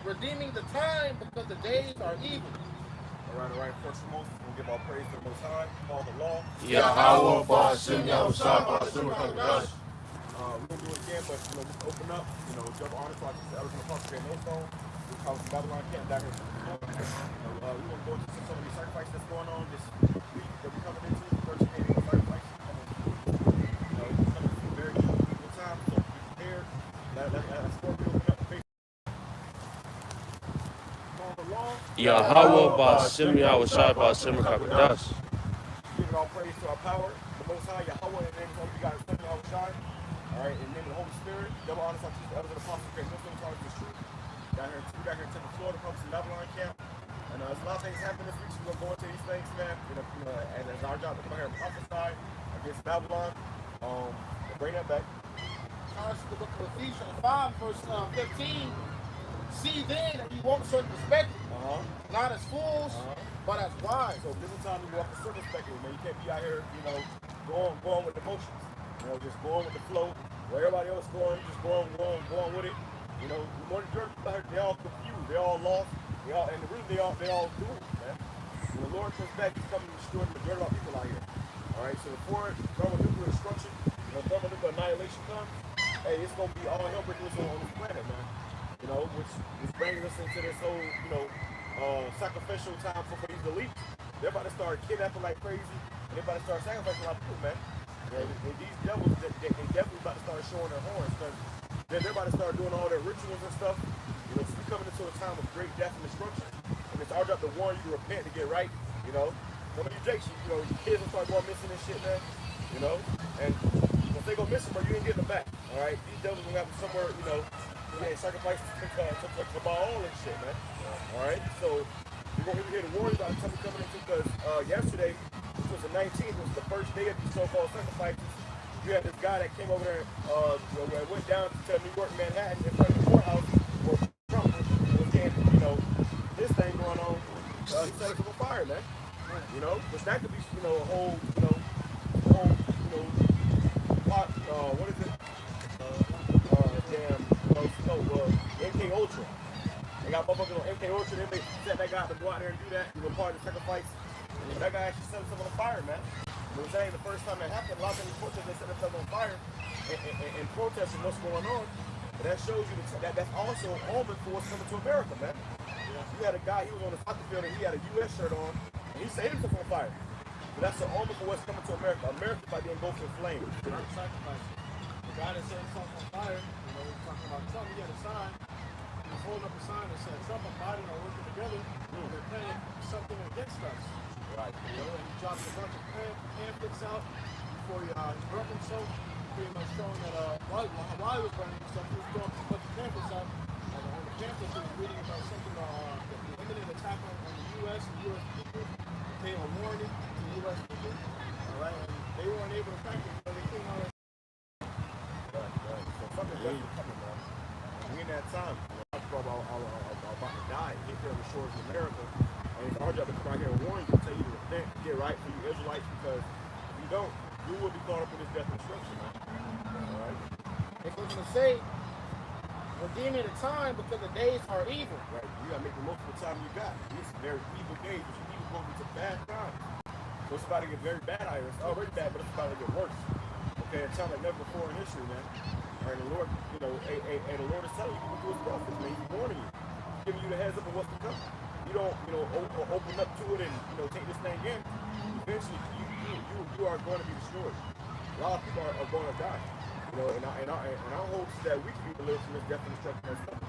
redeeming the time because the days are evil. All right. First and most, we'll give our praise to the Most High, all the law. Yahweh Ba'ashem Yahushua Ba'ashem Kakadash. We're going to do it again, but, just open up, jump on it so I can see the original Apostle Create No Stone. We call it Babylon Camp down here. We want to go into some of these sacrifices that's going on this week that we're coming into. The first annual sacrifice coming to a very good time, so be prepared. That's what we're open up the faith. Yahweh Ba'ashem Yahushua Ba'ashem Kakadash. Giving all praise to our power, the Most High, Yahweh, and then only begotten Son, Yahushua. All right, and then the Holy Spirit, double honors unto the others of the Apostle Create No Stone, charge the truth. Down here in Temple, Florida, comes to Babylon Camp. And there's a lot of things happening this week, so we're going to go into these things, man. And it's our job to come out here and prophesy against Babylon. Bring that back. The book of Ephesians 5, verse 15. See then that you walk circumspectly, not as fools, but as wise. So this is time to walk circumspectly, man. You can't be out here, going with the motions. Just going with the flow. Where everybody else going, just going with it. The more the people out here, they're all confused, they're all lost, they all doomed, man. When the Lord comes back, he's coming to destroy the majority of our people out here. All right, so before thermonuclear destruction, thermonuclear annihilation comes, hey, it's gonna be all hell breaking loose on this planet, man. Which is bringing us into this whole, sacrificial time for these elites. They're about to start kidnapping like crazy, and they're about to start sacrificing a lot of people, man. And these devils, they definitely about to start showing their horns, because they're about to start doing all their rituals and stuff. So we're coming into a time of great death and destruction. And it's our job to warn you to repent, to get right. Some of you jakes, your kids will start going missing and shit, man. And if they go missing, bro, you ain't getting them back. All right, these devils gonna have them somewhere, sacrifice to Baal and shit, man. All right, so we're here to warn you about the time we're coming into, because yesterday, which was the 19th, was the first day of these so-called sacrifices. You had this guy that came over there, went down to New York, Manhattan, in front of the courthouse, where Trump was getting, this thing going on. He set us on fire, man. But that could be, a whole, what is it? MK Ultra. They got motherfuckers on MK Ultra. Then they set that guy to go out there and do that. Part of the sacrifice. And that guy actually set himself on fire, man. But I'm saying the first time that happened, a lot of these protesters, they set themselves on fire and protesting what's going on. And that shows you that's also an omen for what's coming to America, man. You had a guy, he was on the soccer field and he had a U.S. shirt on, and he set himself on fire. But that's an omen for what's coming to America. America might be engulfed in flames. The guy that set himself on fire, we're talking about Trump, he had a sign. He was holding up a sign that said Trump and Biden are working together, and they're planning something against us. Right. And he dropped a bunch of pamphlets out before he burned himself, pretty much showing that while he was burning himself, he was throwing a bunch of pamphlets out. And on the pamphlets, he was reading about something the imminent attack on the U.S. and U.S. people. They were warning to the U.S. people. All right, and they weren't able to practice, so they came out. Right. So something definitely coming, man. We in that time. People are about to die here on the shores of America. And it's our job to come out here and warn you, tell you to repent, get right for you Israelites, because if you don't, you will be caught up in this death and destruction, man. All right? It's going to say, redeeming the time because the days are evil. Right. You got to make the most of the time you got. These very evil days, which are evil going into bad times. So it's about to get very bad out here. It's already bad, but it's about to get worse. Okay, a time like never before in history, man. And the Lord, and the Lord is telling you, you can do his prophets, man. He's warning you. He's giving you the heads up of what's to come. You don't, open up to it and, take this thing in. Eventually, you are going to be destroyed. A lot of people are going to die. And our hopes is that we can be delivered from this death and destruction that's coming.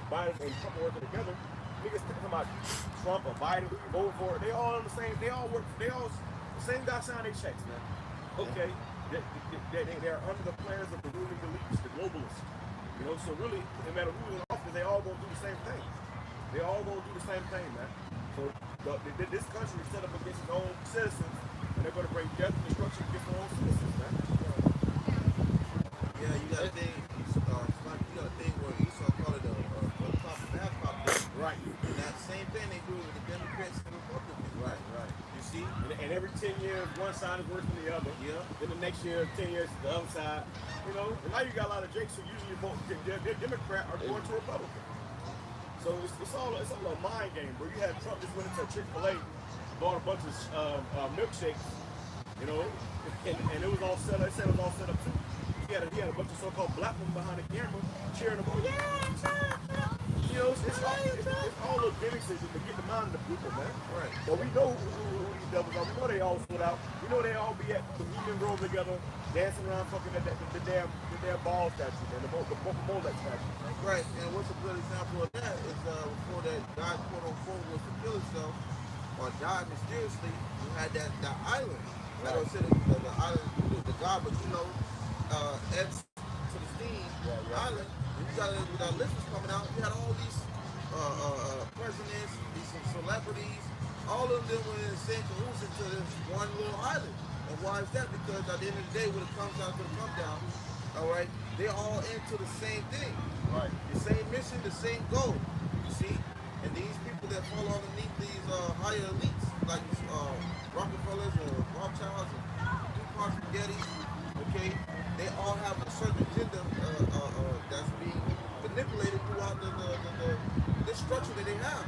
Biden and Trump are working together. Niggas talking about Trump or Biden, vote for it. They all on the same. They all the same guy sign their checks, man. Okay, they're under the plans of the ruling elites, the globalists. So really, no matter who's in office, they all gonna do the same thing. They all gonna do the same thing, man. So this country is set up against its own citizens, and they're gonna bring death and destruction against their own citizens, man. Yeah, you got a thing. You got a thing where Esau called it a pop and half pop thing. Right. And that same thing they do with the Democrats and the Republicans. Right. You see? And every 10 years, one side is worse than the other. Yeah. Then the next year, 10 years, the other side. And now you got a lot of jakes who usually vote Democrat or going to Republican. So it's all a mind game, bro. You had Trump just went into Chick-fil-A, bought a bunch of milkshakes, you know, and it was all set up. They said it was all set up too. He had a bunch of so-called black women behind the camera cheering him on. Yeah, you know, it's all those gimmicks to get the mind of the people, man. Right. But we know who these devils are. We know they all split out. We know they all be at the Union Grove together, dancing around fucking the damn ball statue, man, the Molech statue. Right, and what's a good example of that is before that guy quote unquote was to kill himself or died mysteriously, you had that island. Like I said, the island, the god, but you know, Epstein Island. And you got listeners coming out. You had all these presidents, these celebrities, all of them were in the same cahoots into this one little island. And why is that? Because at the end of the day, when it comes down to the come down, all right, they're all into the same thing. Right. The same mission, the same goal. You see? And these people that fall underneath these higher elites, like Rockefellers or Rothschilds and DuPont Spaghetti, okay, they all have a certain agenda that's being manipulated throughout the structure that they have.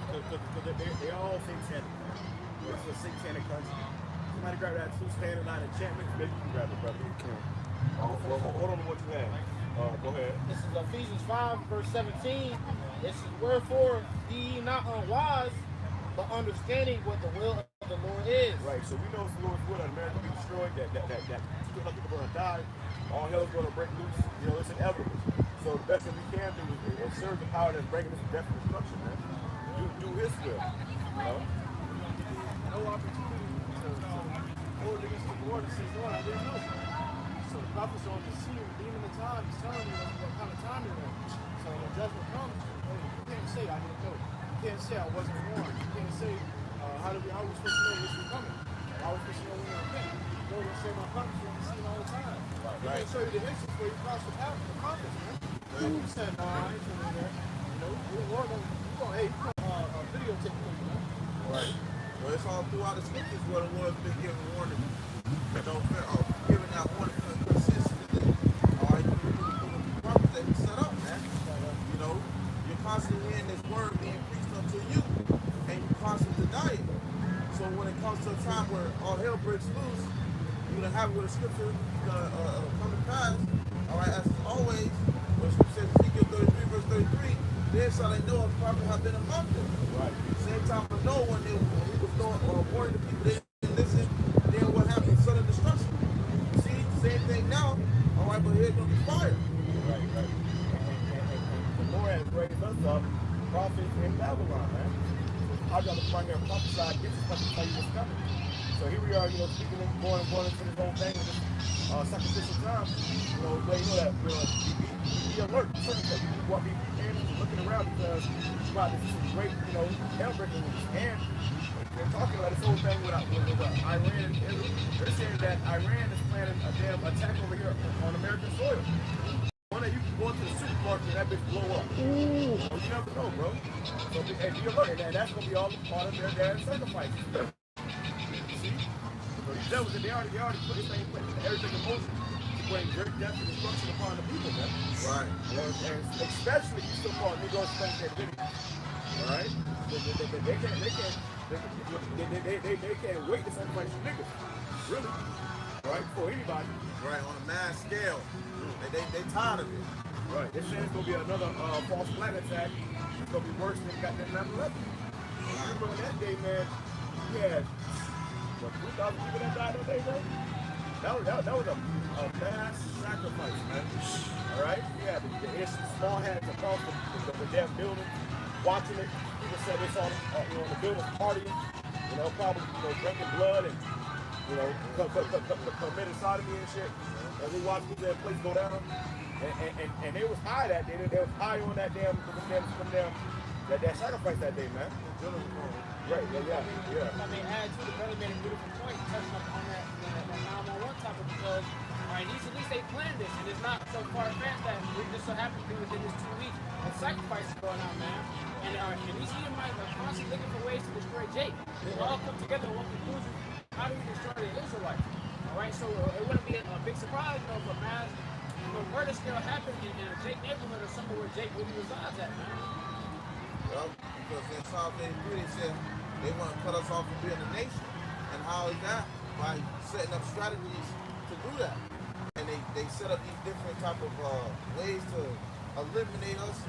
Because they all satanic. This is a satanic country. Somebody grab that two standard line enchantment. Maybe you can grab it, brother. You can. Hold on to what you have. Go ahead. This is Ephesians 5, verse 17. This is wherefore be ye not unwise, but understanding what the will of the Lord is. Right. So we know it's the Lord's will that America be destroyed, that people are going to die, all hell is going to break loose. You know, it's inevitable. So the best that we can do is serve the power that's breaking this death and destruction, man. Do His will. You know? No opportunity to hold against the Lord and say, Lord, I didn't know. So the prophets are on the scene, redeeming the time, he's telling you what kind of time you're in. So when the judgment comes, hey, you can't say I didn't know. You can't say I wasn't warned. You can't say how are we supposed to know this was coming? How are we supposed to know when to repent? You know, they say my prophets are on the scene all the time. He can show you the instance where you crossed the path of the prophets, man. You said, no, I ain't coming there. You know, the Lord hey, you a videotape for you, man. Right. Well, it's all throughout the scriptures where the Lord's been giving warning. You know, giving that warning consistently. All right, the prophets that He set up, man. You know, you're constantly hearing this word being preached unto you, and you constantly deny it. So when it comes to a time where all hell breaks loose, you're gonna have where the scripture come to pass. All right, as always, when the scripture says Ezekiel 33, verse 33, then shall they know a prophet have been among them. Right. Same time for Noah when he was warning the people, they didn't listen. Then what happened? Sudden destruction. See, same thing now. All right, but here's gonna be fire. Right. And the Lord has raised us up, prophets in Babylon, man. I got to bring here prophesy against us to tell you what's coming. So here we are, you know, speaking and going into this whole thing with this sacrificial time. You know, they know that be alert. Certain that you want to be looking around because wow, this is great, you know, hell breaking news. And they're talking about this whole thing with Iran and Israel. They're saying that Iran is planning a damn attack over here on American soil. One that you can go into the supermarket and that bitch blow up. Ooh. So you never know, bro. So be alert, and that's gonna be all part of their damn sacrifice. See? So these devils, they already put this thing, everything in motion to bring great death and destruction upon the people, man. Right. And especially you so-called Negroes spending their video. All right? They can't wait to sacrifice you niggas. Really. Right? For anybody. Right, on a mass scale. They tired of it. Right. They're saying it's gonna be another false flag attack. It's gonna be worse than goddamn 9/11. Remember on that day, man, we had what 3,000 people that died that day, bro? That was a mass sacrifice, man. All right, we had the small hats across the damn building, watching it. People said they saw them, the building partying, probably drinking blood and committing sodomy and shit. And we watched that place go down, and they was high that day. They was high on that damn that sacrifice that day, man. Right, yeah. I mean, add to the brother made a beautiful point, touching up on that 911 topic because, all right, at least they planned this, and it's not so far-fetched that it just so happens to be within this 2 weeks of sacrifices going on, man. And these Edomites are constantly looking for ways to destroy Jake. They all come together in one conclusion: how do we destroy the Israelites? All right, so it wouldn't be a big surprise, for mass the murder still happened in a Jake neighborhood or somewhere where Jake really resides at, man. Well, because in Psalm 83 they said they want to cut us off from being a nation. And how is that? By setting up strategies to do that. And they set up these different type of ways to eliminate us,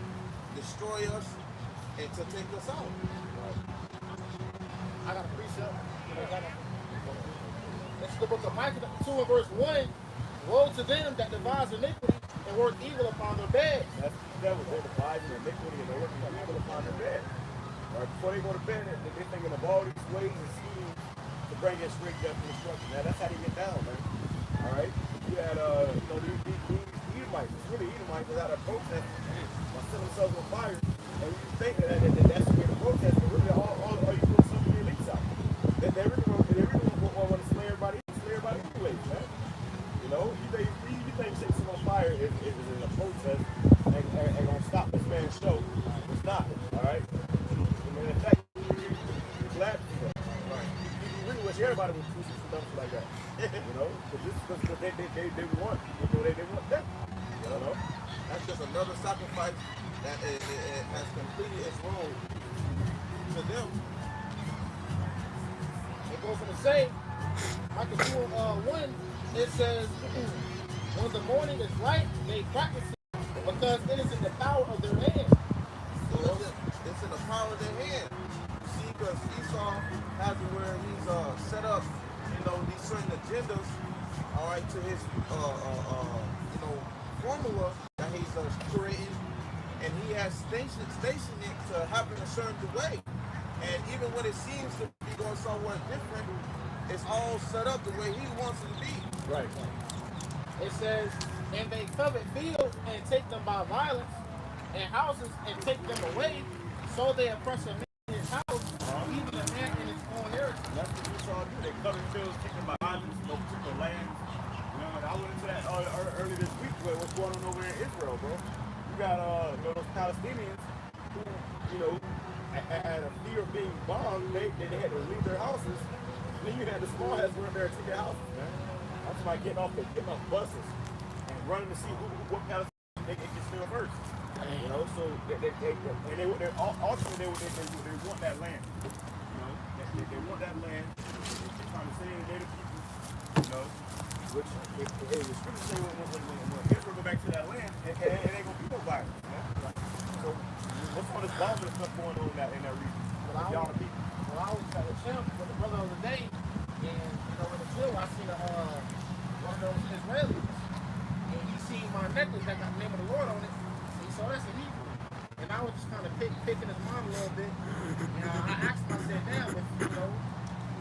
destroy us, and to take us out. I got a precept. It's the book of Micah 2 and verse 1. Woe to them that devise iniquity and work evil upon their bed. That's the devil. They're devising iniquity and they're working evil upon their bed. Right? Before they go to bed, they're thinking of all these ways and schemes to bring in straight death and destruction. Now, that's how they get down, man. All right? You had, these Edomites, it's really Edomites that had a protest by setting themselves on fire. And you think that that's the way to protest, but really all you do is some of the elites out. They really want to slay everybody anyways, man. You know, you think setting someone on fire is a protest and gonna stop this man's show. It's not, all right? I mean, in fact, you're glad to do that. Right. You really wish everybody would do some stuff like that. You know? Because they want, they want that. You know? That's just another sacrifice that it has completed its role to them. It goes on to say, Micah 2 1, it says, when the morning is light, they practice it because it is in the power of their hand. So it's in the power of their hand. You see, because Esau has it where he's set up, these certain agendas, all right, to his, formula that he's creating, and he has stationed it to happen a certain way. And even when it seems to be going somewhere different, it's all set up the way he wants it to be. Right. It says, and they covet fields and take them by violence, and houses and take them away, so they oppress a man in his house, even a man in his own heritage. That's what Esau do. They cover fields, take them by violence, no particular lands. You know, and I went into that early this week with what's going on over in Israel, bro. You got those Palestinians who, had a fear of being bombed, they had to leave their houses. And then you had the small heads running there to their houses, man. I'm talking about getting off buses and running to see what Palestinians they can steal first. You know, so they want that land. You know, they want that land. They're trying to save the native people. Which the scriptures say when Israel go back to that land, it ain't gonna be no violence, man. So what's all this bombing and stuff going on in that region? Y'all the people. Well, I was at the gym with the brother of the day, and in the gym I seen one of those Israelis, and he seen my necklace that got the name of the Lord on it, and he saw that's a Hebrew. And I was just kind of picking his mind a little bit. And I asked him, I said, damn,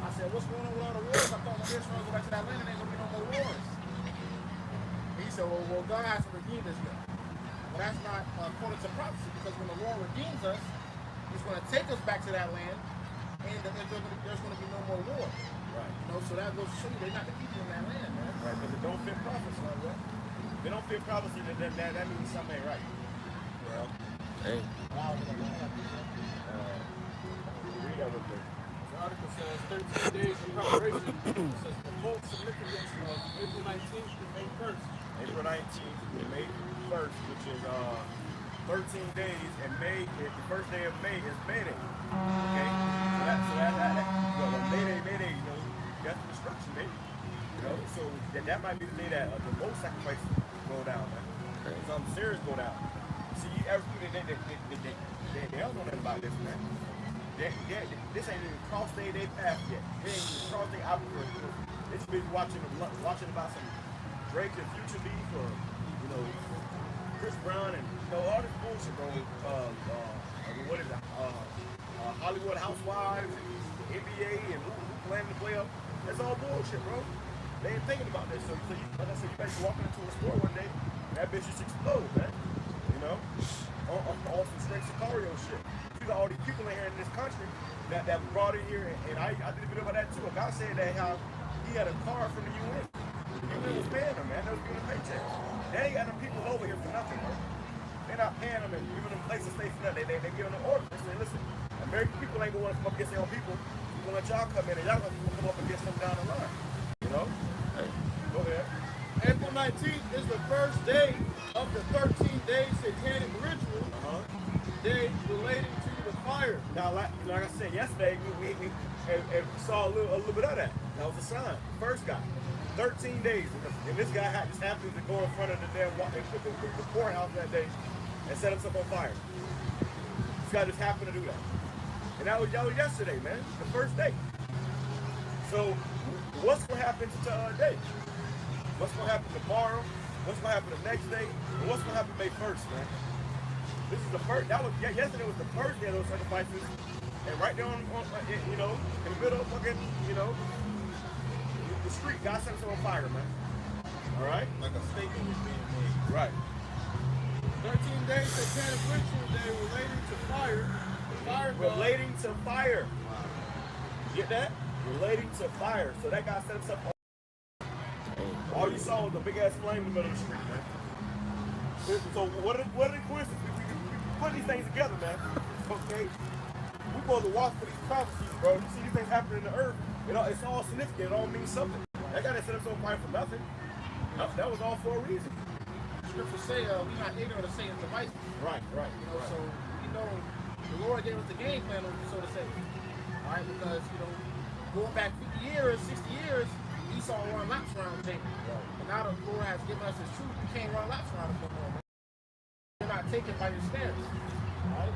I said, what's going on with all the wars? I thought when Israel go back to that land, there ain't gonna be no more wars. And he said, well, God has to redeem this now. But that's not according to prophecy, because when the Lord redeems us, He's going to take us back to that land, and there's going to be no more war. Right. So that goes to show you they're not the people in that land, man. Right, because it don't fit prophecy. If it don't fit prophecy, that means something ain't right. Well, Hey. Read that real quick. The article says 13 days of preparation. It says the full significance of April 19th to May 1st. April 19th to May 1st, which is 13 days, and May, the first day of May is May Day. Okay? So May Day, that's the destruction day. So that might be the day that the most sacrifices go down, man. Something serious go down. See, they don't know nothing about this, man. This ain't even crossed their path yet. They ain't even crossed their opportunity. It's been watching about some Drake and Future Beef or, Chris Brown and all this bullshit, bro. What is it? Hollywood Housewives and the NBA and who planning to play up. That's all bullshit, bro. They ain't thinking about this. So like I said, you better walking into a store one day, and that bitch just explode, man. On some straight Sicario shit. You got all these people in here in this country that was brought in here, and I did a video about that too. A guy said that how he had a car from the UN. The UN was paying him, man. They was giving him paychecks. They ain't got them people over here for nothing, bro. They're not paying them and giving them places to stay for nothing. They giving them orders. They say, listen, American people ain't gonna want to come up against their own people. We're gonna let y'all come in and y'all gonna come up against them down the line. Hey. Go ahead. April 19th is the first day of the 13-day satanic ritual, day relating to the fire. Now, like I said yesterday, we saw a little bit of that. That was a sign. The first guy, 13 days, and this guy just happened to go in front of the damn the courthouse that day and set himself on fire. This guy just happened to do that, and that was yesterday, man, the first day. So, what's gonna happen today? What's gonna happen tomorrow? What's gonna happen the next day? And what's gonna happen May 1st, man? This is the first. That was yesterday was the first day of those sacrifices, and right there on you know, in the middle of fucking, you know, the street, God set us on fire, man. All right, Like a statement was being made. right. 13-day satanic ritual day relating to fire. Fire god. Relating to fire. Get that? Relating to fire. So that guy set himself on. All you saw was a big ass flame in the middle of the street, man. So what are the coincidences? We put these things together, man. Okay? We're supposed to watch for these prophecies, bro. You see these things happening in the earth. It's all significant. It all means something. That guy that set himself on fire for nothing. That was all for a reason. Scriptures say we're not ignorant of Satan's devices. Right. You know, so we know the Lord gave us the game plan, so to say. All right, because going back 50 years, 60 years, Esau run laps around Jacob. And now the Lord has given us his truth. You can't run laps around him no more, man. You're not taken by your stance. All right?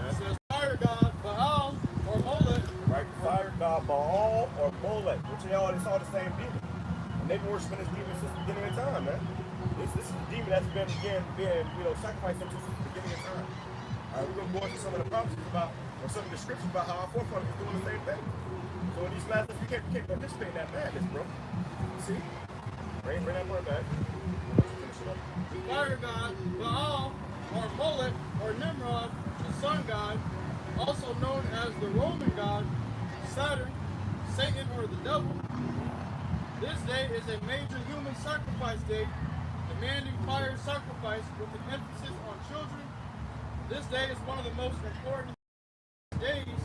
It says fire god, Baal, or Molech. Right? Fire god Baal or Molech, which they all saw the same demon. And they've been worshiping this demon since the beginning of time, man. This is a demon that's been sacrificed since the beginning of time. All right, we're gonna go into some of the prophecies about, or some of the scriptures about how our forefathers was doing the same thing. So in these last days, we can't participate in that madness, bro. See? Bring that word back. Finish it up. The fire god, Baal, or Molech, or Nimrod, the sun god, also known as the Roman god, Saturn, Satan, or the devil. This day is a major human sacrifice day, demanding fire sacrifice with an emphasis on children. This day is one of the most important days,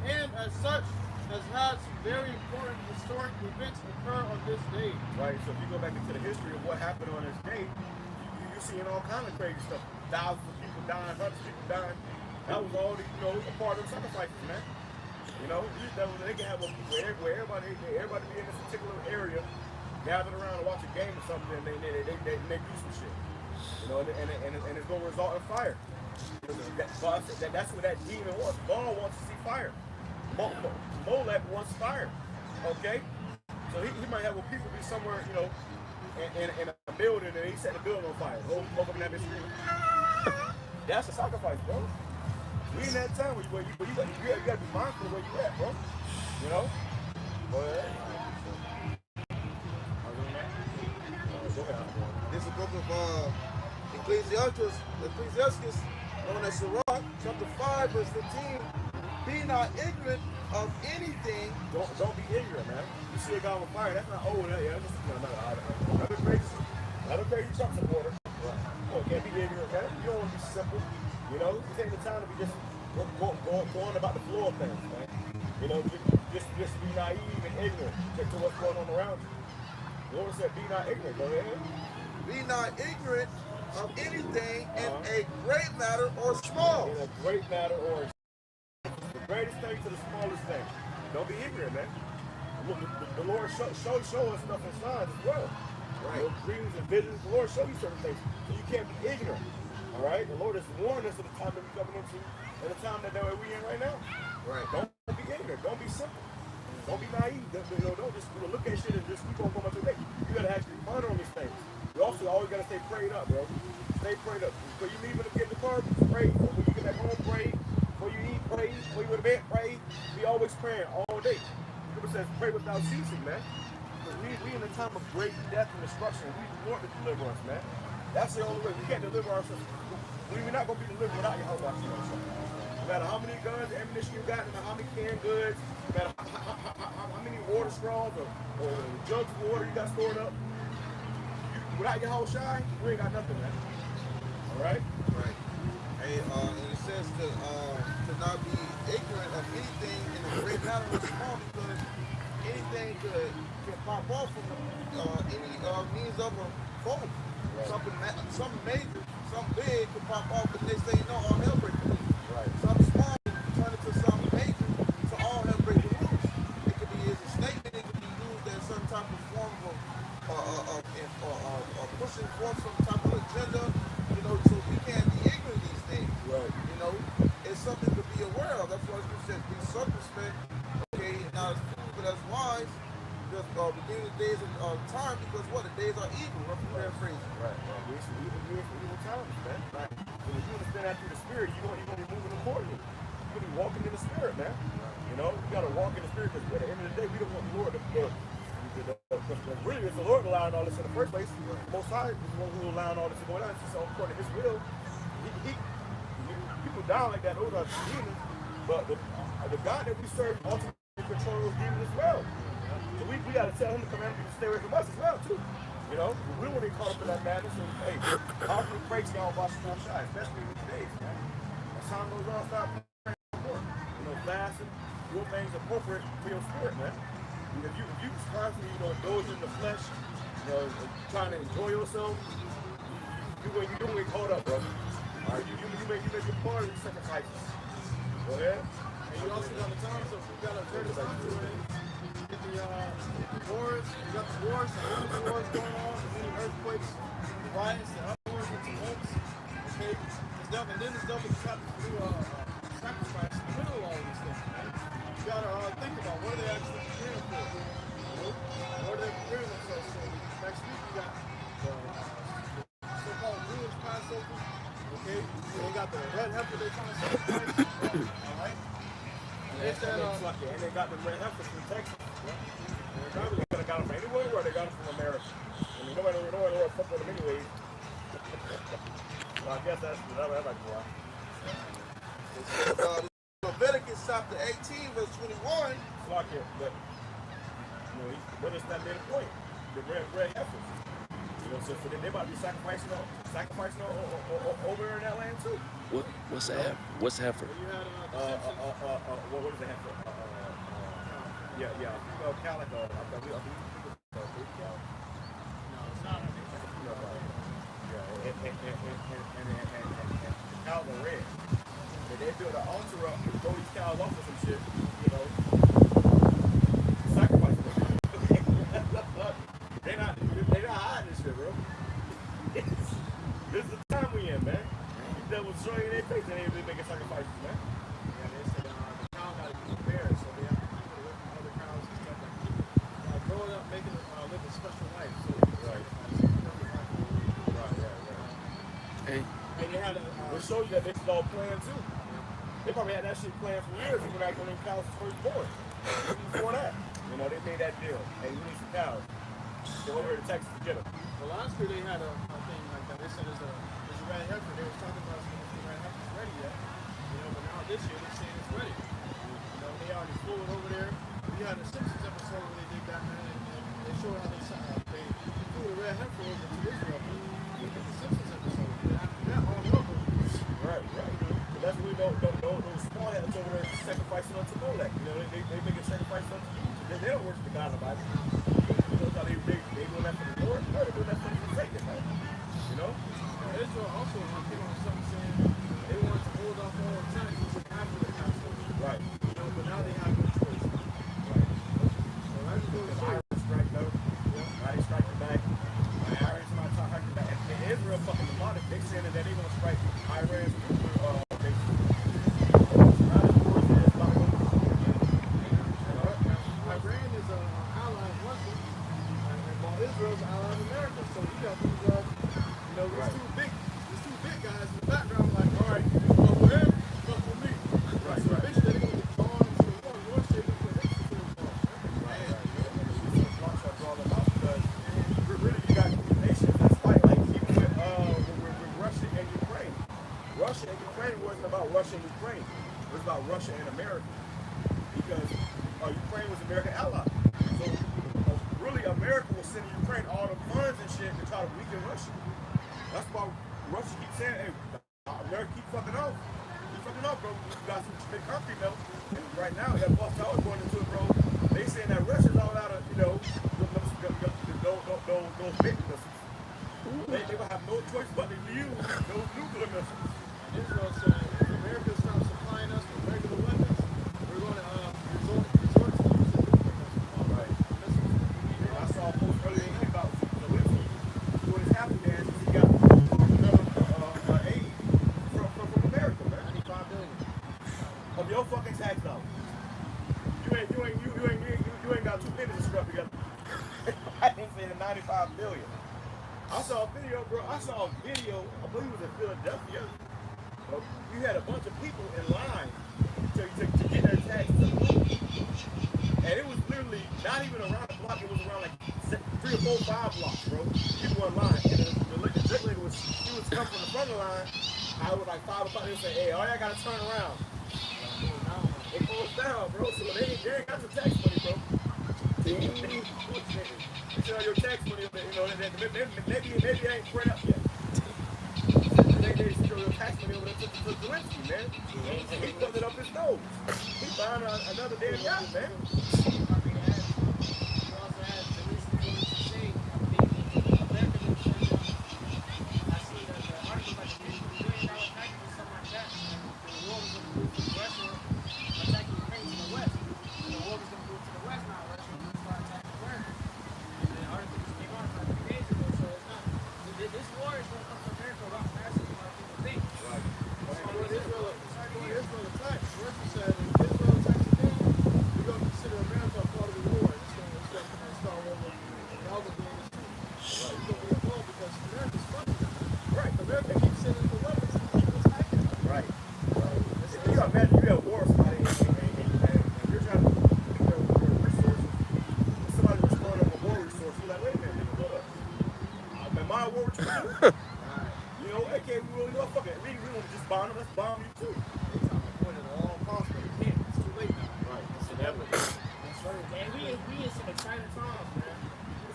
and as such, has had some very important historic events occur on this day. Right, so if you go back into the history of what happened on this day, you're seeing all kind of crazy stuff. Thousands of people dying, hundreds of people dying. That was all, a part of the sacrifices, man. They can have where everybody be in this particular area, gathered around and watch a game or something, and they do some shit. And it's gonna result in fire. That's what that demon wants. God wants to see fire. Molech wants fire. Okay? So he might have people be somewhere, in a building, and he set the building on fire. The whole motherfucker that been screaming. That's a sacrifice, bro. We in that time where you gotta be mindful of where you at, bro. Go ahead. This is the book of Ecclesiastes, known as Sirach, chapter 5, verse 15. Be not ignorant of anything. Don't be ignorant, man. You see a guy on fire, that's not another crazy Trump supporter. Right. Can't be ignorant, man. You don't want to be simple. You take the time to be just going about the flow of things, man. Just be naive and ignorant to what's going on around you. The Lord said, be not ignorant. Go ahead. Be not ignorant of anything in a great matter or small. In a great matter or the greatest thing to the smallest thing. Don't be ignorant, man. Look, the Lord show us stuff in signs as well. Right. Dreams and visions. The Lord show you certain things. So you can't be ignorant. All right? The Lord has warned us of the time that we're coming into and the time that we're in right now. Right. Don't be ignorant. Don't be simple. Don't be naive. Don't just look at shit and just keep on going about your day. You got to actually ponder on these things. You also always got to stay prayed up, bro. Stay prayed up. Before you leave to get in the car, pray. When you get back home, pray. Before you eat, pray. Before you go to bed, pray. Be always praying all day. The Bible says pray without ceasing, man. Because we in a time of great death and destruction. We want to deliver us, man. That's the only way. We can't deliver ourselves. We're not going to be delivered without your help. No matter how many guns, ammunition you got, no matter how many canned goods, no matter how many water straws or jugs of water you got stored up, without your whole shine, you ain't got nothing, man. All right? Right. And it says to not be ignorant of anything in a great matter or small, because anything can pop off from any means of both. Something major, something big could pop off, and they say no, all hell breaking loose. Right. Something small turn into something major, so all hell breaking loose. It could be as a statement, it could be used as some type of form of pushing forth some type of agenda, you know, so we can't be ignorant of these things. Right. You know, it's something to be aware of. That's why you said be circumspect, okay, not as fools, but as wise. Just beginning the days of time, because what? The days are evil. Roughly paraphrasing. Right. We're evil times, man. Right. So if you understand that through the spirit, you're gonna be moving accordingly. You're gonna be walking in the spirit, man. You know, you gotta walk in the spirit, because at the end of the day, we don't want the Lord to really, it's the Lord allowing all this in the first place. Most High is the one who's allowing all this to go down. It's just according to His will. People down like that, those are demons. But the God that we serve ultimately controls those demons as well. So we got to tell Him to come out and stay away from us as well, too. You know, we don't want to be caught up in that madness. And, hey, how can we pray to y'all about some shy, especially in these days, man? As time goes on, stop praying more. You know, fasting, doing things appropriate for your spirit, man. If you constantly, you know, indulge in the flesh, you know, trying to enjoy yourself, you're going to get caught up, bro. All right, you make your part of these sacrifices. Go ahead. And you also got the time, so you got to turn the time to it. Get the wars, you got the wars, the wars going on, the many earthquakes, the riots, the uproars, the tumults. Okay, and then it's double got to do sacrifice in the middle of all these things, man. You got to think about what are they actually preparing for? You know? What are they preparing themselves for? Next week we got the so-called Jewish Passover. Okay, so they got the red heifer they're trying to sacrifice. All right. And they got the red heifer from Texas. They probably could have got them from anywhere, or they got them from America. I mean, nobody would fuck with them anyways. So I guess that's like why. Leviticus chapter 18, verse 21. Fuck it, but you know, what is that main point? The red heifers. You know, so they might be sacrificing over in that land too. What's the heifer? What's heifer? You had What is the heifer? Calico. no, it's not. Cows are red. And they build an altar up and throw these cows off with some shit, you know. Sacrifice them. They're not hiding this shit, bro. This is the time we in, man. These devils showing you their face and they making sacrifices, man. Yeah, they say the cow got to keep prepared, so they have to keep it away from other cows and stuff like that. Growing up, making it live a special life. So Hey, and you had It shows you that this is all planned too. They probably had that shit planned for years when them cows was first born. Before that, you know, they made that deal. Hey, we need some cows. Go over here to Texas to get them. well, last year they had a thing like that. They said there's a red heifer. They were talking about if the red heifer's ready yet. You know, but now this year they're saying it's ready. You know, they already flew it over there. We had a Simpsons episode where they did that, man, and they showed how they flew the red heifer over to Israel. Look at the Simpsons episode. And after that, all hell broke loose. Right. But that's when those small heads over there sacrificing unto Molech. You know, they make a sacrifice unto you. They don't worship the God of the Bible. You know how they doing that for the Lord? No, they're doing that for Satan, man. You know? And Israel also came on something saying they wanted to hold off all taxes after the Passover. Right. You know, but now they have no choice. Right. So I just go to show. Iron strike though. Now they strike back. Iran somebody talking back. And Israel fucking demonic. They saying that they gonna strike Iran's Iran is an ally of Russia, while Israel's an ally of America. So you got these, these two big guys in the background, like, all right, fuck for him, fuck for me. Right. So eventually they're gonna get drawn into the war. War shit is the next to the war. Really, you got nations that's fighting. Like even with Russia and Ukraine. Russia and Ukraine wasn't about Russia and Ukraine. It was about Russia and America. Because Ukraine was American ally. So really America was sending Ukraine all the funds and shit to try to weaken Russia. That's why Russia keeps saying, hey, America keep fucking off. Keep fucking off, bro. You got some big country though. And right now, that Buff Tower going into it, bro. They saying that Russia's all out of, you know, those big missiles. They will have no choice but to use those nuclear missiles. Israel said, if America stops supplying us with regular weapons, we're going to resort to using nuclear missiles. Right. And I saw a post earlier today about Zelensky doing his happy dance because he got another aid from America, man. 95 billion. Of your fucking tax dollars. You ain't got 2 pennies to scrub together. I didn't say the 95 billion. I saw a video, bro. I believe it was in Philadelphia. You had a bunch of people in line to get their taxes approved. And it was literally not even around the block. It was around like 3 or 4, 5 blocks, bro. People in line. And the drink lady was coming from the front of the line. I was like 5 o'clock. They would say, hey, all y'all got to turn around. It goes down, bro. So they ain't got your tax money, bro. They show your tax money, you know, maybe it ain't spread up yet. They show your tax money over there to Zelensky, man. And he put it up his nose. He found another damn yacht, man.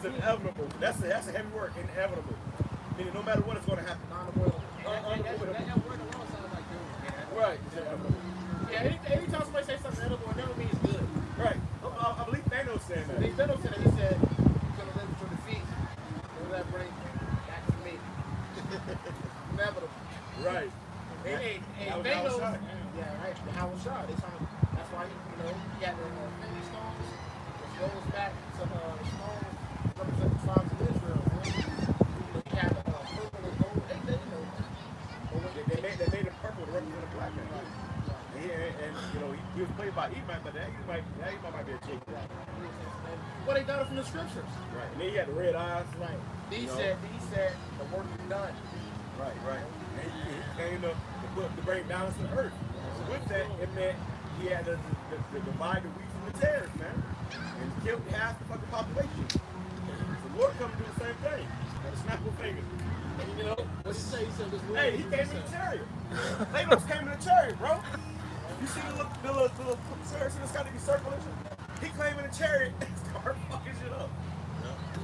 Inevitable. That's a heavy word. Inevitable. Meaning no matter what is going to happen. Right. Yeah, anytime somebody says something edible, it never means good. Right. I believe Thanos saying that. Thanos said that. He said, he's going to live for defeat. Will that bring back to me? Inevitable. Right. Thanos. Yeah, right. The Howard Shaw. That's why he had the Infinity Stones, which goes back to the stones represent the tribes of Israel. They had purple and gold. They made it purple to represent a black man. And he was played by E-Man, but that E-Man might be a chick. Well, they got it from the scriptures. Right. And then he had the red eyes. Right. He said the work is done. Right. And he came to bring balance to the earth. So with that, it meant he had to divide the wheat from the tares, man. And killed half the fucking population. The Lord come to do the same thing. Snap your fingers. What he say? He said this. Hey, he came in a chariot. Thanos came in a chariot, bro. You see the little chariot that's got to be circular? He came in a chariot and started fucking shit up.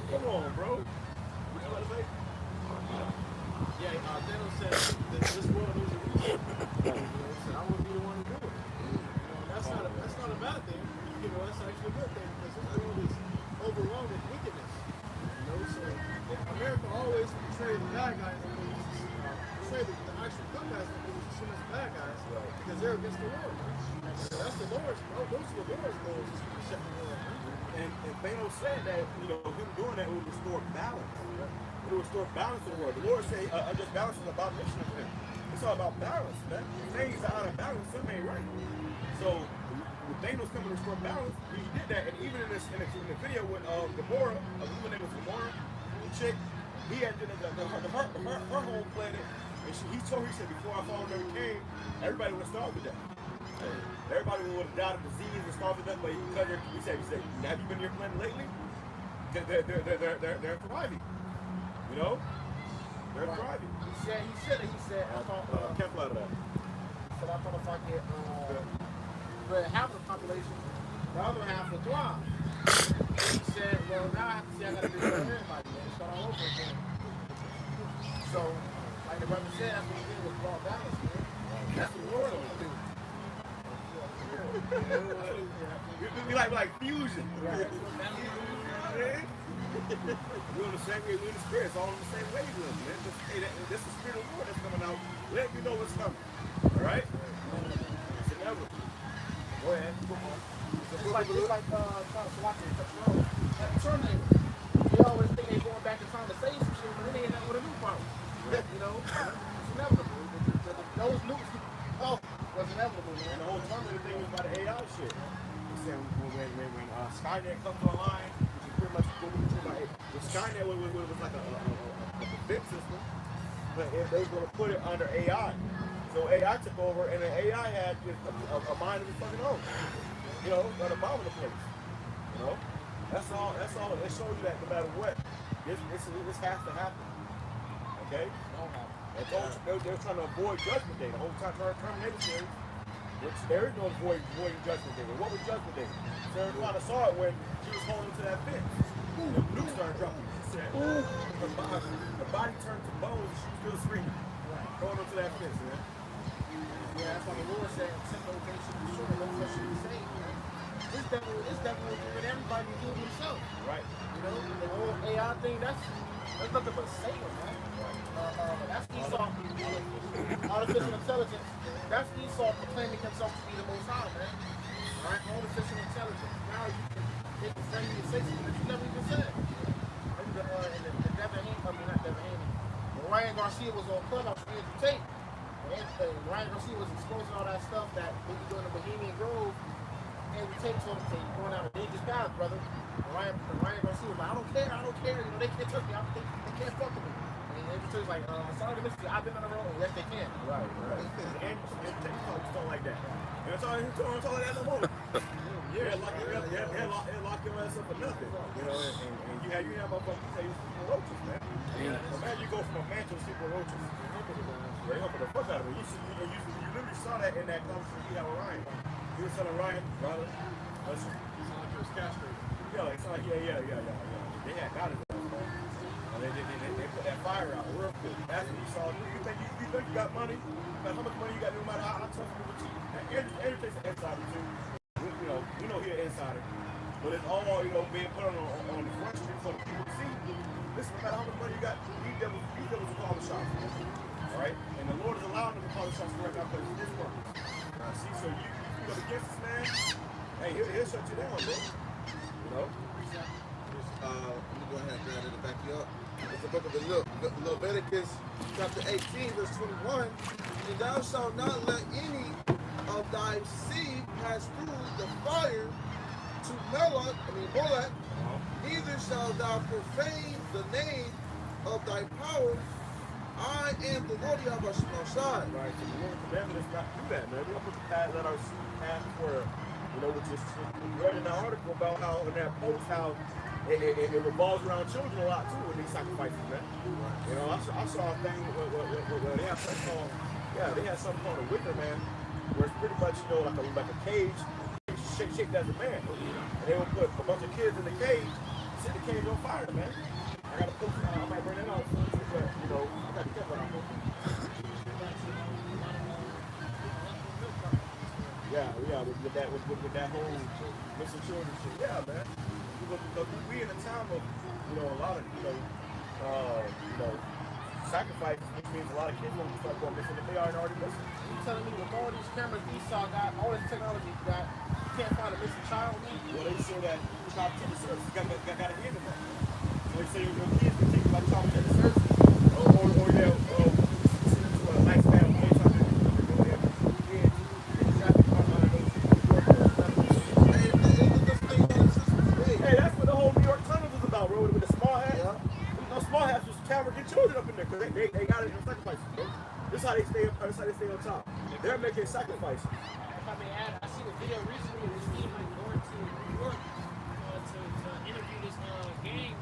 Come on, bro. What you about to say? Yeah, Thanos said that this world is a reason. He said, I want to be the one to do it. That's not a bad thing. That's actually a good thing because this world is overrun with wickedness. So America always portrays the bad guys in movies, portray the actual good guys in movies as soon as bad guys because they're against the Lord. So that's the Lord's. Those are the Lord's goals is to shut the world. And Thanos said that him doing that would restore balance. It would restore balance to the world. The Lord said just balance is about mission of him. It's all about balance, man. Things are out of balance, something ain't right. So when Thanos coming to restore balance, he did that. And even in the video with Gamora, a woman named Gamora, the chick, he had her home planet, and he told her, he said, before I fall never came, everybody would have starved to death. Everybody would have died of disease and starved to death, but he said, have you been to your planet lately? They're thriving. They're thriving. He said, I thought, can't fly to that. He said, I thought if I get half the population, the other half will thrive. He said, well, now I have to see, I got to do it for everybody, man. Start all over again. So, like the brother said, that's what he did with raw balance, man. That's what the Lord will do. It'd be like fusion. Right. We're on the same way, we're in the spirit, it's all in the same wavelength, man. This is the spirit of the Lord that's coming out. Let you know what's coming. Alright? It's inevitable. Go ahead. It's like trying to watch it at the Terminator. They always think they're going back in time to save some shit, but then they end up with a new problem. You know? It's inevitable. Those nukes, was inevitable, man. And the whole Terminator thing was about the AI shit. He said when Skynet comes online, which is pretty much what we were talking about. The Skynet was like a defense system, but they were going to put it under AI. So AI took over, and the AI had a mind of its fucking own. You know, got a bomb in the place. You know, that's all. It shows you that no matter what, this has to happen. Okay. They're trying to avoid Judgment Day the whole time. Terminator series, which there is no avoiding Judgment Day. What was Judgment Day? Sarah Connor saw it when she was holding to that fence. The nukes started dropping. Her body turned to bones, and she was still screaming, going onto that fence, man. Yeah, that's why the Lord said, "Send no things to be sure, no flesh should be saved." This devil will do it. Everybody will do it himself. Right. You know, the whole AI thing, that's nothing but Satan, man. That's Esau. Artificial intelligence. That's Esau proclaiming himself to be the Most High, man. Right? Artificial intelligence. Now you can take the 70 and 60 that you never even said. And the Devin Haney, not Devin Haney. When Ryan Garcia was on Clubhouse with Andrew Tate, Ryan Garcia was exposing all that stuff that they were doing in Bohemian Grove. Andrew Tate told him, "You're going down a dangerous path, brother." And Ryan Garcia was like, I don't care. You know, they can't touch me. They can't fuck with me. Andrew Tate's like, sorry to miss you. I've been on the road. Yes, they can. Right. And Tate don't like that. You know, don't talk like that no more. Lock your ass up for nothing. You know, and you have motherfuckers say you sleep with roaches, man. Imagine you go from a man to sleep with roaches. They humble the fuck out of it. You literally saw that in that conversation you had with Ryan. You were telling Ryan, brother, listen. It's not like it was castrated. Yeah, it's like, yeah. They had got it. And they put that fire out real quick. That's when you saw, you think you got money? How much money you got, no matter how tough you with you. Andrew takes an insider too. We know he's an insider. But it's all, being put on the front street for the people to see. Listen, no matter how much money you got, these devils will call the shots. All right? And the Lord is allowing them to call the shots right now because it's his purpose. See, so you go against this man, hey, he'll shut you down, bro. You know? Let me go ahead and grab it and back you up. It's the book of Leviticus, chapter 18, verse 21. And thou shalt not let any of thy seed pass through the fire to Molech, neither shalt thou profane the name of thy power. I am the Lord Yahweh Shemashai. Right, so the Lord commanded us not to do that, man. We don't put the path, let our seed pass where, which is, we read in the article about how, in that post, how it revolves around children a lot too with these sacrifices, man. You know, I saw a thing where they have something called, they had something called a wicker, man, where it's pretty much, like a cage, shaped as a man. And they would put a bunch of kids in the cage, set the cage on fire, man. I gotta post it, I might bring it out, but, I gotta be careful what I'm posting. With that whole missing children shit. Yeah, man. Because we in a time of, a lot of, sacrifices, which means a lot of kids won't start going missing if they aren't already missing. You telling me with all these cameras Esau got, all this technology you got, you can't find a missing child, man? Well, they say that child protective services got a hand in that. So they say your kids can take by child protective services, or they'll send them to a nice family. Children up in there because they got it in sacrifices, bro. This is how they stay on top. They're making sacrifices. If I may add, I seen a video recently of this team going to New York to interview this gang,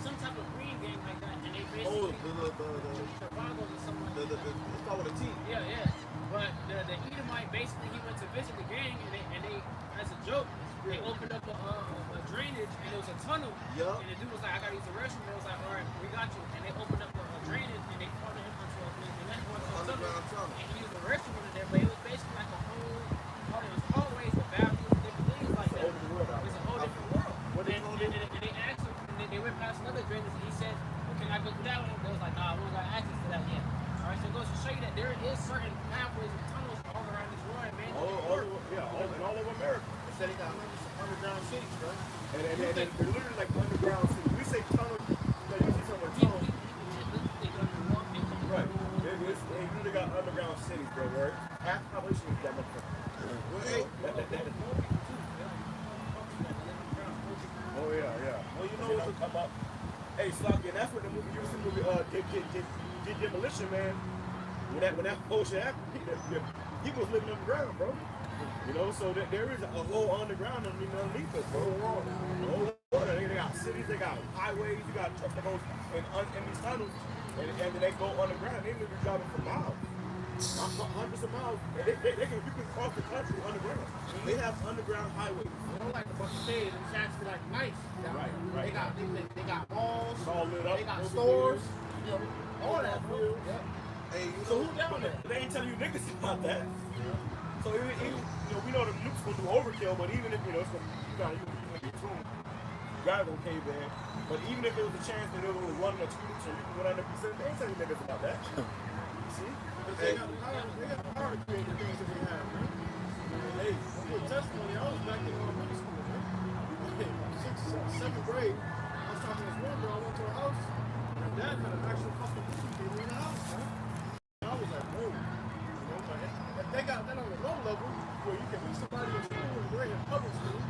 some type of green gang like that, and they basically Chicago or something like that. It's called a T. Yeah. But the Edomite basically he went to visit the gang and they as a joke they opened up a drainage and it was a tunnel. Yep. And the dude was like, I gotta use the restroom. They was like, all right, we got you. And they opened up a drainage and they followed him onto a tunnel. And he used the restroom in there, but it was basically like it was hallways with bathrooms and different things like that. It's a whole different world. And they asked Yeah, they're literally like underground cities. We say tunnel, you see somewhere tunnel. Right. They really got underground cities, bro, right? Half the population is that motherfucker. Oh, yeah. Well, you know what's come up. Hey, Sloppy, and that's what the movie, you ever seen the movie, did Demolition, man? When that whole shit happened, he was living underground, bro. You know, so there is a whole underground underneath us, bro. The whole water. They got cities, they got highways, you got trucks that go in these tunnels, and then they go underground. They literally driving for miles. Hundreds of miles. You can cross the country underground. They have underground highways. They don't like the buffet. It's actually like nice. Right. They got malls. It's all lit up. They got stores. You know, all that. Bro. Yeah. Hey, So who down there? They ain't telling you niggas about that. So even we know the nukes gonna do overkill, but even if it's gonna you gotta get tuned. You gotta go cave in. But even if there was a chance that there was one or two nukes and you can go down there and be safe, they ain't telling you niggas about that. See? They got the power to create the things that they have, man. Hey, for testimony, I was back in middle school, man. 6th, 7th grade. I was talking to this one girl. I went to her house. My dad had an actual fucking movie theater in the house, man. And I was like, whoa. You know, but if they got that on the low level, where you can meet somebody in school and they're in public school,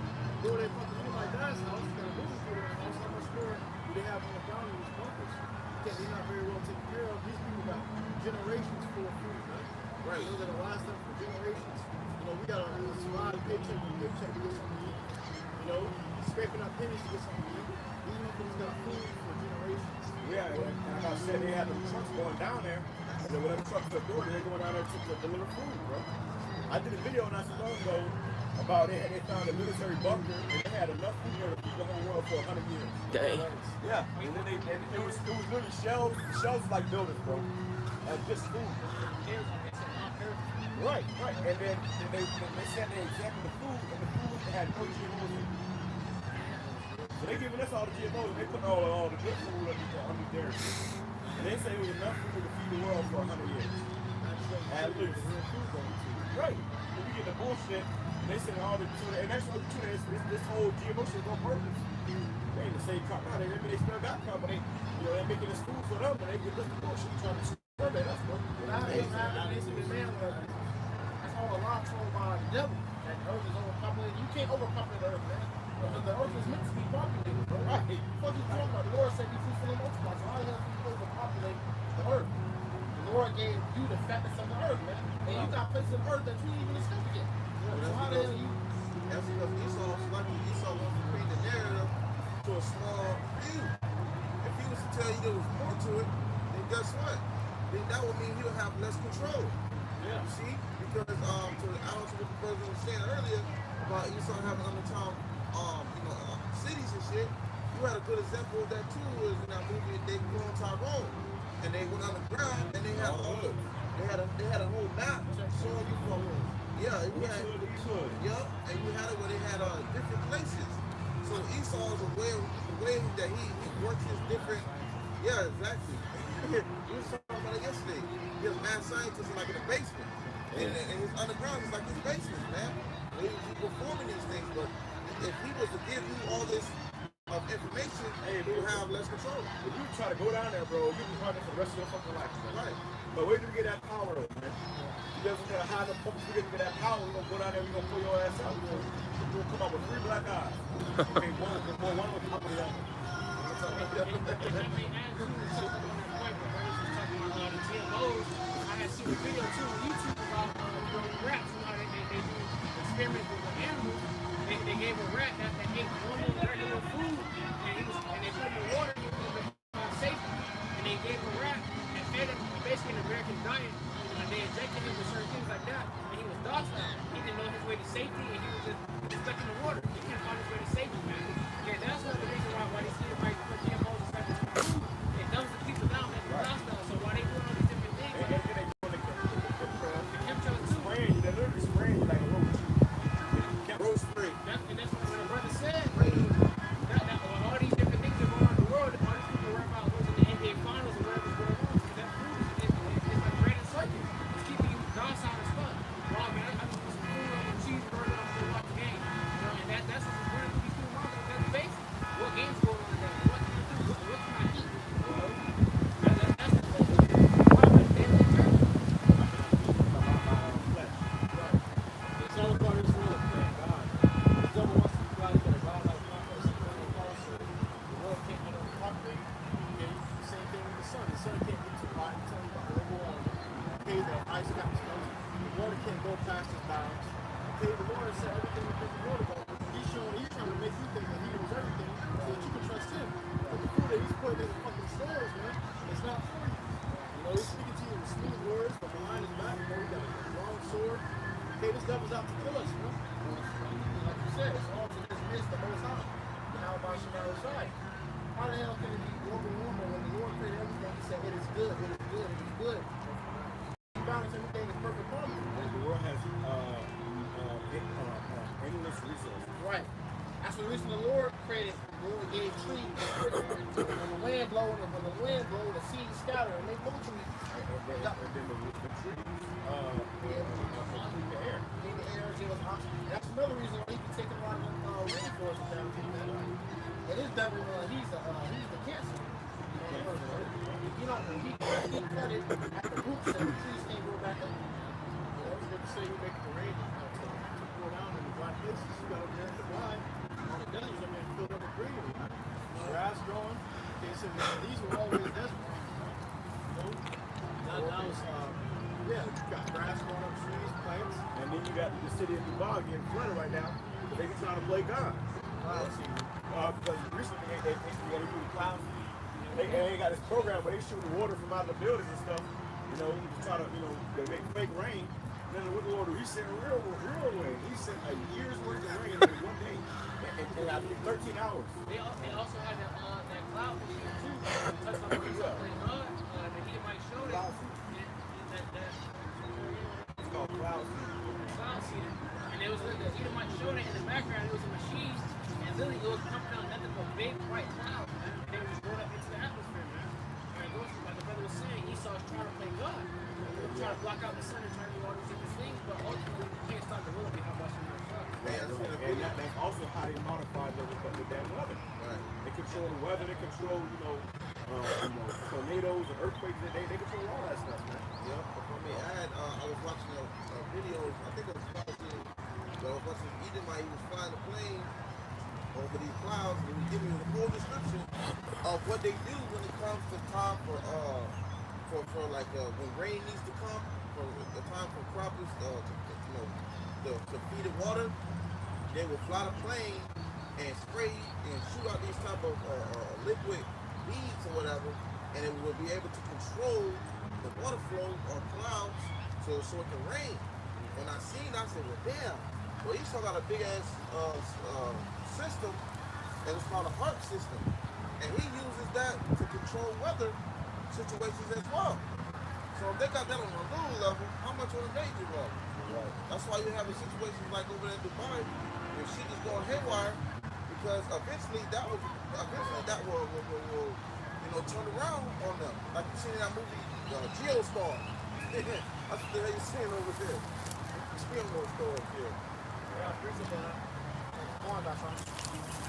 go to their fucking my dad's house, they got a movie theater in the house, how much more do they have on the ground in these bunkers? Because they're not very well taken care of. These people got generations full of food, man. Right. Those that'll last them for generations. You know, we gotta survive paycheck to paycheck to get something to eat. You know, scraping our pennies to get something to eat. These motherfuckers got food for generations. Yeah, and like I said, they had the trucks going down there, and then whatever trucks they're doing, they're going down there to deliver food, bro. I did a video not so long ago about it, and they found a military bunker, and they had enough food there to feed the whole world for 100 years. Dang. Yeah, and then it was literally shelves. Shelves like buildings, bro, and just food. Right. And then they said they examined the food, and the food had no GMOs in it. So they giving us all the GMOs, and they put all the good food under there. And they say it was enough food to feed the world for 100 years. At least. Right. When you get the bullshit, they say all the tuna, and that's what the tuna is. This whole GMO shit is on purpose. They ain't the same crop now. They still got crop, but they're making this food for them, and they get this bullshit trying to survey us, bro. That's all a lot told by the devil. That the earth is overpopulated. You can't overpopulate the earth, man. Because the earth is meant to be populated, bro. Right. What you talking about? The Lord said be fruitful and multiply. So how the hell can you overpopulate the earth? The Lord gave you the fatness of the earth, man. And you got places on earth that you ain't even discovered yet. So how the hell you... That's because Esau wants to create the narrative to a small view. If he was to tell you there was more to it, then guess what? Then that would mean he'll have less control. Yeah. You see? Because to Alex, what the brother was saying earlier about Esau having undertown cities and shit, you had a good example of that too was in that movie They Clone Tyrone. And they went underground and they had a whole map showing you from and you had it where they had different places. So Esau is the way that he works his different exactly. We was talking about it yesterday. He has mad scientists like in the basement. And his underground is like his basement, man. He's performing these things, but if he was to give you all this information, he would have less control. If you try to go down there, bro, you can find it for the rest of your fucking life. Right. But where do we get that power though, man? You guys gonna hide the public figures to get that power, we're gonna go down there, we're gonna pull your ass out. We're gonna come out with 3 black eyes. Okay, one with the other. I had seen a video too on YouTube about growing rats. You know how they do experiments with animals. They gave a rat that ate normal regular food, and they put him in water and he was safe. And they gave a rat and fed him basically an American diet. And they injected him with certain things like that, and he was docile. He didn't know his way to safety, and he was just stuck in the water. He couldn't find his way to safety, man. Yeah, that's one of the reasons why they see everybody put GMOs and stuff in food. It dumbs the people down that are docile. So why they doing all these different things? And then they doing the chemtrails too. Spraying you, they're literally spraying you like a roach. Roach spray. And that's what the brother said. All these different things that go on in the world, all these people worry about losing the NBA finals or whatever's going on. Because that food is like bread and circuit. It's keeping you docile and stuff. Well, man, I just put some food on the cheeseburger and I'm going to watch the game. You know, and that's what's running through these people. can't go past his bounds. Okay, the Lord said everything that the Lord about. He's trying to make you think that he knows everything so that you can trust him. But the food that he's putting in the fucking stores, man, it's not for you. You know, he's speaking to you with smooth words, but behind his back, you know, he got a long sword. Okay, this devil's out to kill us, man. Like you said, it's all to dismiss the Most High. How about Shemaiah side? How the hell can it be global normal when the Lord created everything? He said, it is good, it is good, it is good. He balance everything in perfect harmony. And the world has endless resources. Right. That's the reason the Lord created. The Lord gave trees. When the wind blows, the seeds scatter and they grow trees. And then the trees the air. In the air, that's another reason why he can take a lot of rainforests down to the And this devil, he's the cancer. You know, he cut it at the roots and the trees can't grow back up. That's what say you make the rain to pour down in the black places. You got to be able to fly. On the deserts, I mean, filled up with greenery. Grass growing. Okay, so these were always desert. Now it's, yeah, you got grass growing up, trees, plants. And then you got the city of Dubai getting flooded right now because they can try to play God. Because recently they do the cloud. They ain't got this program where they shoot the water from out of the buildings and stuff. You know, to try to, they make fake rain. And then what the Lord do? He sent real rain. He sent a year's worth of rain in one day. In I think 13 hours. They also had that cloud machine too. Touched on the Edomite showed it. It's called cloud seeding. Cloud seeding. And there was the Edomite showed it in the background. It was a machine, and literally it was pumping out nothing but big white clouds, man. And they were just going up into the atmosphere, man. And it was, like the brother was saying, Esau's trying to play God. Trying to block out the sun and trying to do all these different things, but ultimately you can't stop the will of how much you And that's also how they modify the damn weather. Right. They control the weather. They control, tornadoes and earthquakes. They control all that stuff, man. Yeah, but for me, I was watching a video, I think it was Palestine, but I was watching Edomite, he was flying a plane over these clouds, and he was giving me the full description of what they do when it comes to time for when rain needs to come, for the time for croppers to feed it water. They will fly the plane and spray and shoot out these type of liquid beads or whatever, and it will be able to control the water flow on clouds so it can rain. When I seen, I said, well, damn. Well, Esau got a big ass system, and it's called a HARP system, and he uses that to control weather situations as well. So if they got that on a little level, how much on a major level? Right. That's why you're having situations like over there in Dubai, where shit is going haywire, because eventually that will turn around on them. Like you seen in that movie, Geostorm. That's what you're seeing over there. Geostorm, yeah. Yeah, I appreciate that. Go on, that's right.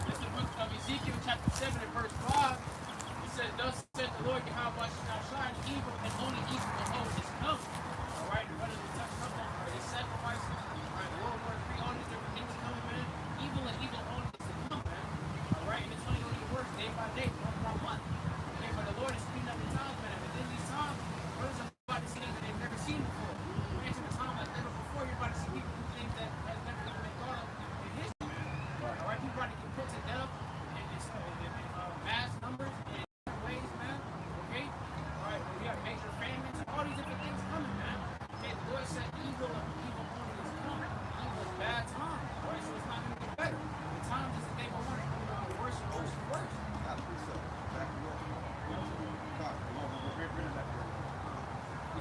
It's the book of Ezekiel chapter 7 and verse 5. It says, thus said the Lord Yahweh shall shine evil and only evil alone is come. Alright, and whether they touch something or they sacrifices, alright, World War III, all these different things coming, man. Evil and evil only is to come, man. Alright, and it's only going to get worse day by day, month by month. Okay, but the Lord is speeding up the times, man. And within these times, brothers are about to see things that they've never seen before. We're the time like never before, you're about to see people do things that has never even been thought of in history, man. Alright, people about to get put to death in mass numbers and in ways, man. Okay? Alright, we have major famines, all these different things coming, man. Okay, the Lord said evil only is coming. Evil is bad times. Alright, so it's not going to get better. The times is that they will want to get worse and worse and worse.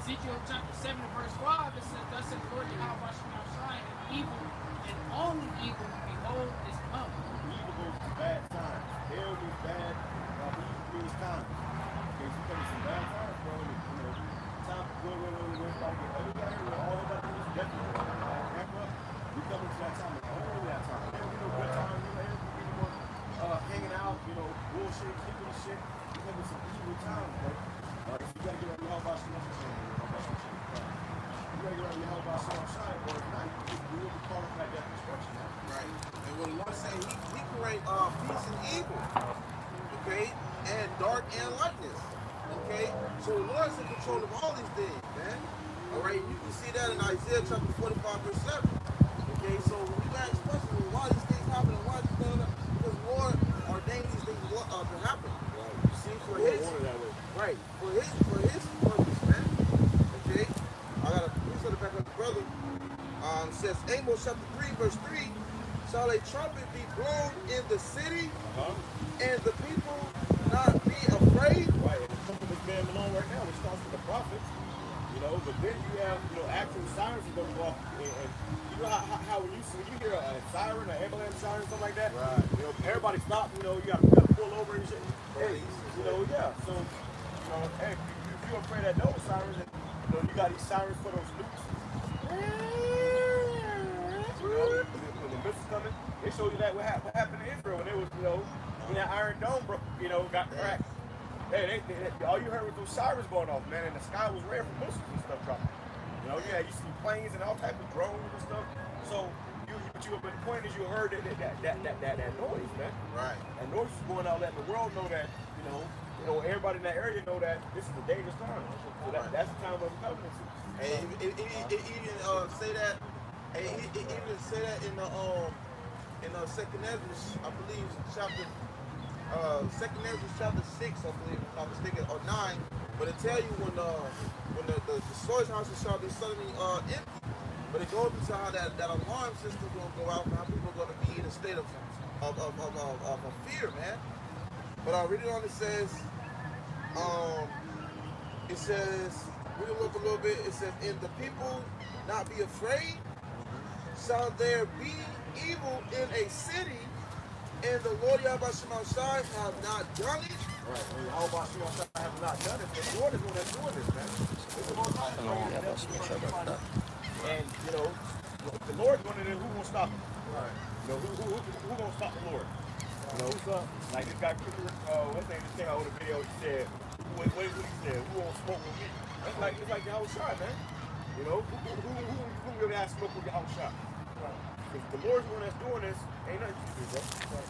Ezekiel chapter 7 and verse 5, it says, thus said the Lord Yahweh shall shine, and evil, and only evil, behold, is come. Evil goes to bad times. Hell means bad. Evil means time. Okay, so coming some bad times, bro. Time to go when everybody get everybody here, all everybody do is definitely ramp up. We coming to that time, all that time. Good time, people hanging out, bullshit, kicking and shit. We coming some evil times, bro. Alright, so you gotta get on your help out some you gotta get on your help out some shine, or if not, you will be caught up like that destruction. Right. And what the Lord said, he create peace and evil, okay, and dark and lightness, okay. So the Lord's in control of all these things, man. All right, you can see that in Isaiah chapter 45, verse 7. Okay, so when you ask questions, well, why these things happen and why these things happen? Because Lord ordained these things to happen. Right. You see, for Lord his wanted that way. right, for his purpose, man. Okay, I gotta please let it back up, brother. It says Amos chapter 3, verse 3. Shall a trumpet be blown in the city, and the people not be afraid? Right, and the trumpet is being blown right now, which starts with the prophets. You know, but then you have, actual sirens are going off, and you know how when you hear a siren, an ambulance siren, something like that, Right. Everybody stop, you got to pull over and shit. Hey, yeah. So, hey, if you're afraid of those sirens, and you got these sirens for those nukes. When the missiles coming, they show you that what happened in Israel when it was, when that Iron Dome broke, got cracked. Hey, all you heard was those sirens going off, man, and the sky was red for missiles and stuff dropping. You see planes and all types of drones and stuff. So, but the point is, you heard that noise, man. Right. That noise is going out, letting the world know that, everybody in that area know that this is a dangerous time. So that's the time of the covenant. And it even say that. And it even say that in the Second Ezra, I believe, chapter. Second Ezra chapter 6, I believe, if I'm mistaken, or 9, but it tell you when the storehouses shall be suddenly empty. But it goes into how that alarm system is gonna go out and how people are gonna be in a state of fear, man. But I read it on, it says, we can look a little bit, it says, and the people not be afraid, shall there be evil in a city, and the Lord Yahweh Shai have not done it. Right. And Yahweh Shai have not done it. The Lord is the one that's doing this, man. It's the Most High. And the Lord's one of them. Who won't stop him? Right. Who won't stop the Lord? Like this guy, what's name? Just came out with a video. He said, what he said? Who won't smoke with me? It's like Yahweh Shai, man. Who really has smoke with Yahweh Shai? Because the Lord's one that's doing this, ain't nothing you can do, bro.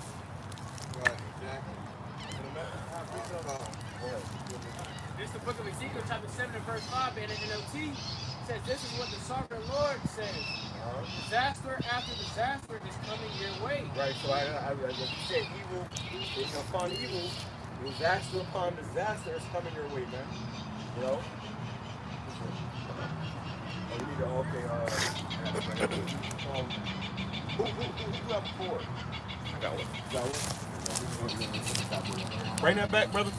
Right, exactly. This is the book of Ezekiel, chapter 7 and verse 5, and in NLT says, this is what the sovereign Lord says. Disaster after disaster is coming your way. Right, so I said evil is upon evil, disaster upon disaster is coming your way, man. Oh, you need to, who have four? I got one. Bring that back, brother.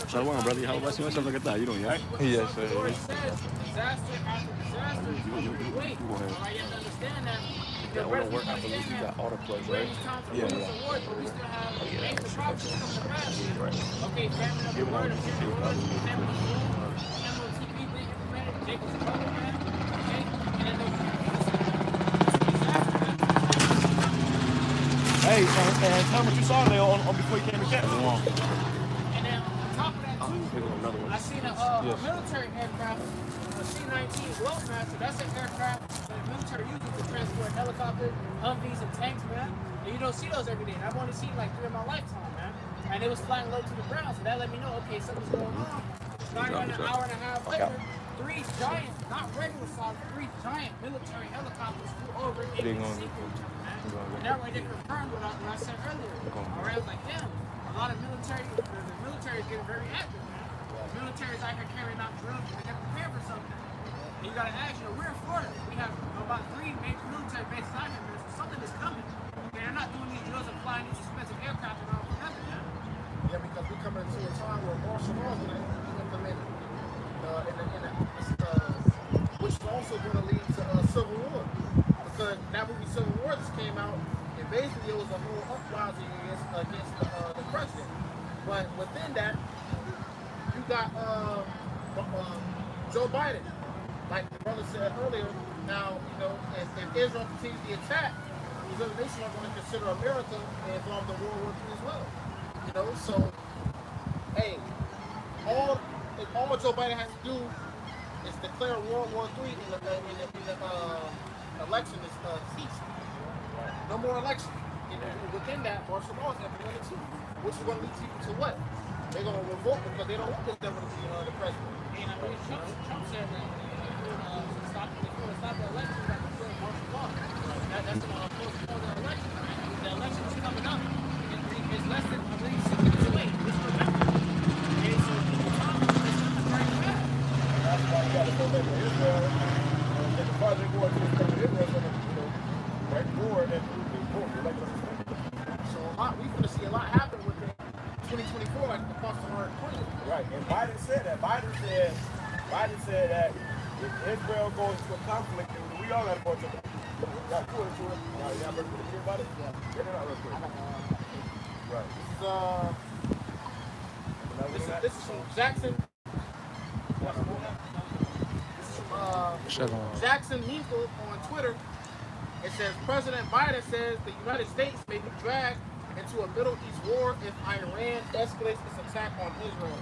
Shalom, brother. How about you? Something like that. You doing, right? Yes, sir. The Lord says, disaster after disaster is coming your way. All right, you have to understand that. That won't work. I believe you got auto plugs, right? Yeah. But we still have major prophecies coming to pass. Okay, famine of the word, famine of the food, MOTP being implemented, Jacob's trouble, man. Okay, and then Hey, and tell me what you saw there on before you came to camp. and then on top of that too, I seen a military aircraft, a C-19 Globemaster. That's an aircraft that the military uses to transport helicopters, Humvees, and tanks, man. And you don't see those every day. And I've only seen like 3 in my lifetime, man. And it was flying low to the ground, so that let me know, okay, something's going on. Not even an hour and a half later, 3 giant, not regular size, 3 giant military helicopters flew over and hit the sequence, man. And that way they confirmed what I said earlier. Alright, I was like, damn, a lot of military, the military is getting very active, man. The military is out here carrying out drugs and they're prepared for something. And you gotta ask, we're in Florida. We have about 3 major military bases out here, man. So something is coming. Okay, they're not doing these drills and flying these expensive aircraft and all for nothing, man. Yeah, because we're coming into a time where martial law is going to be implemented, which is also going to lead to civil war. Because that movie Civil War just came out, and basically it was a whole uprising against the president. But within that, you got Joe Biden. Like the brother said earlier, now, if Israel continues the attack, these other nations are going to consider America involved in World War III as well. So, hey, all Joe Biden has to do is declare World War III in the election is ceased. No more election. Within that, martial law is implemented too, which is going to lead to what? they're gonna revolt because they don't want this devil to be the president. And I believe Trump said that if you want to stop the election, you have to play martial law. That's the postpone the election. The election is coming up. It's less than, I believe, 6 weeks away. This November. And so the time is not very fast. That's why you got to go back to Israel. And the farther they go into this country, Israel's going to, right more than So we're gonna see a lot happen within 2024, like the Boston Queen. Right, and Biden said that. Biden said that if Israel goes into a conflict, then we all got to go into it. Got to it. Y'all heard about it? Yeah. They're not real quick. Right. This is from Jackson. This is from Jackson Hinkle on Twitter. It says President Biden says the United States may be dragged into a Middle East war if Iran escalates its attack on Israel.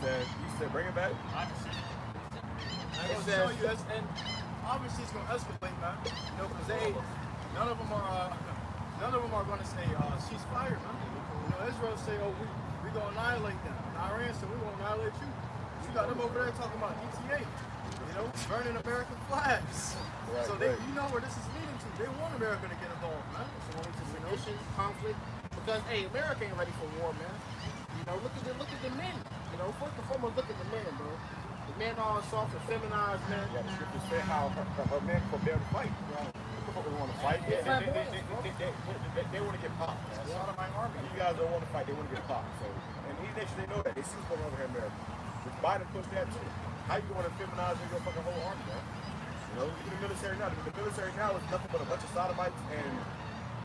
Right. He said, bring it back. It says, and obviously it's gonna escalate, man. You know, because none of them are gonna say ceasefire, man. You know, Israel say, oh, we gonna annihilate them. And Iran said, we gonna annihilate you. You got them over there talking about ETA. You know, burning American flags. Right, so you know where this is leading to. They want America to get involved, man. It's going to nation conflict because America ain't ready for war, man. You know, look at the men. You know, first and foremost, look at the men, bro. The men all soft and feminized, man. Yeah, the scripture said how her men forbear to fight. They want to fight. They want to get popped. That's a lot of my army. You guys don't want to fight. They want to get popped. So, and these nations, they know that. They see what's going on over here in America. Which Biden pushed that too. How you going to feminize your fucking whole army, man? You know, even the military now. The military now is nothing but a bunch of sodomites and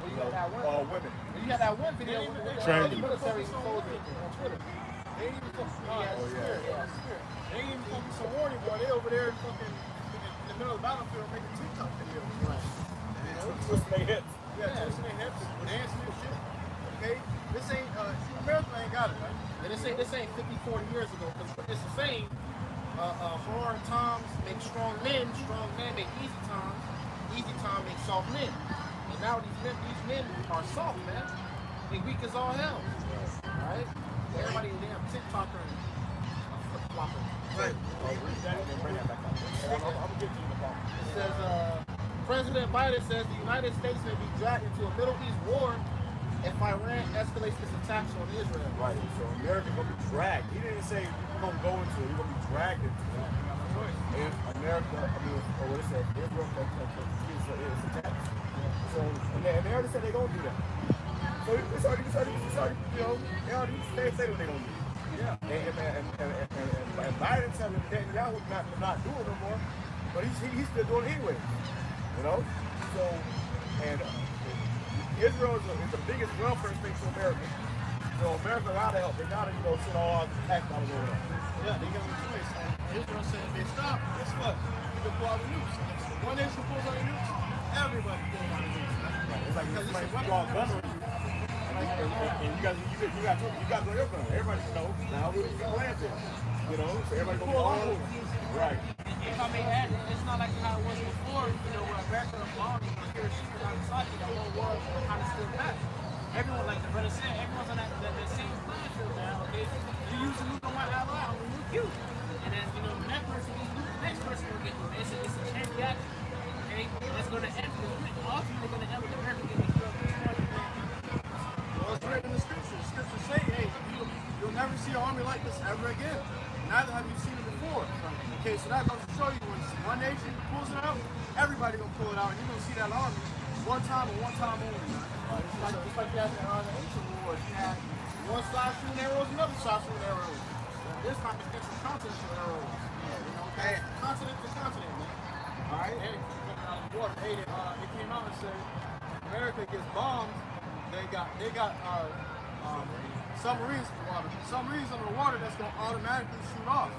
women. You got that one video with the military exposing on Twitter. They ain't even focused They ain't even focused on war anymore. They over there fucking in the middle of the battlefield making TikTok videos. Right. You know, twisting their hips. Yeah, twisting their hips, dancing and shit. Okay? This ain't, America ain't got it, right? And this ain't 50, 40 years ago, because it's the same. Hard times make strong men make easy times make soft men. And now these men are soft, man. They weak as all hell. Right? Everybody damn TikToker and flip-flopper. Right. It says, President Biden says the United States may be dragged into a Middle East war if Iran escalates its attacks on Israel. Right. So America's going to be dragged. He didn't say we're going to go into it. We're going to be dragged into it. If America, what it said, Israel is attacked. So, and they already said they're going to do that. So it's already, you know, they already say what they're going to do. Yeah. And Biden said that Netanyahu not doing no more, but he's still doing it anyway. You know? So, and Israel is the biggest welfare state to America. So America allowed to help. They gotta, send all the tax dollars over there. Yeah, they got a choice. Israel said if they stop, guess what? You can pull out the nukes. If one nation pulls out the nukes, everybody pulls out the nukes. Right. It's like somebody pull out guns on you. And you got your gun. Everybody now we can land there. You know, so everybody go all over. Right. If I may add, it's not like how it was before, where America bombed Hiroshima and Nagasaki, the whole world kind of stood back. Everyone, like the brother said, everyone's on the same playing field now, okay? You use a nuke on my ally, I'm gonna nuke you. And then, the next person will nuke the next person will get nuked. It's a chain reaction, okay? That's gonna end, ultimately gonna end with America getting killed. Well, it's written in the scriptures. The scriptures say, hey, you'll never see an army like this ever again. Neither have you seen it before. Okay, so that goes to show you when one nation pulls it out, everybody gonna pull it out, and you're gonna see that army one time and one time only. Just like that in the ancient wars, you had one side shooting arrows, another side shooting arrows. This time it's intercontinental arrows. Okay, continent to continent, man. All right. And it came out and said America gets bombed. They got submarines in the water. Submarines under the water that's gonna automatically shoot off.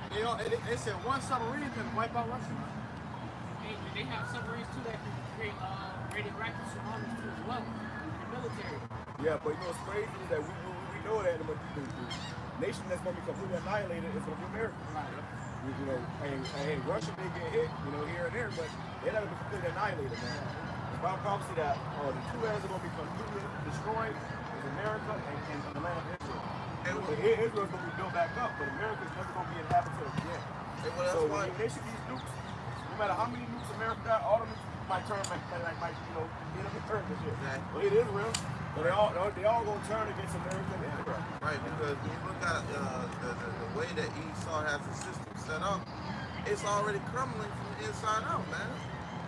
They said one submarine can wipe out Russia. They have submarines too that can create radioactive tsunamis too as well in the military. Yeah, but what's crazy is that we know that the nation that's going to be completely annihilated is going to be America. Right. And Russia may get hit, here and there, but they're not going to be completely annihilated, man. It's about prophecy that the two lands are going to be completely destroyed is America and the land of Israel. Israel's gonna be built back up, but America's never gonna be inhabited again. Well, that's So why. when they shoot these nukes, no matter how many nukes America got, all the nukes might turn, might get them in turn this shit. Exactly. But it is real. But they all gonna turn against America and Israel. Right, because when you look at the way that Esau has the system set up, it's already crumbling from the inside out, man.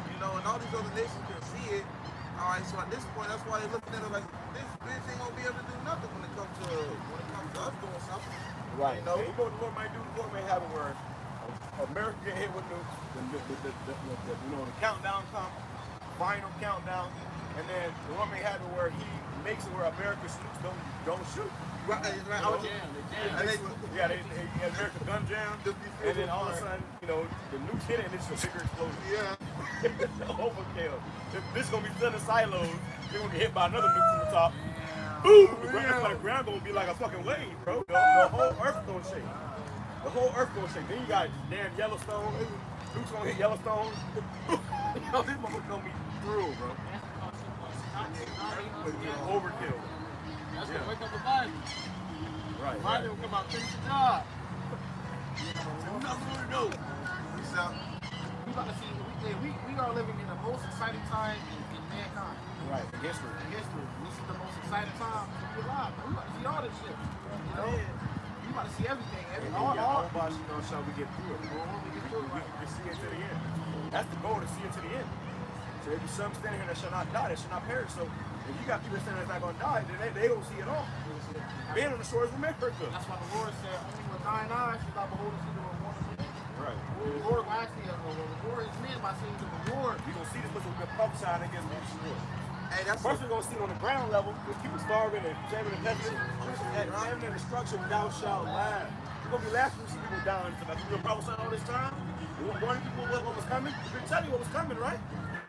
You know, and all these other nations can see it. All right, so at this point, that's why they're looking at it like this bitch ain't gonna be able to do nothing when it comes to us doing something. Right. You know, And you know what the Lord might do? The Lord may have it where America get hit with nukes, the countdown comes, final countdown, and then the Lord may have it where He makes it where America's nukes don't shoot. right. They America gun jam, and then all of a sudden, the nukes hit it, and it's a bigger explosion. Yeah. Overkill. This is gonna be still in silos. They're gonna get hit by another nuke from the top. Boom! The ground gonna be like a fucking wave, bro. The whole earth gonna shake. The whole earth gonna shake. Then you got damn Yellowstone. Nukes gonna hit Yellowstone. This motherfucker gonna be through, bro. Overkill. That's gonna wake up the body. Right. Body will come out, finish the job. Nothing to do. We about to see. We are living in the most exciting time in mankind. Right. History. In history. This is the most exciting time to be alive. We about to see all this shit. You know, we about to see everything. All body, shall we get through it? we get through it, right? We see it to the end. That's the goal, to see it to the end. So there be some standing here that shall not die, that shall not perish. So if you got people standing that's not going to die, then they don't see it all. Being on the shores of America. That's why the Lord said, only with thine eyes shall thou behold the seed of the reward of men. Right. The reward actually, the reward is men by seeing the reward. You're going to see this because we've been prophesying against this. Hey, that's First, we're going to see it on the ground level with people starving and famine and pestilence. At famine and destruction, thou shalt laugh. You're going to be laughing when you see people dying. We've been prophesying all this time. We were warning people what was coming. We've been telling you what was coming, right?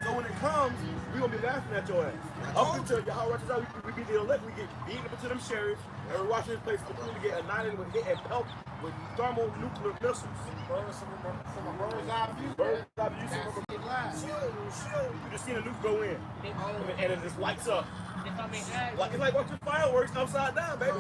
So when it comes, we're going to be laughing at your ass. Up until Yahweh righteous out, we be the elect, we get beaten up into them chariots, and we're watching this place completely get annihilated with hit and pelt with thermonuclear missiles. From a bird's eye view. Bird's eye view, That's it live. you just see the nuke go in, and it just lights up. If I may add, It's like watching fireworks upside down, baby.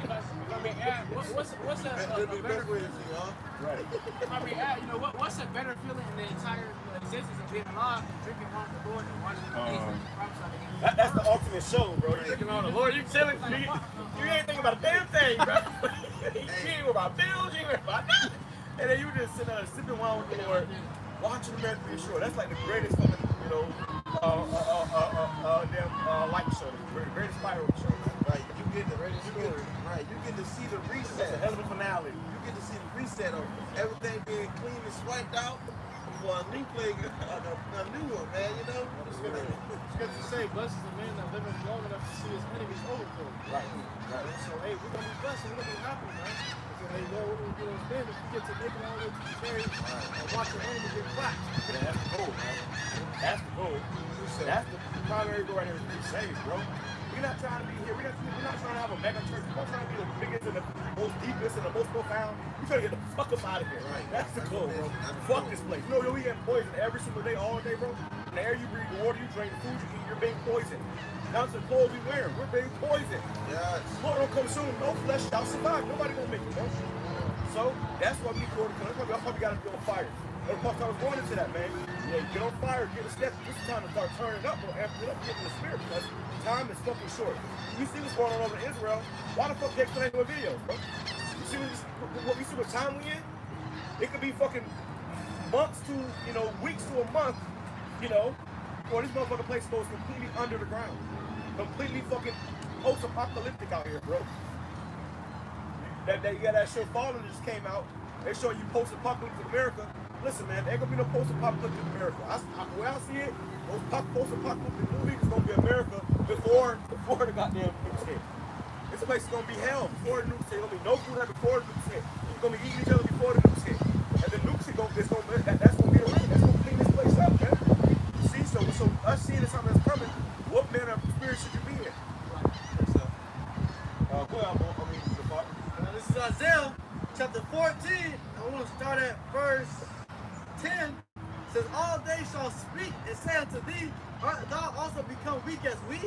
if I may add, what's a That'd be the better best way to see, huh? Right. If I may add, what's a better feeling in the entire existence of being alive than drinking wine from the Lord and watching the things prophesied against? That's the ultimate show, bro. You're thinking on the Lord, you chilling, you ain't thinking about a damn thing, bro. You ain't worried about bills, you ain't worried about nothing. And then you just sitting there sipping wine with the Lord, watching America be sure. That's like the greatest fucking, light show, the greatest fireworks show. Right, you get to see the That's a reset. hell of a finale. You get to see the reset of everything being clean and swiped out for a new play, a new one, man. You know. Scripture say, blessed is the man that liveth long enough to see his enemies overthrown. Right. So, hey, we're going to be blessed and we're going to be happy, man. So, hey, what we're going to do is then, if you get to making all the way to the cherry and watch your enemy get whacked. Yeah, that's the goal, man. That's the goal. That's the primary goal right here is to be saved, bro. We're not trying to be here. We're not trying to have a mega church. We're not trying to be the biggest and the most deepest and the most profound. We're trying to get the fuck up out of here. Right. That's the goal, bro. Fuck this place. We get poisoned every single day, all day, bro. The air you breathe, the water you drink, the food you eat, you're being poisoned. Down to the clothes we wear, we're being poisoned. Yes. Lord don't come soon, no flesh shall survive. Nobody gonna make it, bro. So that's why we need to order. That's why we gotta be on fire. And I was going into that, man. Get on fire, get a step. This is time to start turning up, bro. Amp it up, get in the spirit, because time is fucking short. You see what's going on over in Israel. Why the fuck they playing with videos, bro? You see what time we in? It could be fucking months to, weeks to a month, or this motherfucking place goes completely under the ground. Completely fucking post-apocalyptic out here, bro. You got that show Fallen that just came out. They show you post-apocalyptic America. Listen, man, there ain't gonna be no post-apocalyptic America. The way I see it, those post-apocalyptic movies is gonna be America before the goddamn nukes hit. This place is gonna be hell before the nukes hit. There's gonna be no food before the nukes hit. We're gonna be eating each other before the nukes hit. And the nukes hit, that's gonna be the rain. That's gonna clean this place up, man. See, so us seeing something that's coming, what manner of spirit should you be in? Now, this is Isaiah chapter 14. I want to start at verse 10. It says, all they shall speak and say unto thee, art thou also become weak as we?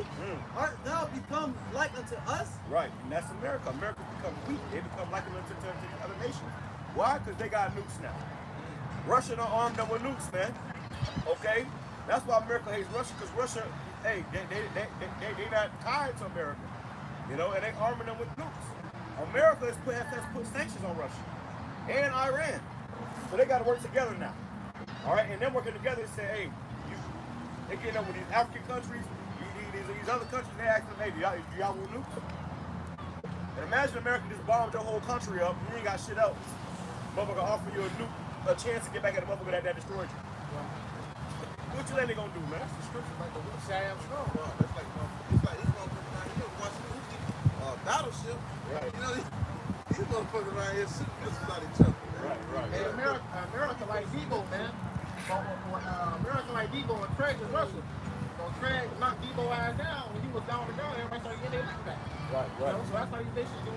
Art thou become like unto us? Right, and that's America. America's become weak. They become like to the other nations. Why? Because they got nukes now. Russia don't arm them with nukes, man. Okay? That's why America hates Russia, because Russia, hey, they not tied to America. You know, and they arming them with nukes. America has put sanctions on Russia and Iran. So they got to work together now. All right, and then working together and say, hey, they getting up with these African countries, these other countries, they ask them, hey, do y'all want nukes? And imagine America just bombed your whole country up, you ain't got shit else. Motherfucker offer you a chance to get back at the motherfucker that destroyed you. What you think they gonna do, man? That's the scripture, like the Sam Strong. It's like these motherfuckers around here watching Battleship. Right. You know, these motherfuckers around here shooting missiles at each other. Right. Hey, America like Debo, man. America like Debo and Craig in Russia. So Craig knocked Debo ass down when he was down the ground. Everybody started getting their back. Right. You know, so that's how they should do.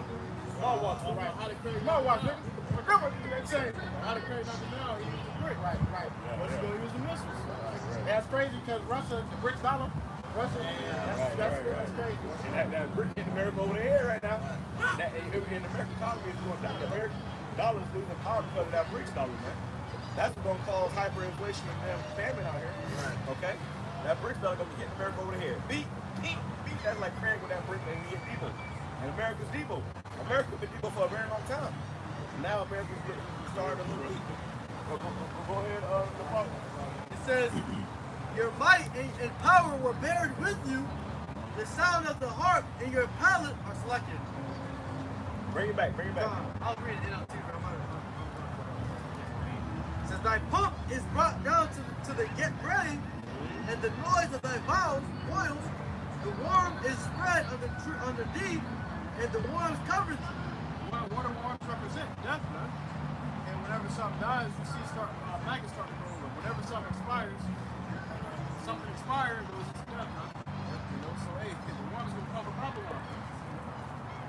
Small watch. Right. How did Craig? Small watch, nigga. Remember what they say? How did Craig knock him down? He used the brick. Right. But he's gonna use the missiles. That's crazy because Russia, the brick dollar. Russia, that's crazy. And that brick in America over there right now. That in the American economy is going down. The American dollar is losing power because of that BRICS dollar, man. That's going to cause hyperinflation and famine out here. Right. Okay? That BRICS dollar going to be hitting America over the head. Beat. That's like Craig with that brick and he hit Debo. And America's Debo. America's been Debo for a very long time. And now America's starting to lose. Go ahead, Nepal. It says, your might and power were buried with you. The sound of the harp and your palate are selected. Bring it back. I'll read it out too. It says, thy pump is brought down to the get ready, and the noise of thy boils. The worm is spread under deep, and the worms cover thee. What do worms represent? Death, man. And whenever something dies, you see maggots start to grow over. Whenever something expires, it goes into death, man. You know, so hey, the worms will cover proper worms.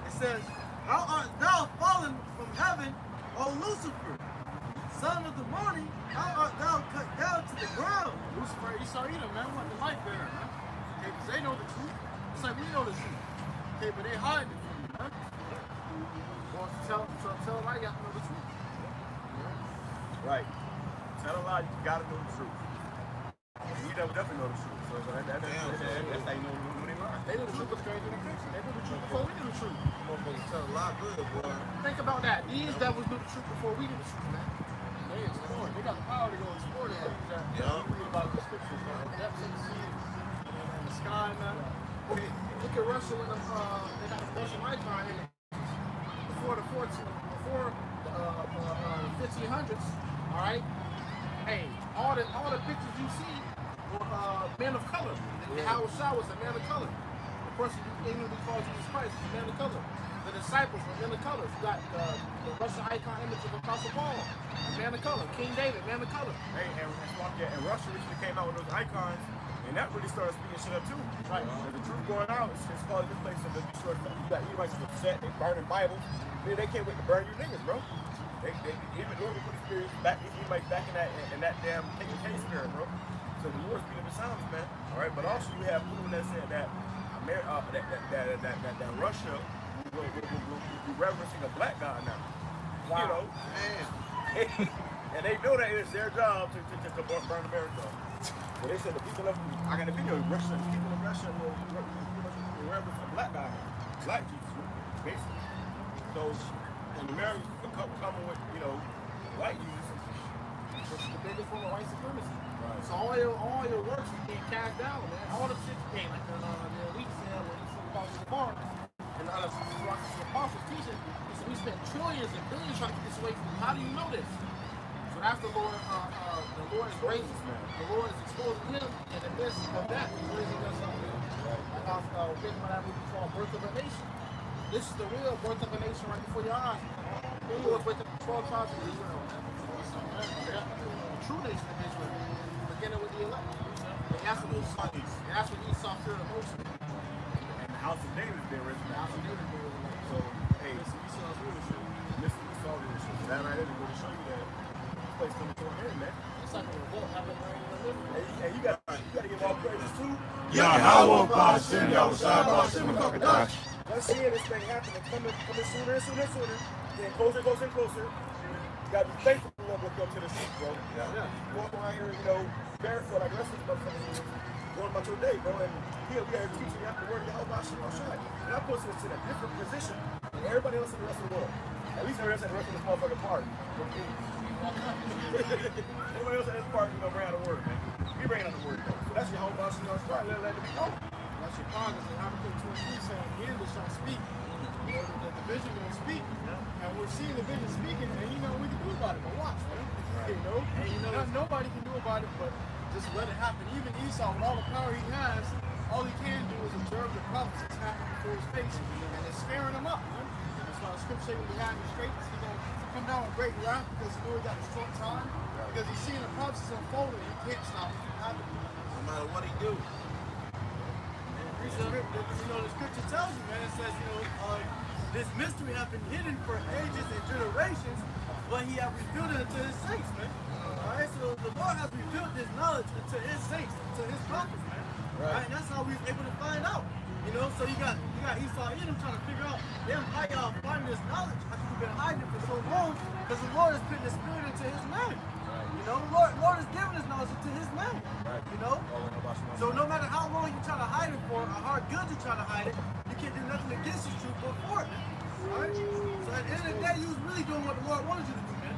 It says, how art thou fallen from heaven, O Lucifer, son of the morning? How art thou cut down to the ground? Lucifer, Esau Edom, man, want the light bearer, man. Okay, because they know the truth. It's like we know the truth. Okay, but they hide it from you, man. Well, tell them I got to know the truth. Right. Tell a lie, you gotta know the truth. You definitely know the truth. So that's how you know when they lie. They knew the truth was greater than fiction. They knew the truth before we knew the truth. Motherfuckers tell a lot good, boy. Think about that. These devils knew the truth before we knew the truth, man. They explored. They got the power to go explore that. You read about the scriptures, man. The depths of the sea and the sky, man. Look at Russia when they got the Russian icon in it. Before the 1500s, all right? Hey, all the pictures you see were men of color. Howard Shaw was a man of color. The person who England calls Jesus Christ is a man of color. The disciples were men of color. You got the Russian icon image of Apostle Paul, a man of color. King David, man of color. Hey, and Russia recently came out with those icons, and that really started speaking shit up too. Right. The truth going out, it's causing this place to be destroyed. You got Edomites upset, they burning Bibles. They can't wait to burn you niggas, bro. They even Lord put the spirit back, Edomites back in that damn KKK spirit, bro. So the Lord's beating the sounds, man. All right, but also you have people that said that that Russia will be reverencing a black god now. Wow. You know, and they know that it's their job to burn America. But they said the people of I got a video. Russia, the people of Russia will reverence a black guy, black Jesus, basically. So, and America coming with white Jesus, which is the biggest form of white supremacy. Right. So all your works is being cast down, man. All the shit came like the elite said when you see the Apostles of Bar and the other apostles teaching. He said we spent trillions and billions trying to get this away from you. How do you know this? So that's the Lord. The Lord is raising, man. The Lord is exposing him in the midst of that. He's raising us up. Like I was thinking about that movie called Birth of a Nation. This is the real birth of a nation right before your eyes. The Lord's waking up 12 tribes of Israel. The true nation of Israel. Beginning with the elect. And that's what Esau feared the most. and the house of David has been risen. The house of David was So, hey, Mr. Esau's leadership. Mr. Esau leadership. So that right there is going to show you that this place coming to an end, man. It's like a revolt happening right in the living room. And you got to give all praises to Yahweh Bashim Yahushua Bashim Kakadash. Let's see this thing happening, coming sooner and sooner and sooner. Getting closer and closer. You gotta be thankful to look up to the seat, bro. Yeah. You walk around here, barefoot like the rest of the motherfuckers going about your day, bro. And here we are teaching you the word of Yahweh Bashim Yahushua. And that puts us in a different position than everybody else in the rest of the world. At least everybody else in the rest of this motherfucking park. Everybody else in this park, bring out the word, man. We bringing out the word, bro. So that's your whole Bashim Yahushua. Let it be known. That's your progress. And Habakkuk 2:3 saying, again, this shall speak. The vision will speak. And we're seeing the vision speaking, and we can do about it, but watch, man. And nobody can do about it, but just let it happen. Even Esau, with all the power he has, all he can do is observe the prophecies happening before his face, and it's scaring him up, man. That's why the scripture says when we have him straight, he's going to come down with great wrath because he knows that in a short time, because he's seeing the prophecies unfolding, he can't stop it from happening. No matter what he do. The scripture tells you, man, it says, this mystery has been hidden for ages and generations, but he has revealed it to his saints, man. Alright, so the Lord has revealed this knowledge to his saints, to his prophets, man. Right. And that's how we was able to find out. So you got Esau in him trying to figure out, how y'all finding this knowledge after you've been hiding it for so long, because the Lord has put the spirit into his name. The Lord is giving his knowledge to his name. So no matter how long you try to hide it for, or how good you try to hide it, you can't do nothing against his truth but for it. Alright? So at the end of the day, you was really doing what the Lord wanted you to do, man.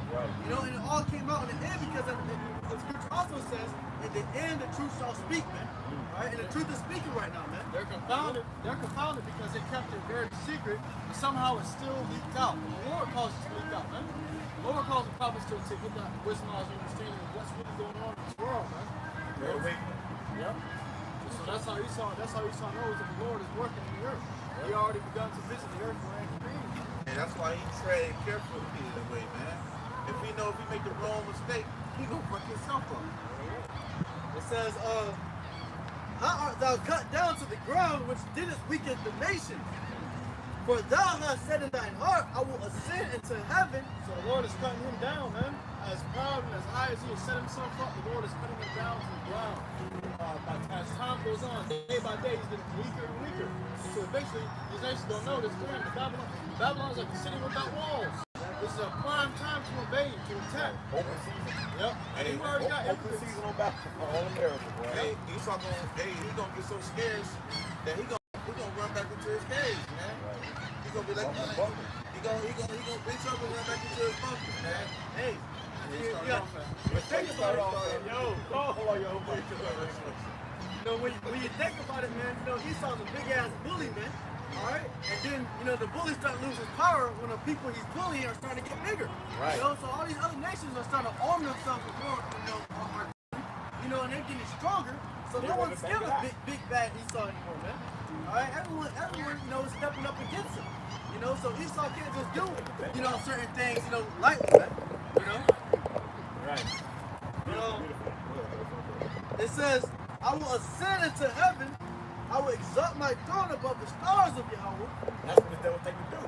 And it all came out in the end because the scripture also says, in the end the truth shall speak, man. Alright? And the truth is speaking right now, man. They're confounded because they kept it very secret, and somehow it's still leaked out. The Lord calls it to leak out, man. The Lord calls the prophets to get that wisdom, knowledge, and understanding of what's really going on in this world, man. Yep. So that's how Esau knows that the Lord is working in the earth. He already begun to visit the earth where it be. And that's why he tread carefully in the way, man. If we make the wrong mistake, he gonna fuck himself up. It says, how art thou cut down to the ground, which didst weaken the nation? For thou hast said in thine heart, I will ascend into heaven. So the Lord is cutting him down, man. As proud and as high as he has set himself up, the Lord is cutting him down to the ground. As time goes on, day by day, he's getting weaker and weaker. So eventually, these nations don't know this. Babylon is like a city without walls. This is a prime time to invade, to attack. Open season. Yep. And he already got open season on basketball, all America, boy. Hey, Esau he gonna get so scared that he gonna run back into his cage, man. He gonna be like, he gonna bitch up and run back into his bunker, man. Hey, when you think about it, man, Esau's a big ass bully, man. Alright? And then, the bully start losing power when the people he's bullying are starting to get bigger. Right. So all these other nations are starting to arm themselves with more, and they're getting stronger. So no one's scared of big bad Esau anymore, man. Alright? Everyone, is stepping up against him. So Esau can't just do, certain things, lightly, man. Right. It says, I will ascend into heaven. I will exalt my throne above the stars of Yahweh. That's what the devil think we do.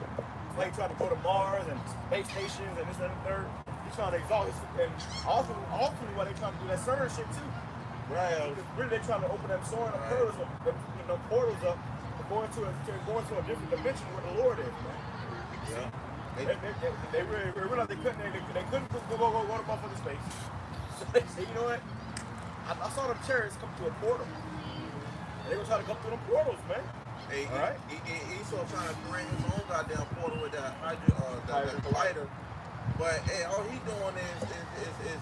Like trying to go to Mars and space stations and this and the third. He's trying to exalt his, and often what they trying to do that CERN shit too. Right. Because really they're trying to open them CERN curves, the portals up, to go into a different dimension where the Lord is, man. Yeah. They really realized they couldn't go to motherfucking space. So they say, you know what? I saw them chariots come to a portal. They gonna try to come through them portals, man. Hey, right? Esau trying to create his own goddamn portal with that collider. But hey, all he doing is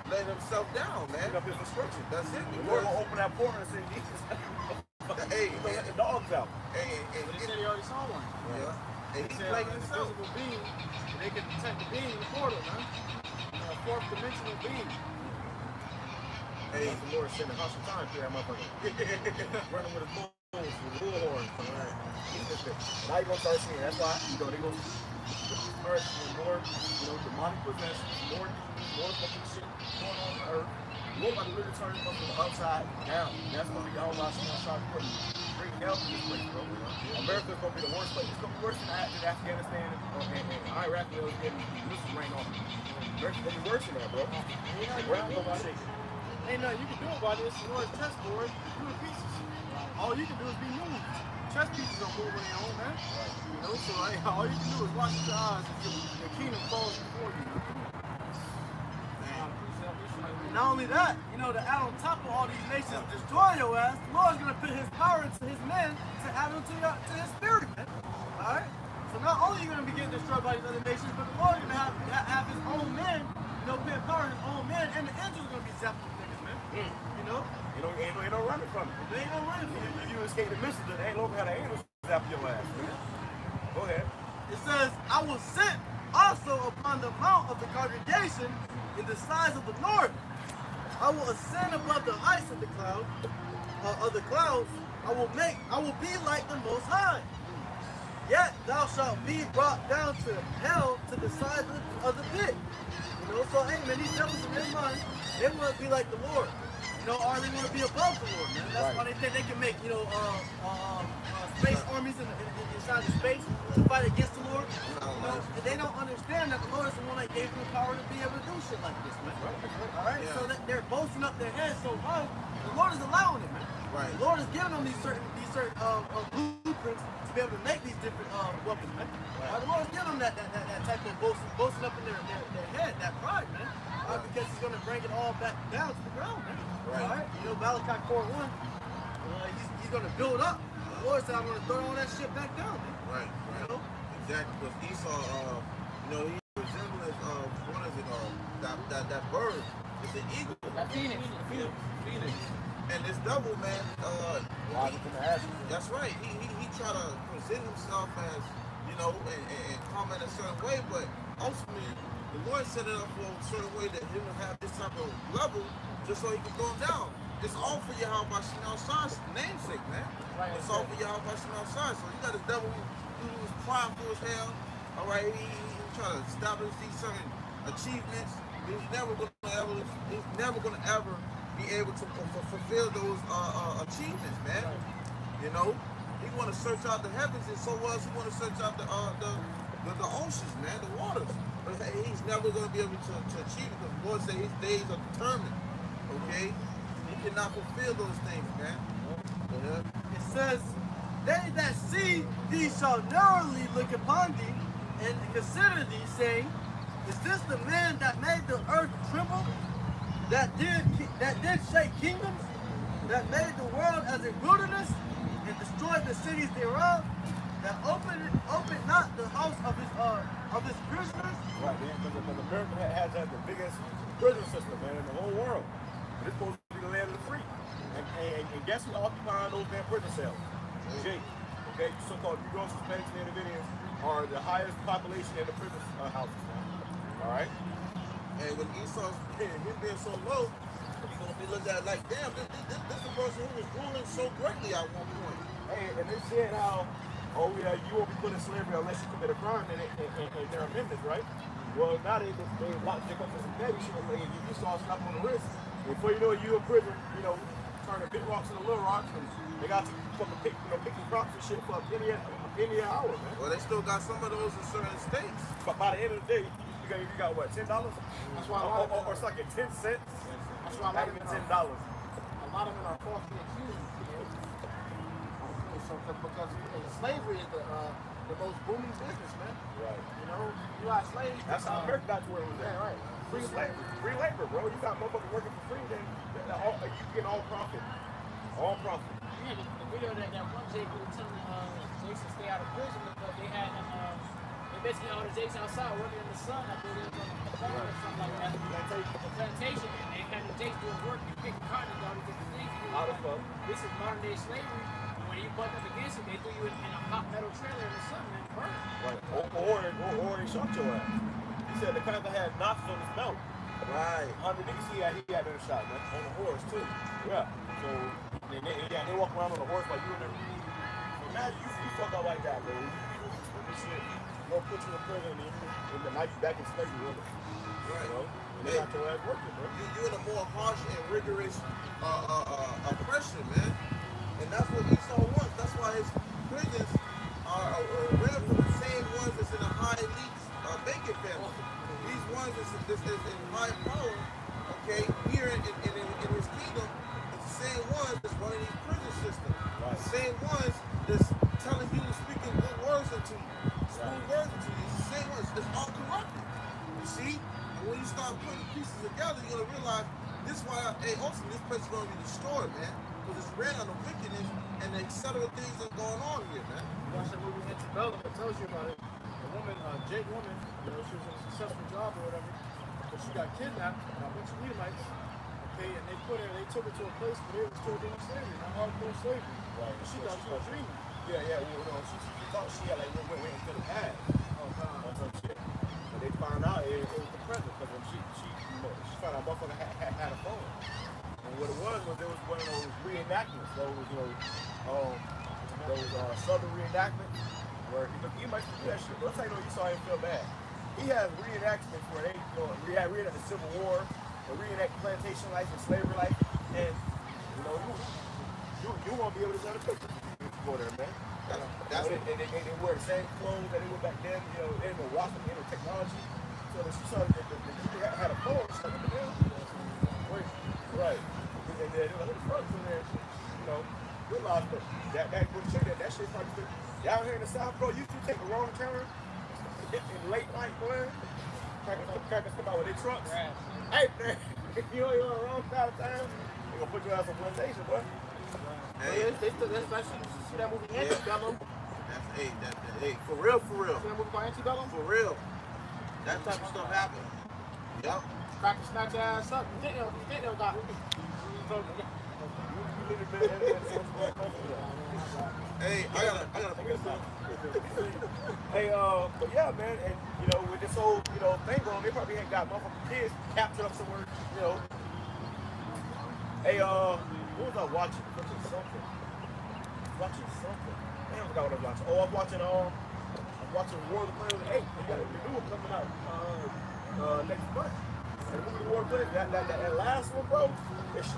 letting himself down, man. Up his destruction. That's it. We're gonna open that portal and say, Jesus. Hey, let the dogs out. But he said he already saw one. Yeah. And He he said played an himself. invisible being, and they can detect the being in the portal, man. A fourth dimensional being. Hey, the Lord sending hostile time to that motherfucker. Running with his bulls, with bullhorns. Right. Now you're gonna start seeing. That's why they gonna start seeing more, demonic possession, more fucking shit going on earth. We're about to really turn from the upside down. That's gonna be all about bringing hell to this place, bro. America's gonna be the worst place. It's gonna be worse than Afghanistan and Iraq. Getting missiles rain on them. It's gonna be worse than that, bro. The ground gonna be shaking. ain't nothing you can do about it. It's the Lord's chessboard. You're in pieces. All you can do is be moved. Chess pieces don't move on their own, man. You know, so all you can do is watch your eyes until the kingdom falls before you. Not only that, you know, to add on top of all these nations destroy your ass, the Lord's gonna put his power into his men to add them to his spirit, man. Alright? So not only are you gonna be getting destroyed by these other nations, but the Lord's gonna have his own men, you know, putting power in his own men, and the angels are gonna be zapping the niggas, man. You know? Ain't no running from it. They ain't no running from it. If you escape the mission, then ain't longer had an angel zap your ass, man. Go ahead. It says, I will sit also upon the mount of the congregation in the sides of the north. I will ascend above the heights of the clouds. I will be like the Most High. Yet thou shalt be brought down to hell to the side of the pit. You know, so hey man, these devils in their mind, they want to be like the Lord. You know, or they want to be above the Lord, man. That's why they think they can make, you know, space armies inside of space to fight against the Lord. You know, and they don't understand that the Lord is the one that gave them the power to be able to do shit like this, man. All right, so that they're boasting up their heads so high, the Lord is allowing it, man. Right. The Lord is giving them these certain blueprints to be able to make these different weapons, man. The Lord is giving them that type of boasting up in their head, that pride, man. Because he's going to bring it all back down to the ground, man. All right? You know, Malachi 4:1, he's going to build up. The Lord said, I'm going to throw all that shit back down, man. Right. You know? Exactly. Because Esau, you know, he resembles what is it? That bird is an eagle. That Phoenix. Phoenix. And this devil, man, that's right. He try to present himself as, you know, and come in a certain way, but ultimately the Lord set it up for a certain way that he will have this type of level just so he can go down. It's all for Yahweh Shem Shai's namesake, man. Right, It's all for Yahweh Shem Shai. So you got this devil who's prideful as hell. All right, he trying to establish these certain achievements. He's never gonna ever be able to fulfill those achievements, man. You know, he want to search out the heavens, and so was he want to search out the oceans, man, the waters. But he's never going to be able to achieve it because the Lord said his days are determined. Okay, he cannot fulfill those things, man. It says, they that see thee shall narrowly look upon thee and consider thee, saying, is this the man that made the earth tremble? That did shake kingdoms? That made the world as a wilderness and destroyed the cities thereof? That opened not the house of his prisoners? Right, man, because America has the biggest prison system, man, in the whole world. But it's supposed to be the land of the free. And guess who occupying those damn prison cells? Jake. Okay, so-called Negroes, Hispanics, and Indians are the highest population in the prison houses now. All right? And when Esau's him being so low, he's gonna be looked at like, damn, this is a person who was ruling so greatly at one point. Hey, and they said how, oh yeah, you won't be put in slavery unless you commit a crime in their amendments, right? Well, now they locked Jacob for some petty shit. Like, you saw a slap on the wrist. Before you know it, you in prison, you know, turning big rocks into little rocks, and they got you fucking picking crops and shit for a penny an hour, man. Well, they still got some of those in certain states. But by the end of the day, you got what, $10? That's why or it's like at 10 cents. that's why Not even $10. a lot of them are falsely accused. Because slavery is the most booming business, man. Right. You know, you got slaves. That's how America got to where it was at. Yeah, right. Free slavery. Free labor, bro. You got motherfuckers working for free, then you get all profit. All profit. Yeah, the video that one Jake was telling Jason to stay out of prison because they had him, they basically all the Jakes outside working in the sun. I believe on the farm or something like that. The plantation. And they had the Jakes doing work and picking cotton and all these different things. How the fuck? This is modern day slavery. And when you buck up against it, they threw you in a hot metal trailer in the sun and burn. Right. Or they shot your ass. He said the Panther had notches on his belt. Right. Underneath, he had been shot, man. On the horse, too. Yeah. So they walk around on the horse like you in there. Imagine you fuck up like that, bro. This shit, gonna put you in prison and the night you back in slavery, really. Right. You know? And they got your ass working, bro. You're in a more harsh and rigorous oppression, man. And that's what Esau wants. That's why his prisons are ran from the same ones that's in the high elite banking family. These ones that's in high power, Okay, here in his kingdom, it's the same ones that's running these prison systems. Right. The same ones that's telling you, speaking good words into you, smooth words into you. It's the same ones. It's all corrupted. You see? And when you start putting the pieces together, you're gonna realize this is why, hey, ultimately this place is gonna be destroyed, man. Because it's ran on the wickedness and the etc. things that are going on here, man. Watch that movie Antebellum. It tells you about it. A woman, Jade woman, you know, she was in a successful job or whatever, but she got kidnapped by a bunch of Edomites. Okay, and they took her to a place where they were still doing slavery, not hardcore slavery. Right. And she thought she was dreaming. Yeah. Well, no, she thought she had like went into the past Oh, God. or some shit. But they found out it was the present because when she found out motherfucker had a phone. And what it was there was one of those reenactments, those southern reenactments where you might do that shit. But I'll tell you, you saw him feel bad. He has reenactments where they reenact the Civil War, or reenact plantation life and slavery life, and you won't be able to get a picture if you go there, man. That's it. They wear the same clothes that they were back then. You know, they didn't know watching the technology. So she saw that the had a phone stuck in the mail. Right. And then it was like, fuck in there, you know, realized that would check that shit probably down here in the South, bro, you take a wrong turn in late night, boy. Crackers come out with their trucks. Hey, man, if you ain't on the wrong side of town, they gonna put you out some plantation, boy. Hey, that's like you see that movie Antebellum. Hey, for real. See that movie called Antebellum? For real. That type of stuff happened. Yep. Cracker snatch your ass up. You think they'll got Hey, I gotta figure this out. Hey, but yeah, man, and you know, with this whole, thing going on, they probably ain't got motherfucking kids captured up somewhere, Hey, what was I watching? Watching something. Damn, I forgot what I was watching. Oh, I'm watching War of the Planet 8. They got a new one coming out next month. And the movie War of the Planet, that last one, bro, because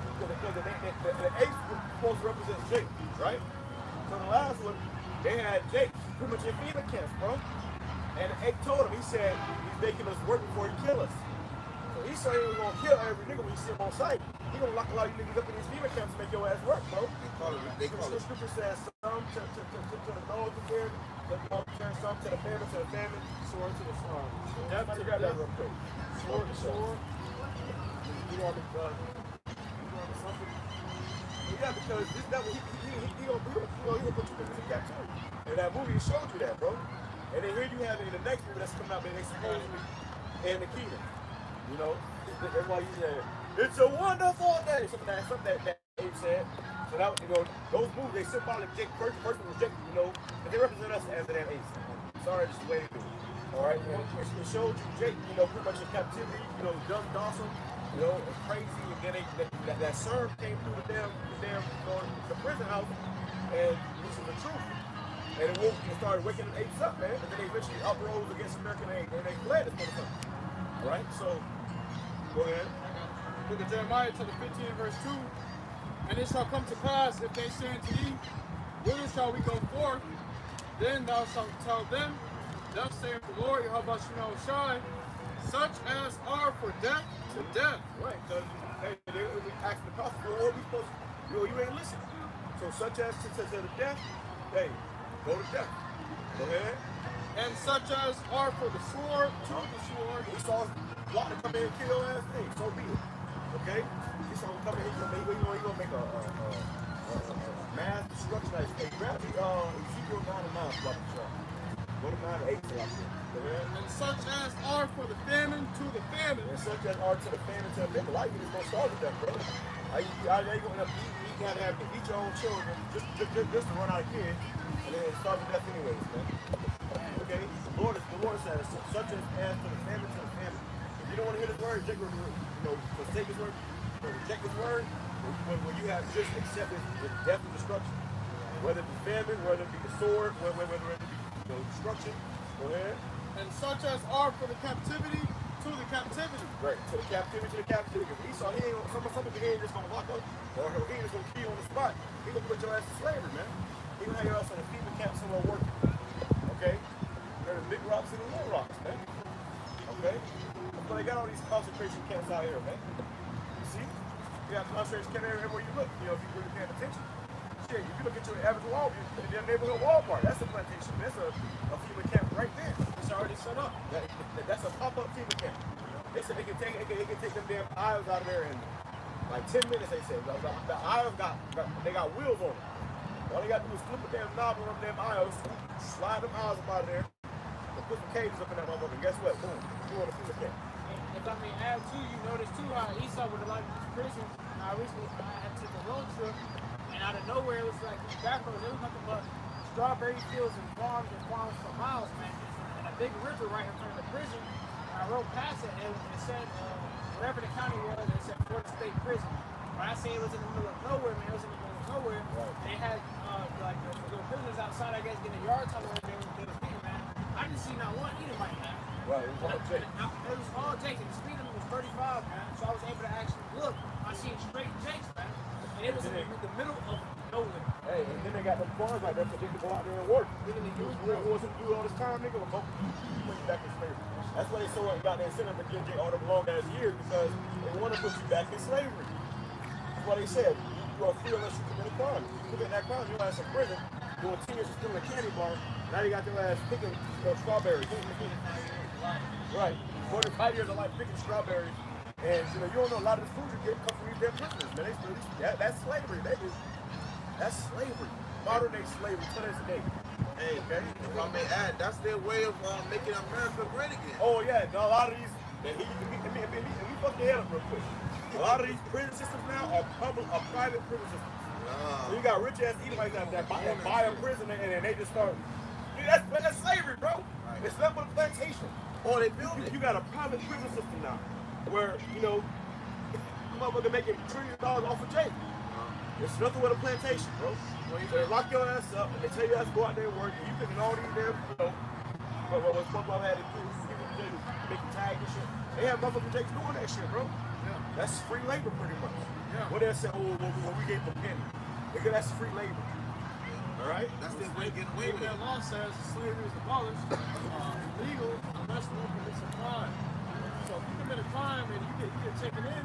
the 8th was supposed to represent Jake, right? So the last one, they had Jake pretty much in FEMA camps, bro. And the 8th told him, he said, he's making us work before he kill us. So he said he was gonna kill every nigga when he see him on sight. He gonna lock a lot of you niggas up in these FEMA camps to make your ass work, bro. They call The it. scripture says some to the north of there, some to the famine, sword to the sword. Death to grab that real quick. Sword to sword. You want something? Yeah, because this devil, he gonna put you into captivity. And that movie showed you that, bro. And then here you have it in the next movie that's coming out, and they supposedly in the kingdom. You know, that's why you said it's a wonderful day. Something that Abe said. So that those movies they symbolic Jake first was Jake, and they represent us as an Abe. Sorry, just the way they do it. All right, and it showed you Jake, pretty much in captivity, dumb Dawson, and crazy, and then that serve came through the prison house, and this is the truth. And it woke and started waking the apes up, man. And then they eventually uprose against American aid, and they fled this motherfucker. All right, so go ahead. Look at Jeremiah chapter 15 verse 2. And it shall come to pass, if they say unto thee, whither shall we go forth? Then thou shalt tell them, thus saith the Lord, Yahweh Shai, such as are for death to death. Right, because they asked the prophet, what we supposed to do? You ain't listening. So such as to the death, hey, go to death. Go ahead. And such as are for the sword, to the sword. He saw Lot to come in and kill your ass, hey, so be it. Okay? He saw him come in, he's gonna make a mass destruction. Hey, grab the Ezekiel 9 and 9, Go to 9 and 8 till I feel. And such as are for the famine, to the famine. And such as are to the famine, to the famine. Life is gonna start with that, bro. How you gonna have to eat your own children just to run out of kids, and then starve to death anyways, man. Okay? The Lord says, such as to the famine, to the famine. If you don't want to hear his word, forsake his word, reject his word, when you have just accepted the death and destruction. Whether it be famine, whether it be the sword, whether it be destruction. Go ahead. And such as are for the captivity, to the captivity. Right, to the captivity, Because Esau, some people he ain't just gonna lock up, or he ain't just gonna kill you on the spot. He gonna put your ass in slavery, man. He gonna have your ass in a FEMA camp somewhere working. Okay? There's big rocks and the little rocks, man. Okay? But they got all these concentration camps out here, man. See? You got concentrated care everywhere you look, you know, if you really paying attention. Shit, if you look at your average your neighborhood Walmart, that's a plantation. That's a FEMA camp right there. It's already set up. That's a pop-up FEMA camp. They said they can take them damn aisles out of there in like 10 minutes, they said. The aisles got wheels on them. All they got to do is flip a damn knob on them damn aisles, slide them aisles up out of there, and put some cages up in that motherfucker. And guess what? Boom. You on a FEMA camp. If I may add too, you notice too how Esau with a lot of these prisons. I recently had took a road trip, and out of nowhere it was like these back roads. It was nothing but strawberry fields and farms for miles, man. And a big river right in front of the prison. And I rode past it, and it said whatever the county was, it said Florida State Prison. When I say it was in the middle of nowhere, man, it was in the middle of nowhere. Right. And they had like the little prisoners outside, I guess, getting a yard time where they was eating, man. I didn't see not one Edomite, man. Right, it was all Jake. It was all Jakes, and the speed limit was 35, man. So I was able to actually look. I seen straight Jakes, man. And it was in the middle of nowhere. Hey, and then they got them farms like that for they can go out there and work. Who wasn't doing all this time, nigga? Well, put you back in slavery. That's why they so got that incentive to give all them long ass years because they want to put you back in slavery. That's why they said you are free unless you commit a crime. If you commit that crime, you'll ass in prison. Doing 10 years of stealing a candy bar. Now you got your ass picking strawberries. Right. 45 years of life picking strawberries. And you know, you don't know a lot of the food you get comes from these damn prisoners, man. That's slavery, baby. That's slavery. Modern day slavery to this day. Hey, okay. If I may add, that's their way of making America great again. Oh yeah, a lot of these. We fucked your head up real quick. A lot of these prison systems now are private prison systems. So you got rich ass Edomites out there that buy a prison and they just start. Dude, that's slavery, bro. Right. It's not but a plantation. Oh, they build it. You got a private prison system now, where you know, motherfucker making $1 trillion off of Jake. It's nothing but a plantation, bro. They lock your ass up and they tell you to go out there and work. And you picking all these damn, you know, what SpongeBob had to do, making tags and shit. They have motherfucking Jakes doing that shit, bro. Yeah. That's free labor, pretty much. Yeah. What they say, we gave them a penny. Nigga, that's free labor. All right? That's their way to get away with it. Their law says slavery is abolished, legal unless one commits a crime. So if you commit a crime and you get taken in,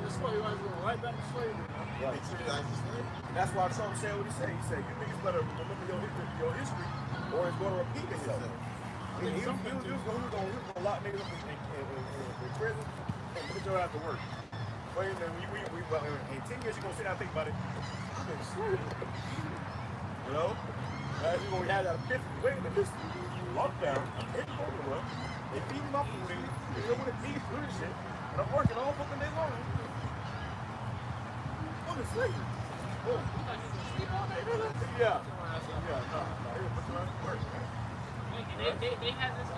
guess what? You might go right back to slavery. Right. That's why Trump said what he said. He said, you niggas better remember your history or it's going to repeat itself. He was going to lock niggas up in prison and put your ass to work. But in 10 years, you're going to sit down and think about it. I've been screwed. You know? As you're going to have that epiphany. Wait a minute, this lockdown, I'm hitting over well. They feed my food, they know what it means, food and shit. And I'm working all fucking day long. I'm in slavery. Oh. Yeah. They had this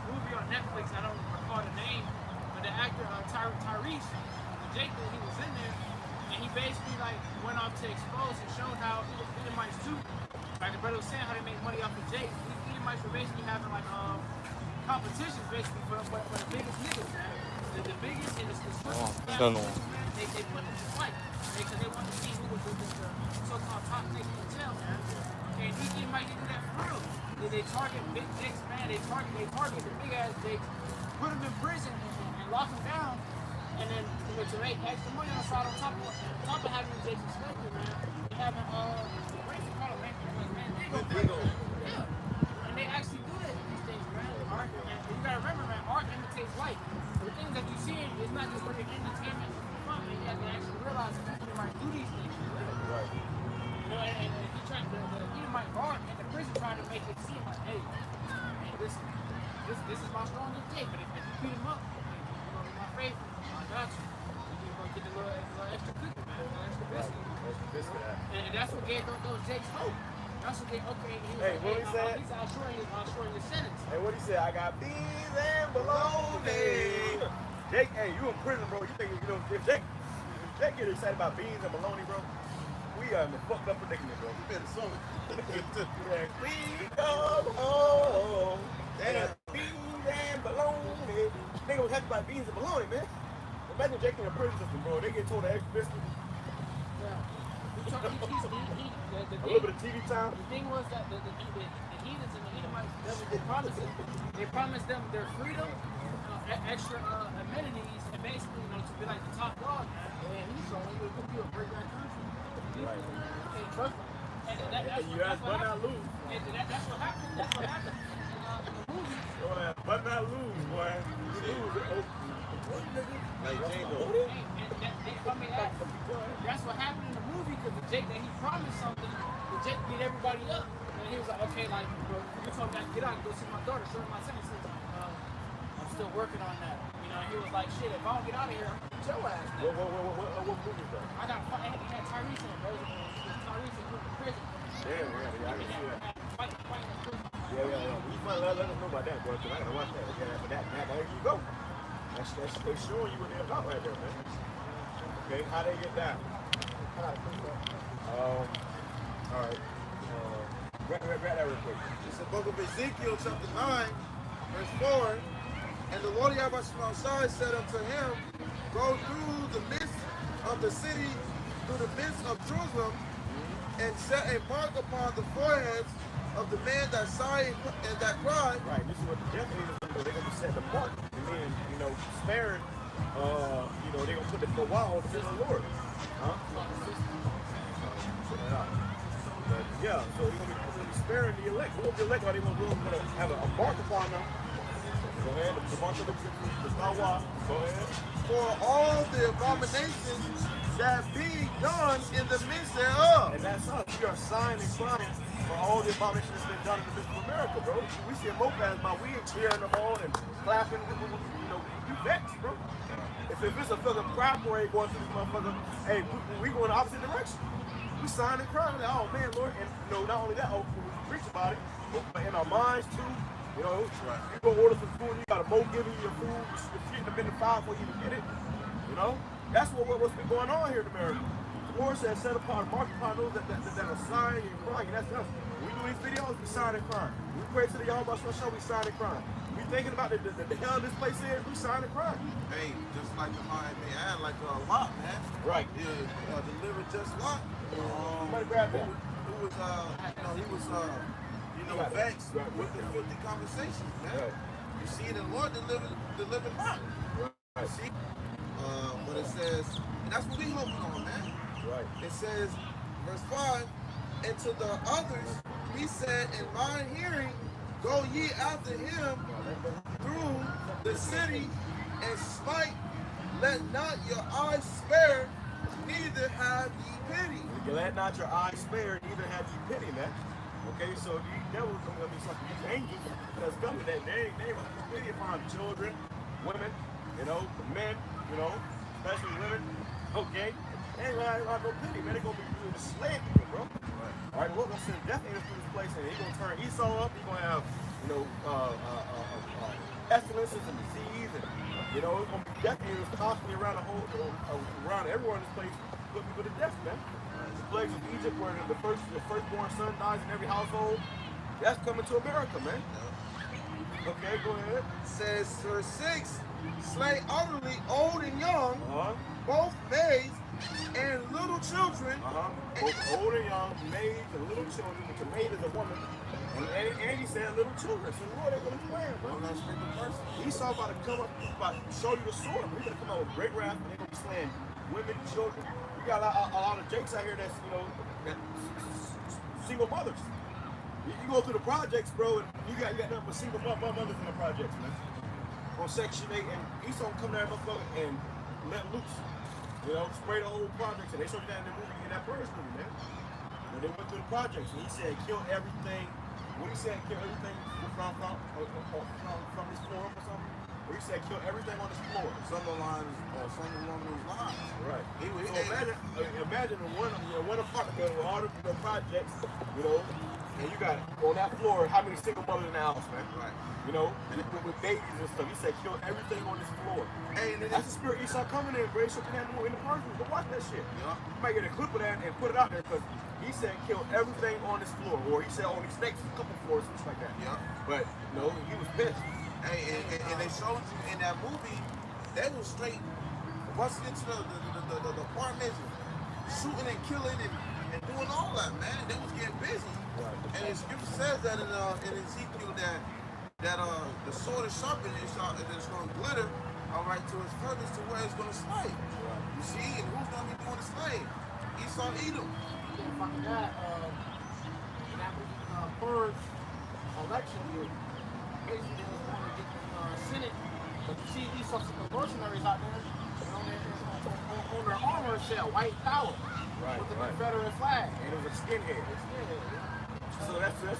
movie on Netflix. I don't recall the name, but the actor Tyrese, the Jake, he was in there, and he basically like went off to expose and showed how Edomites too, like the brother was saying, how they make money off of Jake. These Edomites were basically having like competitions basically for the biggest niggas, man. The biggest and the swiftest. They put them to fight because they want to see who was the so-called top nigga in town, man. And these Edomites do that for real. They target big dicks, man. They target the big ass dicks, put them in prison and lock them down, and then to make extra money on the side on top of having dicks in slavery, man. They having what is it called, Mandigo. Yeah. And they actually do that these days, man. Art, and you gotta remember, man, art imitates life. The things that you see is not just for the entertainment and fun, man. You have to actually realize that you might do these things. Right. You know, and if you try to Edomite art and the prison trying to make it seem like, hey, this is my strongest day, but if you beat him up, you're gonna be my favorite. I got you. You're gonna get a little extra cookie, man, a little extra biscuit. Extra biscuit. And that's what gave those Jakes hope. That's what they Hey, what he said? He's outshoring your sentence. Hey, what he said? I got beans and bologna. Jake, hey, you in prison, bro. You think if Jake get excited about beans and bologna, bro? We are in the fucked up predicament, bro. You better song it. We come home. Damn. Beans and bologna. Nigga was happy about beans and bologna, man. Imagine Jake in a prison system, bro. They get told the extra biscuit. Yeah. A little bit of TV time. The thing was that the heathens and the Edomites, they promised them their freedom, extra amenities, and basically, to to be like the top dog, man. And he's showing you it could be a break that country. Right. You can't trust him. And that's You guys better not lose. That's what happened. That's what happened in the movie. Better not lose, boy. You lose it. Like Django. That's what happened in the movie because the Jake that he promised something, the Jake beat everybody up. And he was like, okay, like, bro, you told me I can get out and go see my daughter, show her my son. He says, I'm still working on that. You know, he was like, shit, if I don't get out of here, I'm gonna beat your ass. What movie is that? I got he had Tyrese in it, bro. It was Tyrese in prison. Yeah, I can see that. Fighting in prison. Yeah. You might let us know about that, bro, because I gotta watch that. Yeah, but there you go. That's they showing you what they're about right there, man. Okay, how they get down? All right. Grab that real quick. It's the book of Ezekiel, chapter 9, verse 4. And the Lord Yahweh Shai said unto him, go through the midst of the city, through the midst of Jerusalem, and set a mark upon the foreheads of the man that sighed and that cried. Right, this is what the death angels do. They're going to set the mark. And then, sparing, they're going to put the for a while to the Lord. Huh? But yeah, so you're going to be sparing the elect. Who the elect are they going to have a mark upon them? Go ahead, the mark of the Tawa. Go ahead. For all the abominations that be done in the midst thereof. And that's us. We are sighing and crying for all the abominations that's been done in the midst of America, bro. We see a Mopaz, we ain't cheering them on and clapping. You vexed, bro. If it's a fucking pride parade going through this motherfucker, hey, we going the opposite direction. We sign and crying, like, oh man, Lord. And not only that, when we preach about it, but in our minds too. You go order some food, you got a Mo giving you your food, you're feeding them in the fire before you even get it. That's what's been going on here in America. The Lord says, set apart, mark upon those that are sighing and crying. That's us. When we do these videos, we sign and crying. When we pray to the Yahweh Show, we sign and crying. We thinking about the hell this place is, we sign and crying. Hey, just like the mind may add, like Lot, man. Right. Yeah, delivered just Lot. Somebody grab that. Who was, he was, vexed with the filthy conversations, man. Right. You see, the Lord delivered Lot. Right. See? But it says, and that's what we hoping on, man. Right. It says, verse 5, and to the others he said, in mine hearing, go ye after him through the city and smite, let not your eyes spare, neither have ye pity. Let not your eyes spare, neither have ye pity, man. Okay, so these devils are going to be something, these angels that's coming, that they will pity upon children, women, men, especially women, okay? They ain't got no pity, man. They're going to be doing the slave people, bro. All right, we're going to send death angels through this place, and he's going to turn Esau up. He's going to have, pestilences and disease, and, it's going to be death angels constantly around around everywhere in this place, putting people to death, man. The plagues of Egypt, where the firstborn son dies in every household, that's coming to America, man. Okay, go ahead. It says, verse 6, slay utterly old and young, both maids and little children. Both old and young, maids and little children, which a maid is a woman. And he said little children. So Lord, they're going to plan, bro. Esau about to come up, about to show you the sword. He's going to come out with great wrath, and they're going to be slaying women and children. You got a lot of jakes out here that's, that single mothers. You go through the projects, bro, and you got nothing but single mothers in the projects, man. On Section 8, and Esau come there, motherfucker, and let loose. Spray the whole projects, and they showed that in the movie, in that first movie, man. When they went through the projects, and he said, kill everything. What he said, kill everything from this floor or something? Where he said, kill everything on this floor. Some along those lines. Right. Imagine one apartment building with all the projects, and you got on that floor how many single mothers in the house, man? Right. With babies and stuff. He said, kill everything on this floor. Hey, that's the spirit Esau coming in, bro. He shook in the person. Go watch that shit. Yeah. You might get a clip of that and put it out there because he said kill everything on this floor, or he said only snakes, a couple floors, something like that. Yeah. But he was pissed. Hey, and they showed you in that movie, they was straight busting into the apartments, shooting and killing and doing all that, man. They was getting busy. Right. And the scripture says that in Ezekiel that the sword is sharpened and it's going to glitter all right, to his furthest to where it's going to slay. You see, and who's going to be doing the slaying? Esau, Edom. And fucking that, in that purge election year, basically they was going to get the Senate, but you see these sorts of mercenaries out there, and on their armor it said white power with the Confederate flag. And it was a skinhead. So that tell you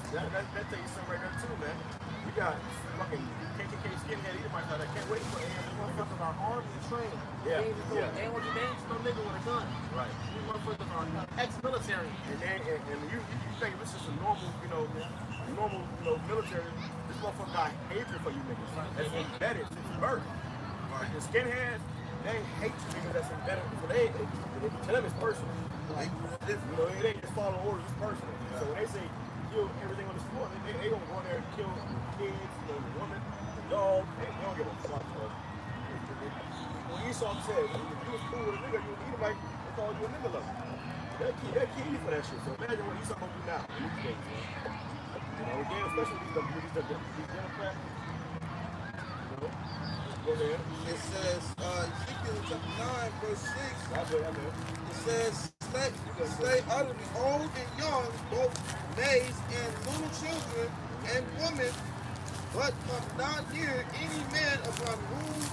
something right there too, man. We got fucking KKK skinhead Edomites out there. Can't wait for These motherfuckers are armed and trained. Yeah, They ain't just no nigga with a gun. Right. These motherfuckers are ex-military. And you think this is a normal, military. This motherfucker got hatred for you niggas. That's embedded since birth. The skinheads, they hate you niggas that's embedded. So they tell them it's personal. Like, it ain't just following orders, it's personal. So when they say kill everything on the floor, they gonna go in there and kill kids, the woman, the dog. They don't give a fuck, bro. When Esau said, if you was cool with a nigga, you would eat him like they call you a nigga lover. They'll kill you for that shit. So imagine what Esau gonna do now in these days, man. Again, especially these Democrats. Go ahead. It says, Ezekiel chapter 9, verse 6. It says, slay utterly old and young, both maids and little children and women, but come not near any man upon whom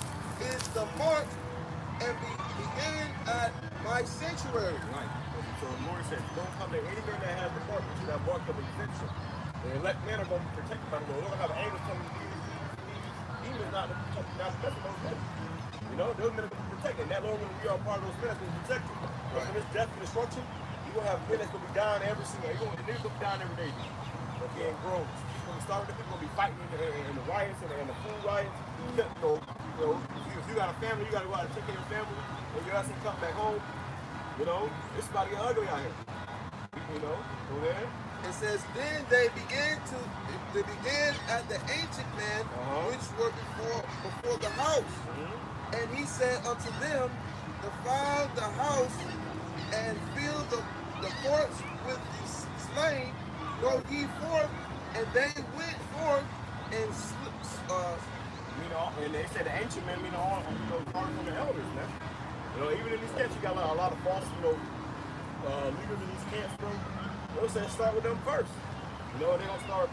is the mark, and begin at my sanctuary. Right. So the Lord said, don't come to any man that has the mark, which is that mark of exemption. The elect men are going to be protected by the Lord. They're going to have angels coming to these demons not to protect those men. Those men are going to be protected. And that Lord, when we are part of those men, that's going to be protected. But from this death and destruction, you're going to have men that's going to be dying every single day. The niggas going to be dying every day. They're getting grown. You're going to start with the people going to be fighting in the riots and the food riots. If you got a family, you got to go out and take care of your family. When your ass ain't come back home, it's about to get ugly out here. Go ahead. It says, then they began at the ancient men which were before the house. And he said unto them, defile the house and fill the courts with the slain, go ye forth. And they went forth and and they said the ancient men mean all from the elders, man. Even in these camps, you got a lot of false, leaders in these camps, bro. They'll say start with them first. They don't start,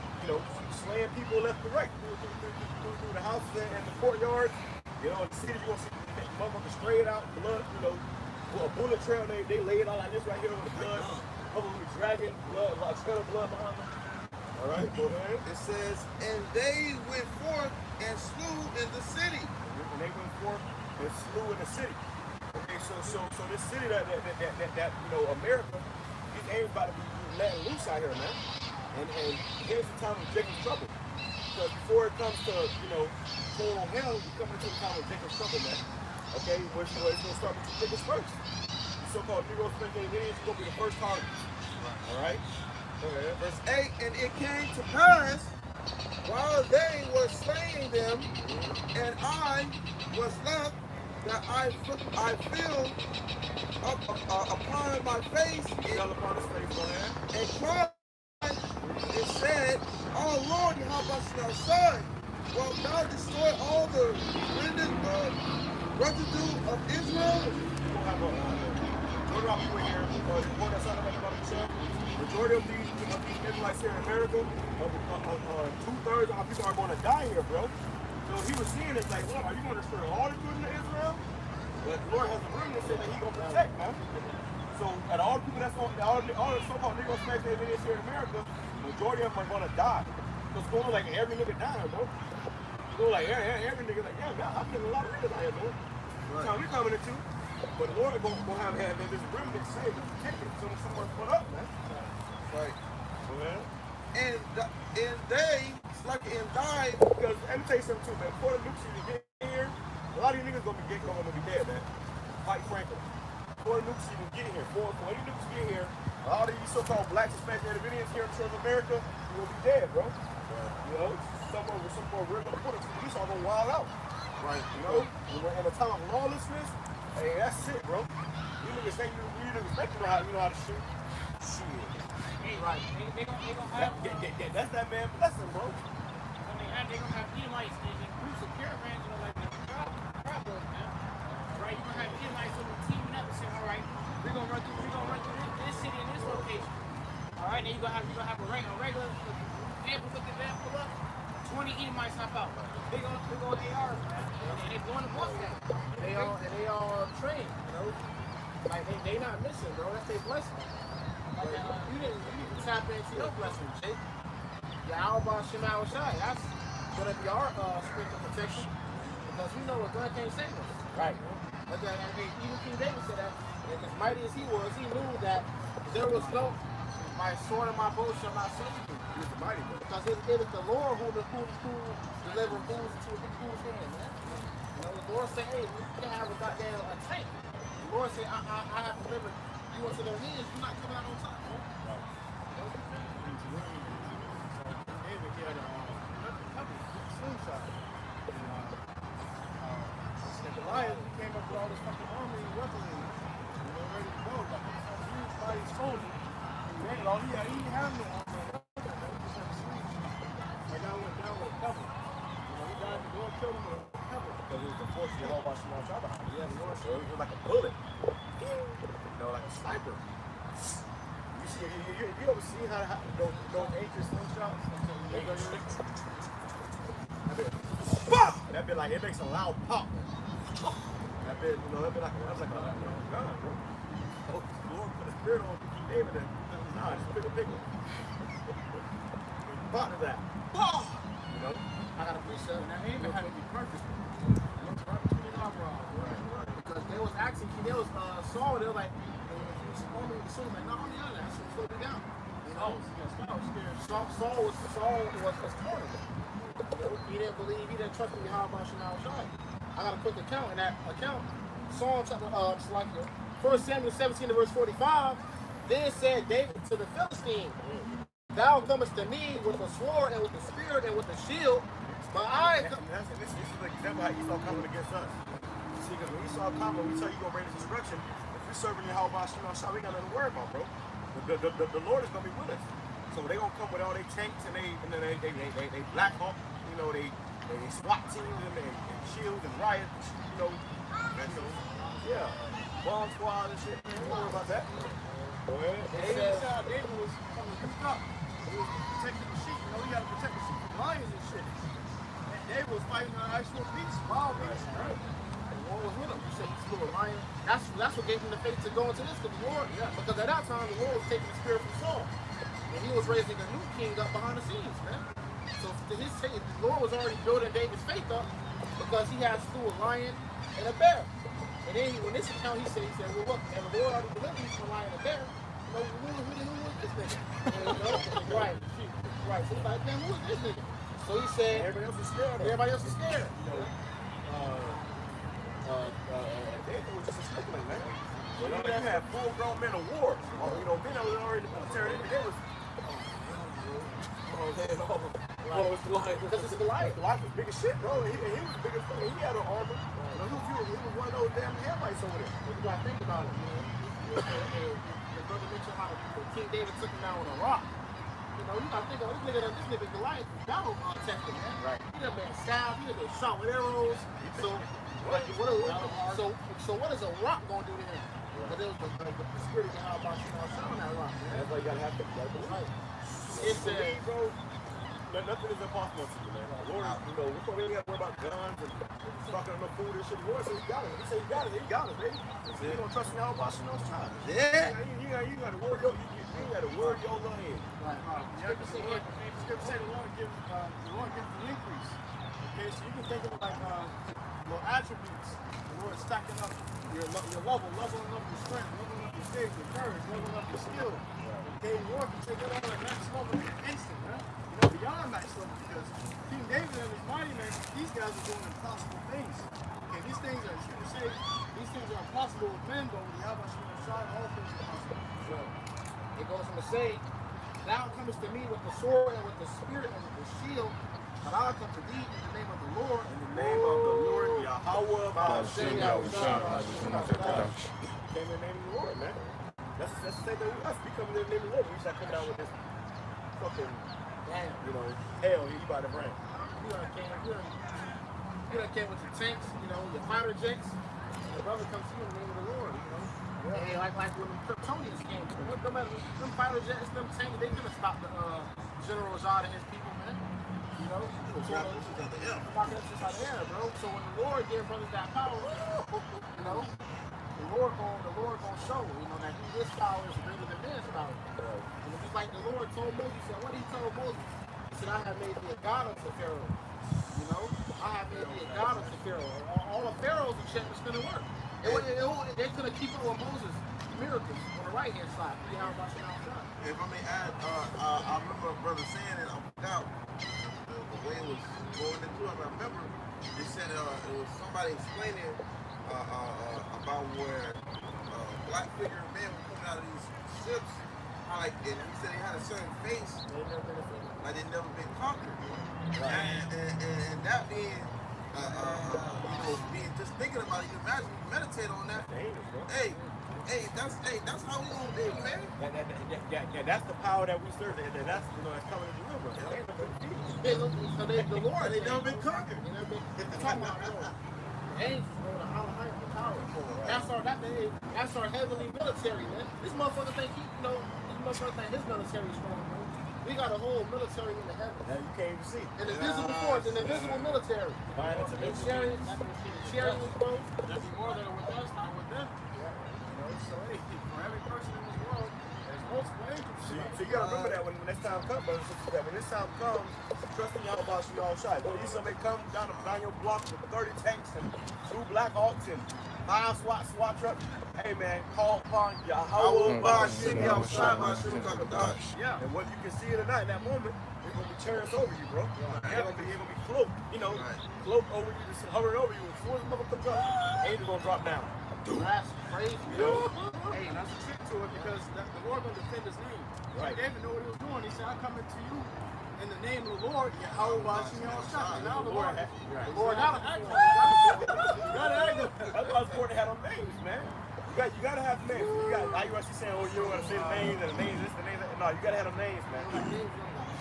slaying people left and right through the houses and the courtyards. In the city, you're going to see motherfuckers straight out, blood, a bullet trail, they lay it out like this right here with the blood. Probably dragging blood, like spilling blood behind them. All right, go ahead. It says, and they went forth and slew in the city. And they went forth and slew in the city. Okay, so this city that America, these ain't about to be letting loose out here, man. And here's the time of Jacob's trouble. Because before it comes to, total hell, we come into the time of Jacob's trouble, man. Okay, it's going to start with Jacob's first. The so-called Negro Spanish Indians is going to be the first target. All right? Okay. Verse 8, and it came to pass, while they were slaying them, and I was left, that I fell upon my face and cried and said, oh Lord, how much thou son? Wilt thou destroy all the residue of Israel? Majority of these Israelites here in America, 2/3 of our people are going to die here, bro. So he was seeing it like, Lord, are you going to destroy all the children of Israel? But the Lord has a remnant that he's going to protect, man. So, and all the people that's on, all the so-called Negro Spanish Indians here in America, majority of them are going to die. So it's going like every nigga dying, bro. It's going like every nigga like, yeah, man, I'm killing a lot of niggas out here, bro. That's how we coming into. But the Lord is going to have this remnant saved and protected. So somewhere put up, man. Right. Well, And they slept and died. because let me tell you something too, man. Before the nukes even get here, a lot of these niggas gonna be dead, man. Quite frankly. Before the nukes even get here, before any nukes get here, a lot of these so-called black Hispanic Indians here in South America will be dead, bro. Somewhere we're gonna put it. These are gonna wild out. Right. In a time of lawlessness, hey, that's it, bro. You niggas think you know how to shoot. Shit. Right. They gonna have. That's that man blessing, bro. They gonna have Edomites and groups of caravans, like the crowd then you're gonna have a regular ample looking van pull up. 20 Edomites hop out. Big old ARs, man. And they going to bust that. They all trained, you know. Like they not missing, bro. That's their blessing. Like, you didn't tap into your blessing, Jake. Your Alba Shemal Shai. That's gonna be our strength and protection. Because we know a gun can't save us. Right. But even King David said that, and as mighty as he was, he knew that there was no, my sword and my bow shall not save you. He was the mighty one. Because it is the Lord who delivered fools into whose hand, man. You know, the Lord said, hey, you can have a goddamn tank. The Lord said, I have delivered you into their hands, you're not coming out on top, man. David, he had a slingshot. And Goliath came up with all this fucking army and weaponry, you know, ready to go. Like, huge body soldier. And all he had no armor and weapons, man. He just had a slingshot. That guy went down with a pebble. You know, he died, the Lord killed him with a pebble. Because it was the force of the whole bunch of shot behind him. Yeah, so it was like a bullet. You know, like a sniper. You see, you ever see how those ancient slingshots? They go that bit like, it makes a loud pop. That bit, you know, that bit like a gun, bro. Oh, the Lord put a spirit on King David and nah, just pick a one. Part of that. You know? I got a precept. And that aiming had to be perfect. Because they was asking, they was Saul, they were like, if you only the sword, like, no, I'm the other, I should slow me down. You know? Saul was torn. You know, he didn't believe, he didn't trust in Yahweh Shemal Shai. I got a quick account, in that account, Psalm chapter, 1 Samuel 17 to verse 45, then said David to the Philistine, thou comest to me with the sword and with the spear and with the shield, but This is the example how Esau coming against us. See, because when Esau coming, we tell you go bring this destruction. If we're serving Yahweh Shemal Shai, we got nothing to worry about, bro. The Lord is gonna be with us. So they gonna come with all their tanks and they Black Hawk, you know, they SWAT teams and shields and riots, you know. Yeah, bomb squad and shit. Don't worry about that. Go ahead. David was coming beat up. He was protecting the sheep. You know, he had to protect the sheep from lions and shit. And David was fighting an actual beast, wild beast. right. The Lord was with him. You said he slew a lion. That's what gave him the faith to go into this, because the Lord, because at that time the Lord was taking the spirit from Saul. And he was raising a new king up behind the scenes, man. So to his faith, the Lord was already building David's faith up because he had slew a lion and a bear. And then when this account, he said, well, look, and the Lord already delivered me from a lion and a bear. You know, who is this nigga? You know? Right. So he's like, man, who is this nigga? So he said, Everybody else is scared. everybody else is scared. You know, David was just a stickler, man. You know, they had full-grown men of war. You know, men that was already in the military. They was. Because it's Goliath. Goliath was big as shit, bro. He was big as fuck. He had an armor. You know, he was one of those damn Hamites over there. You gotta think about it, man. The brother mentioned how King David took him down with a rock. You know, you gotta think about this nigga Goliath was battle tested, man. Right. He done been stabbed, he done been shot with arrows. So what is a rock gonna do to him? But there was the spirit of how about you know showing that rock, man. That's why you gotta have to believe. Right. It says, bro, nothing is impossible to you, man. Lord, you know, we probably ain't got to worry about guns and fucking on no food and shit. The Lord said he got it. He said he got it. He got it, baby. You don't trust me, how about you know time? Yeah. You got to worry your little head. Scripture said the Lord gives the increase. Okay, so you can think of it like little attributes. The Lord stacking up your leveling up your strength, leveling up your faith, your courage, leveling up your skill. Okay, the Lord can take it all at max level in an instant, man. You know, beyond max level, because King David and his mighty men, these guys are doing impossible things. Okay, these things are, Scripture say, these things are impossible with men, but with the Yahweh Shai, all things are possible. so it goes on to say, thou comest to me with the sword and with the spirit and with the shield, but I come to thee in the name of the Lord. In the name of the Lord, Yahweh, Hashem Yahushua. came in the name of the Lord, man. That's the same thing with us. We come in the name of the Lord. We start coming out with this fucking, Damn. you know, hell, you by the brand. You done came with your tanks, you know, your fighter jets, the brother comes to you in the name of the Lord, you know. And like when the Kryptonians came, them fighter jets, them tanks, they couldn't stop the General Zod and his people, man. You know, knocking us out of the air, bro. So when the Lord gave brothers that power, you know, the Lord gonna show, you know, that his power is greater than man's power. And just like the Lord told Moses, he said, what did he tell Moses? He said, I have made thee a god unto Pharaoh. You know, I have made thee a god unto Pharaoh. All the pharaohs and shit was gonna work. They couldn't keep up with Moses' miracles on the right hand side. You know, watching outside. If I may add, I remember a brother saying it, I forgot the way it was going into it. I remember they said it was somebody explaining about where black figure men were coming out of these ships. And he said they had a certain face, like they'd never been conquered. And that being, being just thinking about it, you imagine, you meditate on that. That's how we gonna be, man. That's the power that we serve. That's that's coming to deliver. So the Lord, They never been conquered. talking about the angels, bro, the high power. That's our heavenly military, man. This motherfucker think his military is strong, bro. We got a whole military in the heavens. Now you can't even see. An invisible force, an invisible military. And chariots, bro. There's more that are with us than with them. So hey, for every person in this world, there's multiple angels. So you gotta remember that when this time comes, brothers and sisters, that when this time comes, trust in y'all about y'all shy. Don't you somebody come down your block with 30 tanks and 2 Black Hawks and 5 SWAT trucks. Hey man, call upon Yahweh. Yeah. And what you can see tonight, in that moment, they're gonna be chariots over you, bro. They're gonna be cloaked, cloaked over you, just hovering over you. As soon as the mother comes up, angel gonna drop down. That's crazy, Hey, that's a trick to it because the Lord gonna defend his name. Right. David knew what he was doing. He said, I'm coming to you in the name of the Lord, Yahweh Bashim Yahushua. Now the Lord, now the act. That's why it's important to have them names, man. You gotta have names. You got IUSC saying, oh, you don't gotta say the names and the names, this, the names. No, you gotta have them names, man.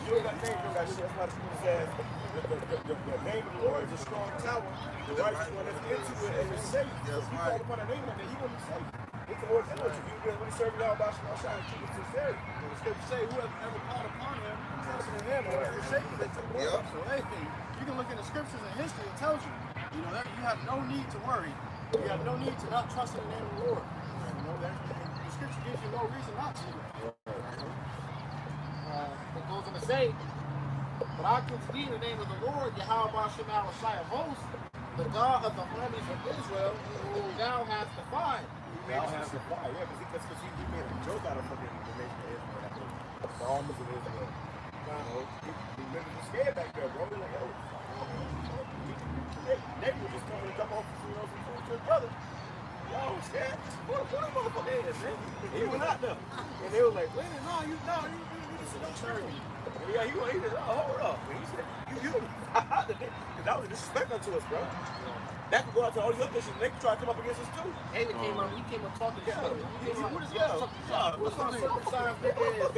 You don't got names, you don't got shit. That's why the scripture says the name of the Lord is a strong tower. The righteous one is into it and is safe. So if you call upon the name of it, he will be safe. It's the Lord's energy. You really serve y'all about Shema and keep it sincerity. The scripture say, whoever ever called upon him, trusted in him, or is safe. So anything, you can look in the scriptures and history, it tells you, that you have no need to worry. You have no need to not trust in the name of the Lord. The scripture gives you no reason not to. It goes on to say, but I can see in the name of the Lord, Yahweh Bashim Yahushua of hosts, the God of the armies of Israel, who thou hast defied. Thou hast defied, because he made a joke out of fucking the nation of Israel. The armies of Israel. He made us scared back there, bro. We're like, yo, they were just coming to come off some food to his brother. Yo, scared. What a motherfucker is, man. He went out there. And they was like, wait a minute, no, you just don't turn me. Yeah, he just, hold up. And he said, you because that was a disrespect unto us, bro. That could go out to all these other nations, and they could try to come up against us too. David came up talking shit. What is uncircumcised big ass,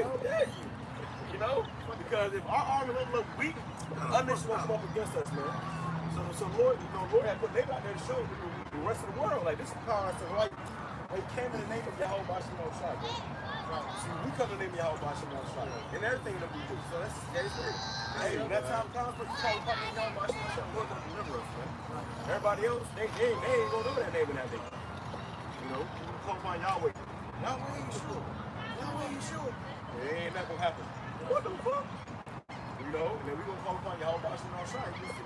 bro? Because if our army look weak, other nations won't come up against us, man. So Lord had put David out there to show the rest of the world, like, this is power. So like, they came in the name of Yahweh Bashim Yahushua, bro. See, we come in the name of Yahweh Bashim Yahushua in everything that we do. So that's it. Hey, when that time comes, we call upon the name of Yahweh Bashim Yahushua, the Lord gonna deliver us, man. Everybody else, they ain't gonna know that name in that day. We call upon Yahweh. Yahweh, you sure? Yahweh, you sure? It ain't not gonna happen. What the fuck? And then we gonna call upon Yahweh Bashim Yahushua. You just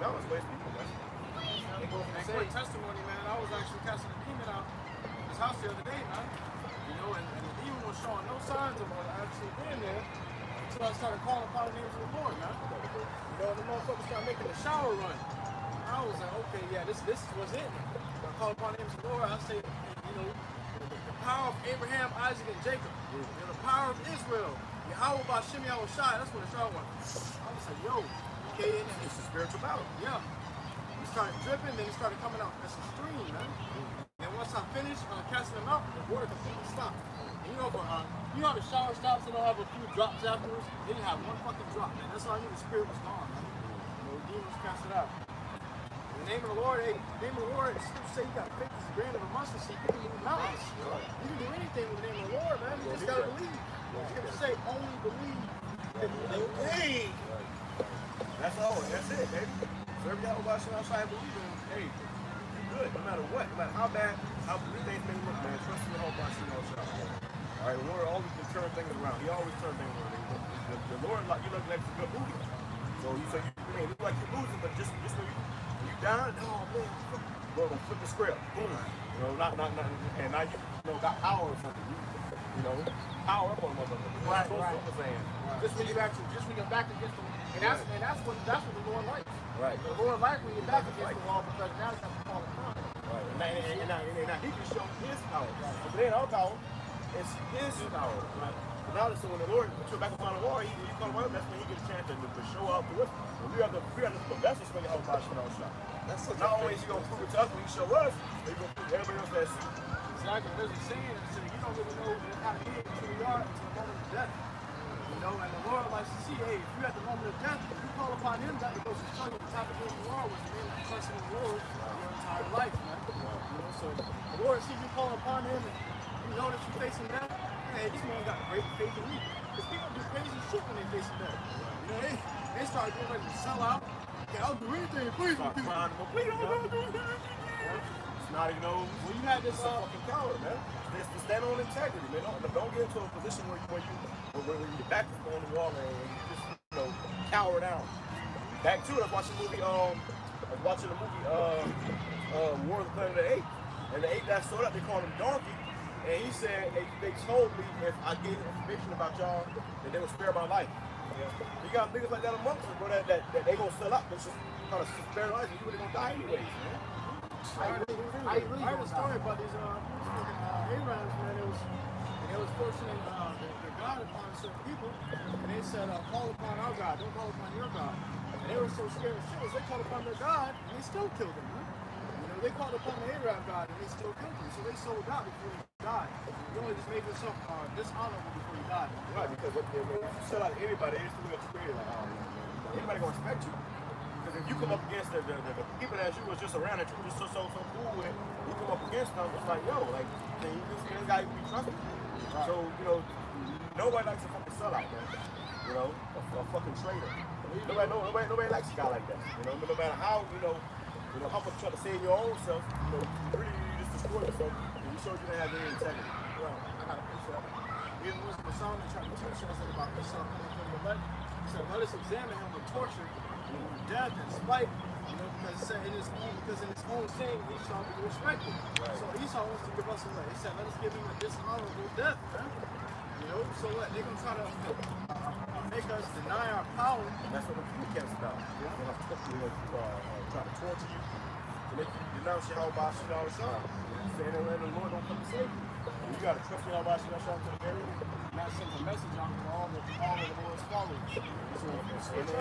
know it's ways people, man. Quick testimony, man. I was actually casting a demon out of his house the other day, man. And the demon was showing no signs of actually being there until I started calling upon the names of the Lord, man. The motherfucker started making a shower run. I was like, okay, yeah, this was it. I call upon the names of the Lord. I say, the power of Abraham, Isaac, and Jacob. The power of Israel. Yahweh Bashim Yahushua. That's what the shower was. I was like, yo, okay, and it's a spiritual battle. Yeah. It started dripping, then it started coming out as a stream, man. And once I finished casting them out, the water completely stopped. And you know the shower stops and they'll have a few drops afterwards? They didn't have one fucking drop, man. That's how I knew the spirit was gone, man. The demons cast it out. In the name of the Lord, the scripture say you got faith as a grain mustard seed, you can move mountains. You can do anything with the name of the Lord, man. You just gotta believe. It's gonna say only believe. Hey, that's all. That's it, baby. Serve y'all about shit outside and believe in him. Hey, you good no matter what, no matter how bad, how things may look, man. Trust in the whole about shit outside. All right, the Lord always can turn things around. He always turns things around. The Lord, like you look like a good movie. So you say you may look like you're losing, but just when you down, oh man, Lord will flip the script. Boom. You know, not, and now you got power or something. You know, power up on motherfucker. Right. Saying. Just when you're back against the wall. And that's what the Lord likes. Right. The Lord likes when you're back against the wall because now you have to call upon him. Right. And now he can show his power. But then our power is his power. Right. But now, so when the Lord puts you back upon the wall, he comes around, that's when he gets a chance to show up to us. And we are the vessels for the whole body of shot. That's not only is he going to prove it to us when he show us, but he's going to prove to everybody else that sees. Exactly. There's a saying that says you don't really know what kind of being until you are until the moment of death. You know, and the Lord likes to see, hey, if you're at the moment of death, if you call upon him, that goes to show you the type of being you are with the name of trusting in the Lord your entire life, man. You know, so the Lord sees you call upon him and you know that you're facing death. Hey, this man got great faith in me. Because people do crazy shit when they're facing death. You know, they start getting ready to sell out. Okay, I'll do anything to please you. Please don't do anything. It's not even know. Well, you had this fucking coward, man. Just to stand on integrity, man. Don't get into a position where your back is on the wall and you just cower down. Back to it, I was watching the movie. War of the Planet of the Apes, and the ape that stood up, they called him Donkey, and he said they told me if I gave information about y'all that they would spare my life. You got niggas like that amongst us, bro, that they gonna sell up. They just trying to spare life, and you really gonna die anyways, man. I heard a story about these Arabs, man. It was forcing their God upon certain people, and they said, call upon our God, don't call upon your God. And they were so scared of shit, they called upon their God, and they still killed them, man. You know, they called upon the Arab God, and they still killed them. So they sold out before they died. You only just make yourself dishonorable before you die. Right, because if you sell out to anybody, they still gonna treat you like, oh, anybody gonna respect you. Because if you come up against the people that you was just around, that you were just so cool with, you come up against them, it's like, yo, like, can you this guy be trusted? Right. So, nobody likes a fucking sellout, man. A fucking traitor. Nobody likes a guy like that. No matter how, how much you try to save your own self, really you just destroy yourself, and you showed you didn't have any integrity. Right. I got a piece of that. Even was the song that tried to teach us about this son coming from the left. He said, let us examine him with torture, death, and spite, because in his own thing, Esau will be respected. Right. So Esau wants to give us a way. He said, let us give him a dishonorable death, man. So what? They're going to try to make us deny our power. And that's what the food camp's about. They're going to try to torture you, to make you denounce your whole body, all the time. Saying that the Lord don't come to save you. You got to trust your whole body, to the very end. And that sends a message out to all of the Lord's followers. So you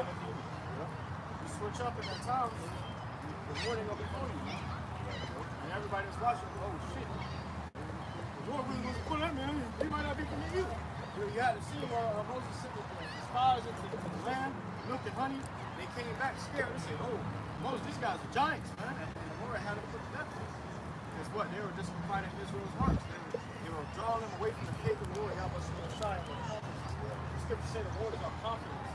switch up in that time, the Lord ain't going to be for you. And everybody that's watching, oh shit. The Lord really wasn't for that man. He might not be for me either. You had to see Moses sent the spies into the land, milk and honey. They came back scared. They said, oh, Moses, these guys are giants, man. And the Lord had them put to death. Because what? They were just fighting Israel's hearts. They were drawing them away from the faith of the Lord. Y'all must have shy with confidence. The scripture said the Lord is our confidence.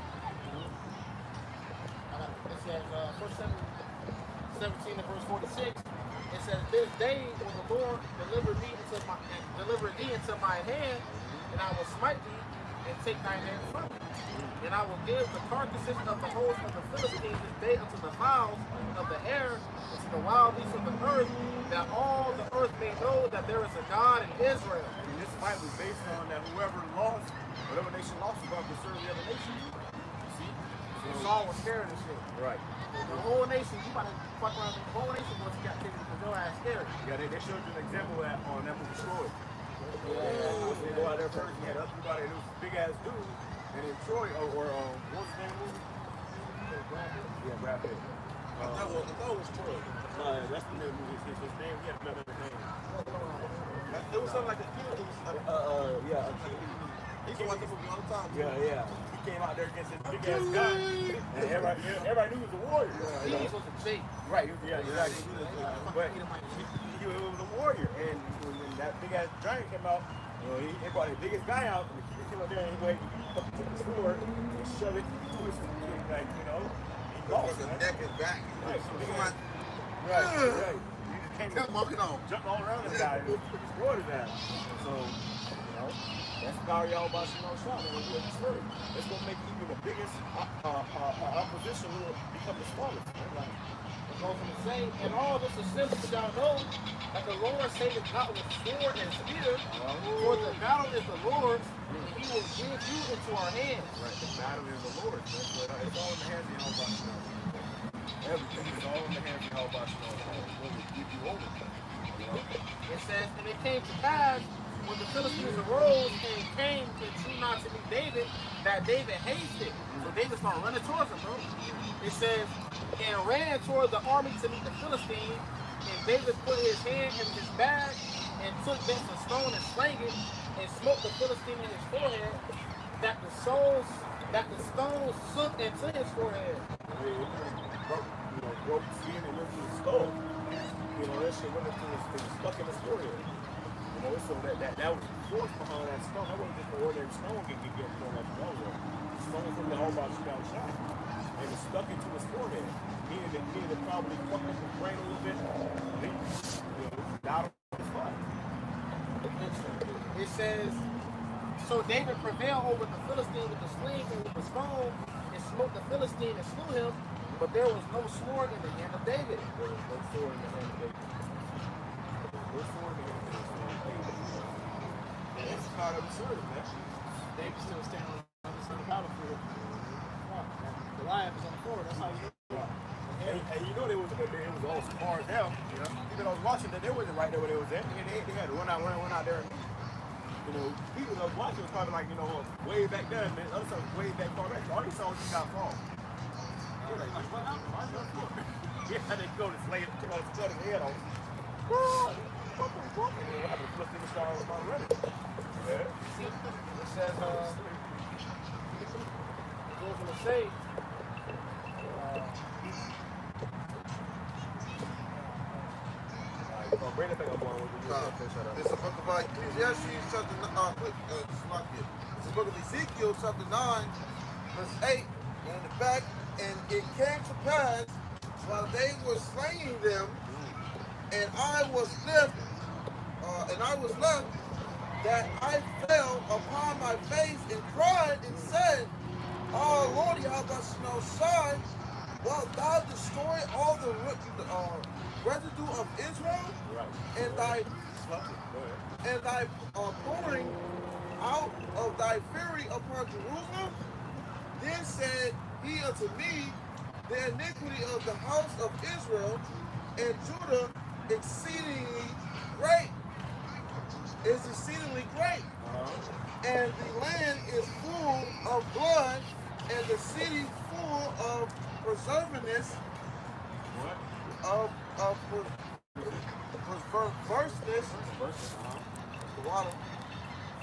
It says, 1 17 and verse 46, it says, this day will the Lord deliver thee into my hand, and I will smite thee and take thine hand from thee. And I will give the carcasses of the host of the Philistines this day unto the fowls of the air, and to the wild beasts of the earth, that all the earth may know that there is a God in Israel. And this fight was based on that whoever lost, whatever nation lost, was going to serve the other nation. See? Saul was scared of this shit. Right. The whole nation, you about to fuck around with the whole nation once you got taken because your ass scared. Yeah, they showed you an example of that on that movie Troy. They go out there first, he had other people out there, and it was a big ass dude. And then Troy, what was his name movie? Yeah, Brad Pitt. I thought it was Troy. That's the name of his name. He had another name. It was something like Achilles. Achilles. He's the one that movie all the time. Yeah. He came out there against his big ass guy. And everybody knew he was a warrior. He was a Jake. Right, exactly. But he was a warrior. that big ass giant came out, you know, he brought the biggest guy out, and he came up there and he went, took the sword and shoved it to his, like, you know, he lost. The neck and back. Right. Somebody Right. He just came kept walking on. jumped all around this guy and destroyed his ass. So, you know, that's power y'all about shot, man. It's really, it's gonna make even the biggest opposition will become the smallest. Like, Goes on to say, and all this is simple to y'all know that the Lord saveth not with sword and spear, for the battle is the Lord's, and he will give you into our hands. right, the battle is the Lord's. That's what it's all in the hands of y'all about shot. Everything is all in the hands of y'all about shot. Will give you over. You know? It says, and it came to pass when the Philistines arose and came and drew not to meet David, that David hasted. So David started running towards him, bro. It says, and ran toward the army to meet the Philistine, and David put his hand in his bag and took thence a stone and slang it, and smote the Philistine in his forehead, that the stones sunk into his forehead. Broke skin and went through his skull. You know, that shit went into his stuck in his forehead. You know, so that was the force behind that stone. That wasn't just an ordinary stone get thrown at the wall. Stone from the whole body shot. And it stuck into his forehead. He needed to probably fuck up his brain a little bit. And he, you know, died on his spot. It says, so David prevailed over the Philistine with the sling and with the stone, and smote the Philistine and slew him, but there was no sword in the hand of David. There was no sword in the hand of David. No sword in the hand of David. And that's kind of absurd, man. David still standing on the battlefield. Goliath is on the floor. That's how you do it. And you know it was all sparred down. You know, even I was watching that they wasn't right there where they was at. They had to run out there. And, you know, people that was watching was probably like, you know, way back there, and then other stuff was way back far back. So all these songs just got fall. Like, what happened? Yeah, they go to slay it, cut his head off. And then have to flip in the star on the running. Yeah. It says, I was going to say, Bring it back up on It's the book of Ecclesiastes, chapter 9. It's the book of Ezekiel, chapter 9, verse 8. And in the back, and it came to pass while they were slaying them, and I was left, that I fell upon my face and cried and said, "Oh Lord, Yahweh, wilt thou destroy all the residue of Israel, and thy pouring out of thy fury upon Jerusalem?" Then said he unto me, "The iniquity of the house of Israel and Judah exceedingly great." And the land is full of blood, and the city full of perverseness,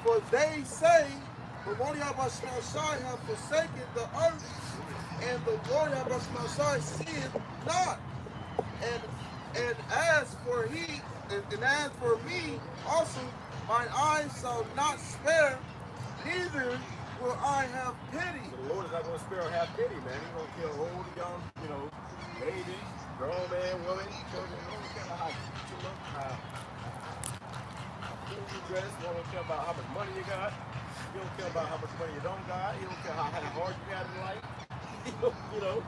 For they say, the Lord Yahweh hath forsaken the earth, and the Lord Yahweh seeth not. And as for me also, mine eyes shall not spare, neither will I have pity. So the Lord is not going to spare or have pity, man. He's going to kill old, young, you know, babies, grown man, women, children. He don't care about how cute you look, how cute you dress. He don't care about how much money you got. He don't care about how much money you don't got. He don't care how hard you got in life. You know,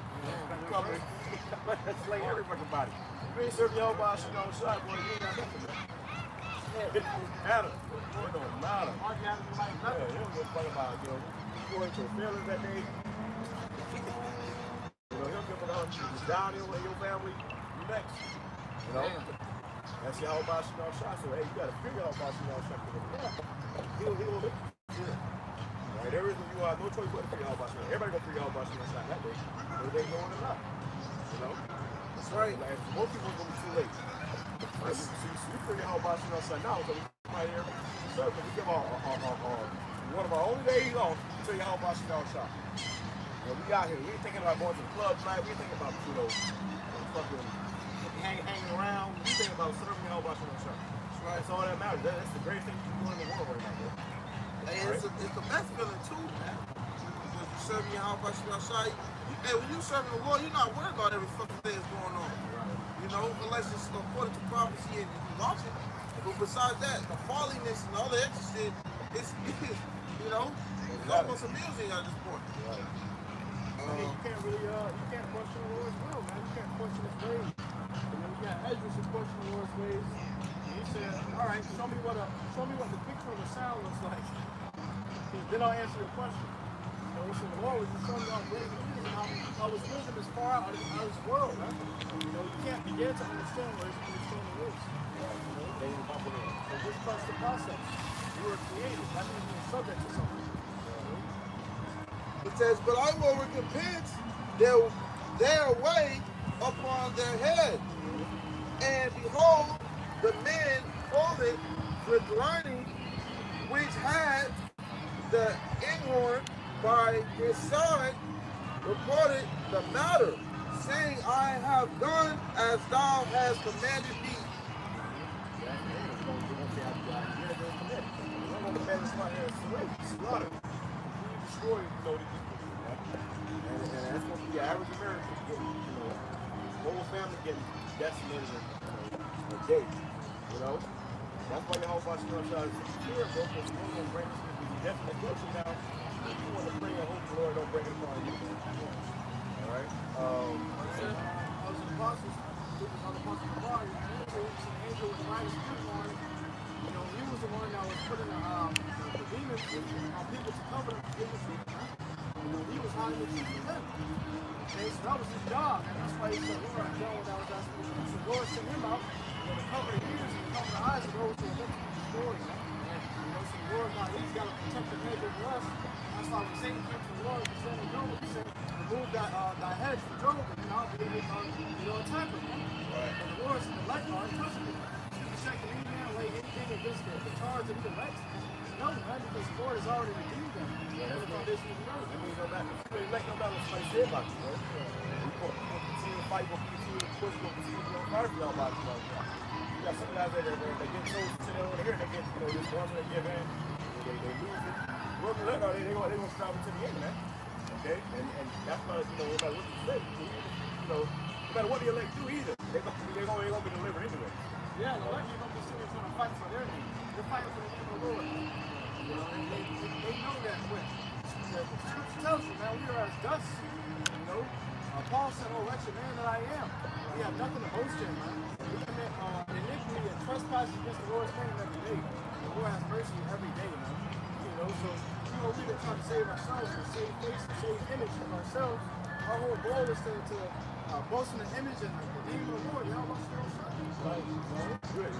slay every fucking body. If you ain't serving your whole body, you know, shot, boy, you ain't got nothing, man. It don't matter. It don't matter. Yeah, you don't give a fuck about, you know, you go into your feelings that day. You know, he'll give a fuck about down here with your family. You next. You know? That's your whole body, you know, shot. So, hey, you gotta figure out about you know, shot. He'll live. Yeah. Right, there is when you have no choice but to figure out about you. Everybody gonna figure out about you know, shot that day. Whether they going or not. You know? That's right. Like, most people are gonna be too late. So you figure out about you know, shot now. So we come out here, we give one of our only days off to tell you how about you know, shot. You know, we out here. We ain't thinking about going to the club tonight. We ain't thinking about, fucking hanging around. We thinking about serving y'all about you know, shot. That's right. That's all that matters. That's the greatest thing you can do in the world right now, bro. Hey, it's the best feeling too, man. Because you serving your house, outside. Hey, when you serving the Lord, you're not worried about every fucking thing that's going on. You know, unless it's according to prophecy and you lost it. But besides that, the falliness and all the extra shit, it's you know, it's almost amusing at this point. You can't really, you can't question the Lord's will, man. You can't question His ways. You know, you got Ezra to question the Lord's ways. And he said, all right, show me what the picture of the sound looks like. Then I'll answer your question. You know, he said, the Lord was just showing you how great He is and how His wisdom is far out of this world, man. You know, you can't begin to understand where His understanding is. You know, so just trust the process. You were created. That means you're subject to something. It says, but I will recompense their way upon their head. And behold, the man clothed with lining, which had the inghorn by his side, reported the matter, saying, I have done as thou hast commanded me. Destroy, you know, these people, right? And that's going to be the average American getting, you know, whole family getting decimated in a day, you know? That's why your whole bunch of shot is here, bro, because you don't bring this to be definitely closer now. If you want to pray and hope the Lord don't bring it upon you. All right? I was an apostle, it was on the apostle of God, an angel with the lightest unicorn. You know, he was the one that was putting the demons on people to cover them. You know, he was hiding the truth from them. Okay, so that was his job, and that's why he said, Lord, I done what I was asking you. So Lord sent him out, you know, to cover the ears and cover the eyes of those who are looking for the story. You know, so the Lord, God, he's got to protect the hedge over us. That's why when Satan came to the Lord, he said to Job, he said, remove thy hedge from Job, and I'll be able to, you know, attack him. Right. And the Lord said, the light are touching him. Check the email, lay anything against the charge of the elect. No, man, because the Lord has already redeemed them. Yeah, that's the foundation of the earth. That means no matter what somebody said about you, bro. We're going to continue to fight, we're going to continue to push, we're going to continue to be on fire for y'all about you. You got some guys that they get chosen to their own here, they get, you know, this one they give in, they lose it. We're going to strive to the end, man. Okay? And that's why, you know, no matter what you say, you know, no matter what the elect do either, they're going to be delivered anyway. Yeah, the elect ain't going to be sitting trying to fight for their name. They're fighting for the name of the Lord. You know, and they know that when the scripture tells you, man, we are as dust. You know, Paul said, oh, wretched man that I am. We have nothing to boast in, man. We commit iniquity and trespass against the Lord's name every day. The Lord has mercy every day, man. You know, so, you know, we've been trying to save ourselves and save face and save image of ourselves. Our whole goal is to boast in the image and the name of the Lord. Y'all want to show us? Right. Good.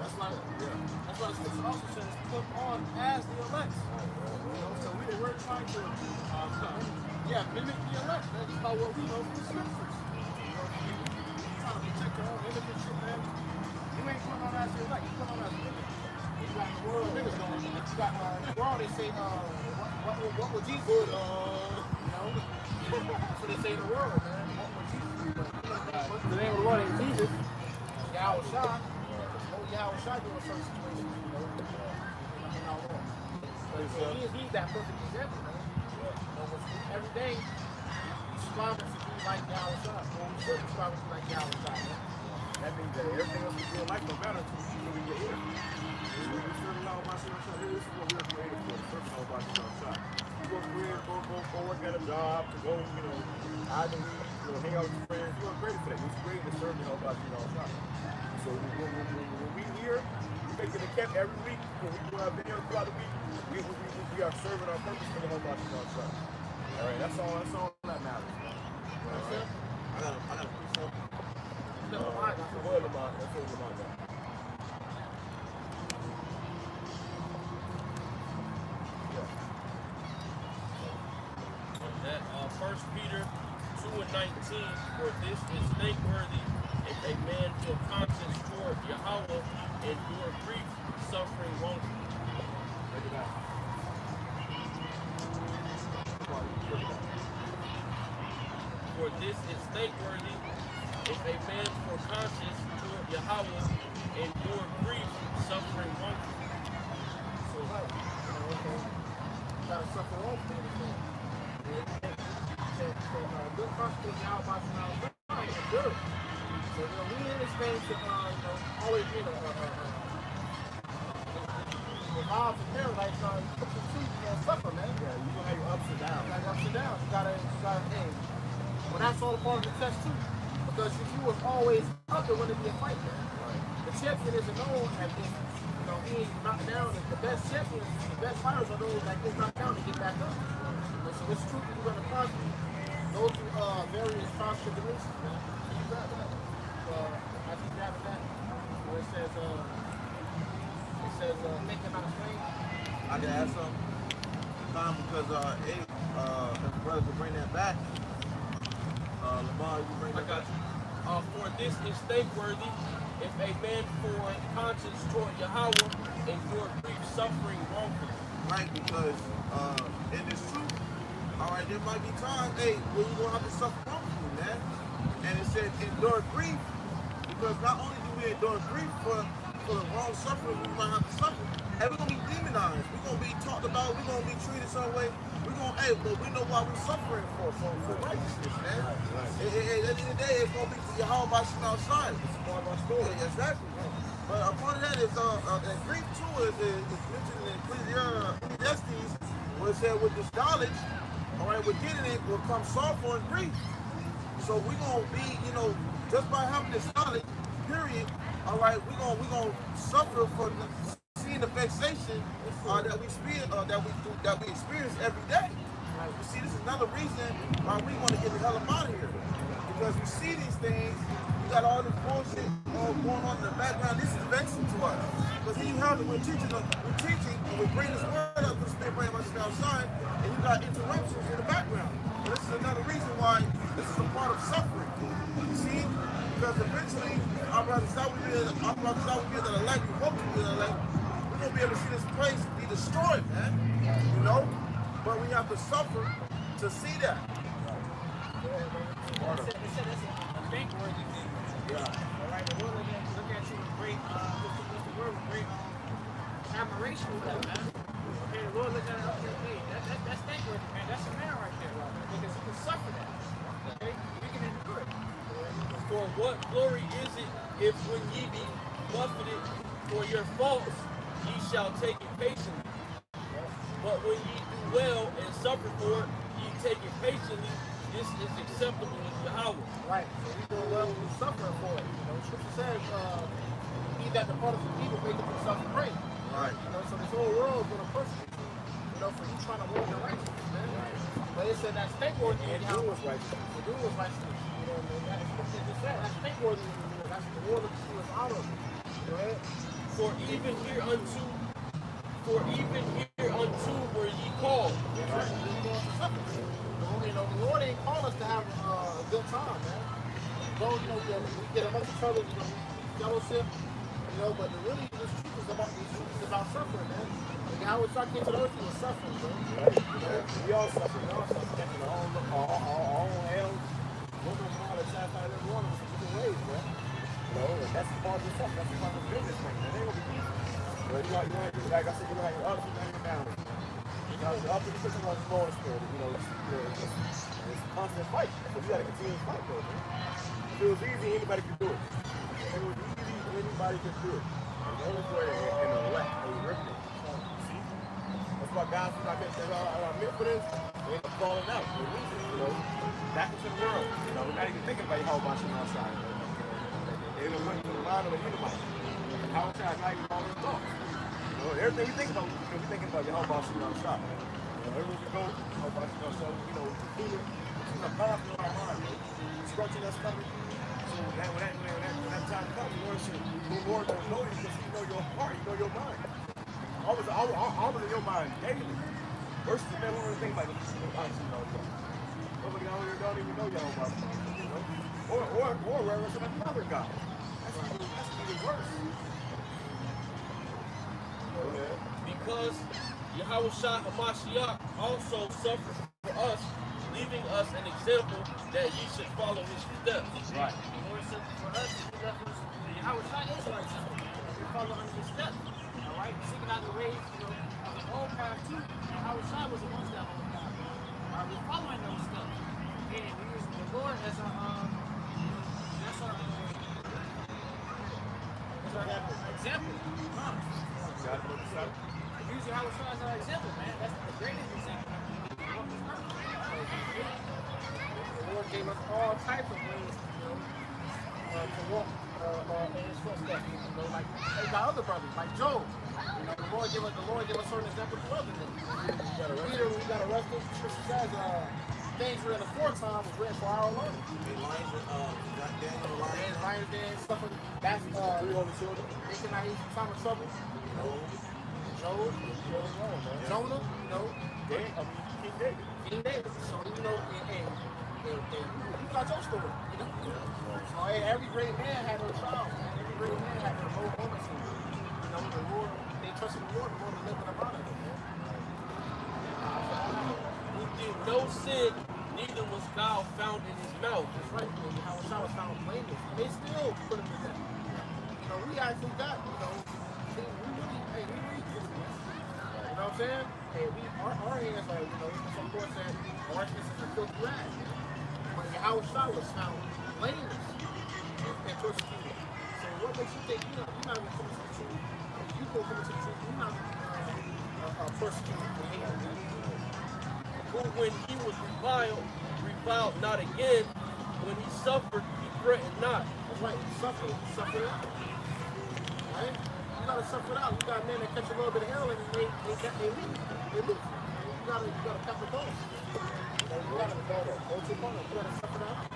That's why the scripture also says put on as the elect. You know, so we're trying to mimic the elect. That's about what we know from the scriptures. You know, you trying to protect your own image and shit, man. You ain't putting on as the elect, you put on as the image. You got the world niggas going. You got in the world they say, what would Jesus do? You know? That's what they say in the world, man. What would Jesus do? The name of the Lord ain't Jesus. Yahweh Shah. Yahweh Shah doing certain situations, you know, in our world. So he's that perfect example, man. You know, every day, we strive to be like Yahweh Shah. Well, we should be striving to be like Yahweh Shah, man. That means that everything else we feel like no matter until we get here. We serve Allah by Shah. This is what we're created for. To serve Allah by Shah. You go career, go work at a job, to go, you know, either hang out with your friends. You are created for that. You're created to serve Allah by Shah. So when we here, we make it a camp every week. When we do our videos throughout the week, we are serving our purpose for the whole body of our. All right, that's all that matters. All right. I got a piece of. That's what Lamont got. That 1 Peter 2:19, for this is thankworthy if a man feel conscience toward Yahweh endure grief, suffering wrongfully. Break it out. For this is thankworthy if a man for conscience toward Yahweh endure grief, suffering wrongfully. So, right. Gotta suffer all for anything. Good consequence now about endure. So, we in this thing to, always be evolve from there, like, suffer, man. Yeah, you gonna have your ups and downs. You gotta, hey. Well, that's all a part of the test, too. Because if you was always up, it wouldn't be a fight, man. The champion isn't known as being, being knocked down. The best champions, the best fighters are those that get knocked down and get back up. So it's true people are going to constantly go through various trials and tribulations, man. So you got that. I keep having that where it says thinking not explain. I can add something. Because his brother could bring that back. Lamar, you bring that back. For this is thankworthy if a man for conscience toward Yahweh endure grief, suffering wrongfully. Right, because in this truth, all right, there might be times, hey, where you're going to have to suffer wrongfully, man. And it said endure grief, because not only do we endure grief for the wrong suffering we might have to suffer, and we're going to be demonized. We're going to be talked about. We're going to be treated some way. We're going to, but we know why we're suffering for righteousness, man. Right. At the end of the day, it's going to be for Yahweh by Shem outside. It's part of our story. Yeah, exactly. But a part of that is, that grief too is mentioned in Ecclesiastes, where it said with this knowledge, all right, we're getting it, will come sorrow and grief. So we're going to be, just by having this knowledge, period, all right, we're gonna suffer from seeing the vexation that we experience every day. Right? You see, this is another reason why we want to get the hell up out of here, because we see these things. You got all this bullshit going on in the background. This is vexing to us, because here you have it. We're teaching, and we bring this word up to the spirit, bring us outside, and you got interruptions in the background. But this is another reason why this is a part of suffering. You see? Because eventually, our brothers that we be the elect, we hope to be the elect, we're going to be able to see this place be destroyed, man. But we have to suffer to see that. They said that's a thankworthy thing. Yeah. All right, the Lord look at you with great, with great admiration with that, man. Okay, the Lord look at it, okay, hey, that's thankworthy, man. That's a man right there, because you can suffer that. Okay, you can endure it. For what glory is it if when ye be buffeted for your faults, ye shall take it patiently? But when ye do well and suffer for it, ye take it patiently. This is acceptable with Yahweh. Right. So we do well when we suffer for it. Scripture says, he that departeth from evil maketh himself great. Right. So this whole world is going to persecute you, for you trying to walk in righteousness, man. Right. But it said that's thankworthy. And do was righteousness. To do was righteousness. That's thankworthy. That's the Lord looks to us out of it. Right? For even hereunto were ye called. The Lord ain't called us to have a good time, man. Though, we get amongst each other, fellowship, but really, this truth is about suffering, man. The guy was talking to the earth, he was suffering, bro. We all suffer. We all suffer. Our own hells. We're going to all the chastise every one of us in different ways, man. And that's part of the suffering. That's part of the business thing. That ain't going to be easy. But like I said, you're going to have your ups and your downs. The up and the lower spirit, it's a constant fight. So you got to continue to fight, though, man. If it was easy, anybody could do it. If it was easy, anybody could do it. And the only way in the elect, they ripped it. See? That's why guys who are meant for this, they end up falling out. They're losing, back into the world. We're not even thinking about how much on outside. They don't went to the line of the Edomite. How much not even all their thoughts. Everything we think about, we're thinking about your home shooting on the shop. Everywhere we go, it's a powerful in our mind, destruction that's coming. So when that time comes, the Lord should be more than know you because you know your heart, you know your mind. Always in your mind daily. Versus the man who really think about it, nobody out here don't even know your home or reverence another God. That's even worse. Because Yahushua HaMashiach also suffered for us, leaving us an example that ye should follow his steps. Right. The Lord said for us, Yahushua is our example. follow under his steps. All right, seeking out the ways, of the old path too. And Yahushua was amongst that old path. All right, we're following those steps. And we use the Lord as our, that's our example. Use Yahushua as our example, man. That's the greatest example. The Lord gave us all types of ways, to walk in his footsteps. Like they got other brothers, like Job. The Lord gave us certain examples of other things. Peter, when we got arrested, the scripture says things written the foretime was written for our learning. Lions Den, stuff like that. That's they cannot eat some time of trouble. Job, Jonah, King David. So you got your story. So every great man had their trials, man. Every great man had their low moments. The Lord, they trusted the Lord delivered them out of it, man. Who did no sin, neither was guile found in his mouth. That's right. Yahushua was found blameless. They still put him to death. We actually got, we read this, man. You know what I'm saying? Hey, our hands are, some course said, righteousness is a filthy rag. But Yahushua was found blameless and persecuted. So what makes you think you're not even coming to the truth? You go coming to the truth, you're not persecuted for hating. Who, when he was reviled not again. When he suffered, he threatened not. That's right, he suffered it out. Right? You gotta suffer it out. You got men that catch a little bit of hell and they leave. You gotta cut the bone. You gotta suffer it out.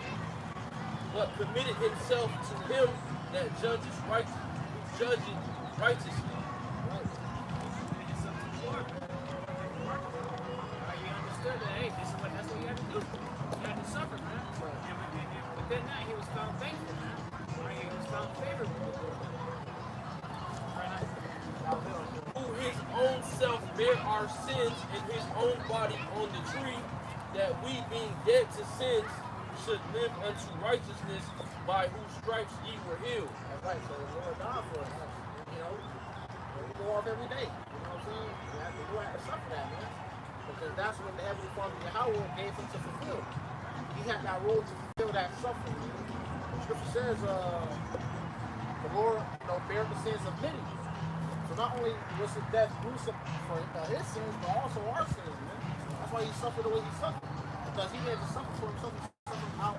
But committed himself to him that judges righteously. Hey, that's what you had to do. You had to suffer, man. But then that he was found thankful, man. He was found favorable. Who his own self bare our sins in his own body on the tree, that we being dead to sins should live unto righteousness, by whose stripes ye were healed. That's right. So the Lord died for us. We go off every day. You know what I'm saying? You have to suffer that, man. Because that's when the Heavenly Father Yahweh gave him to fulfill. He had that role to fulfill that suffering. The scripture says the Lord bare the sins of many. So not only was his death gruesome for his sins, but also our sins, man. That's why he suffered the way he suffered. Because he had to suffer for himself and suffer out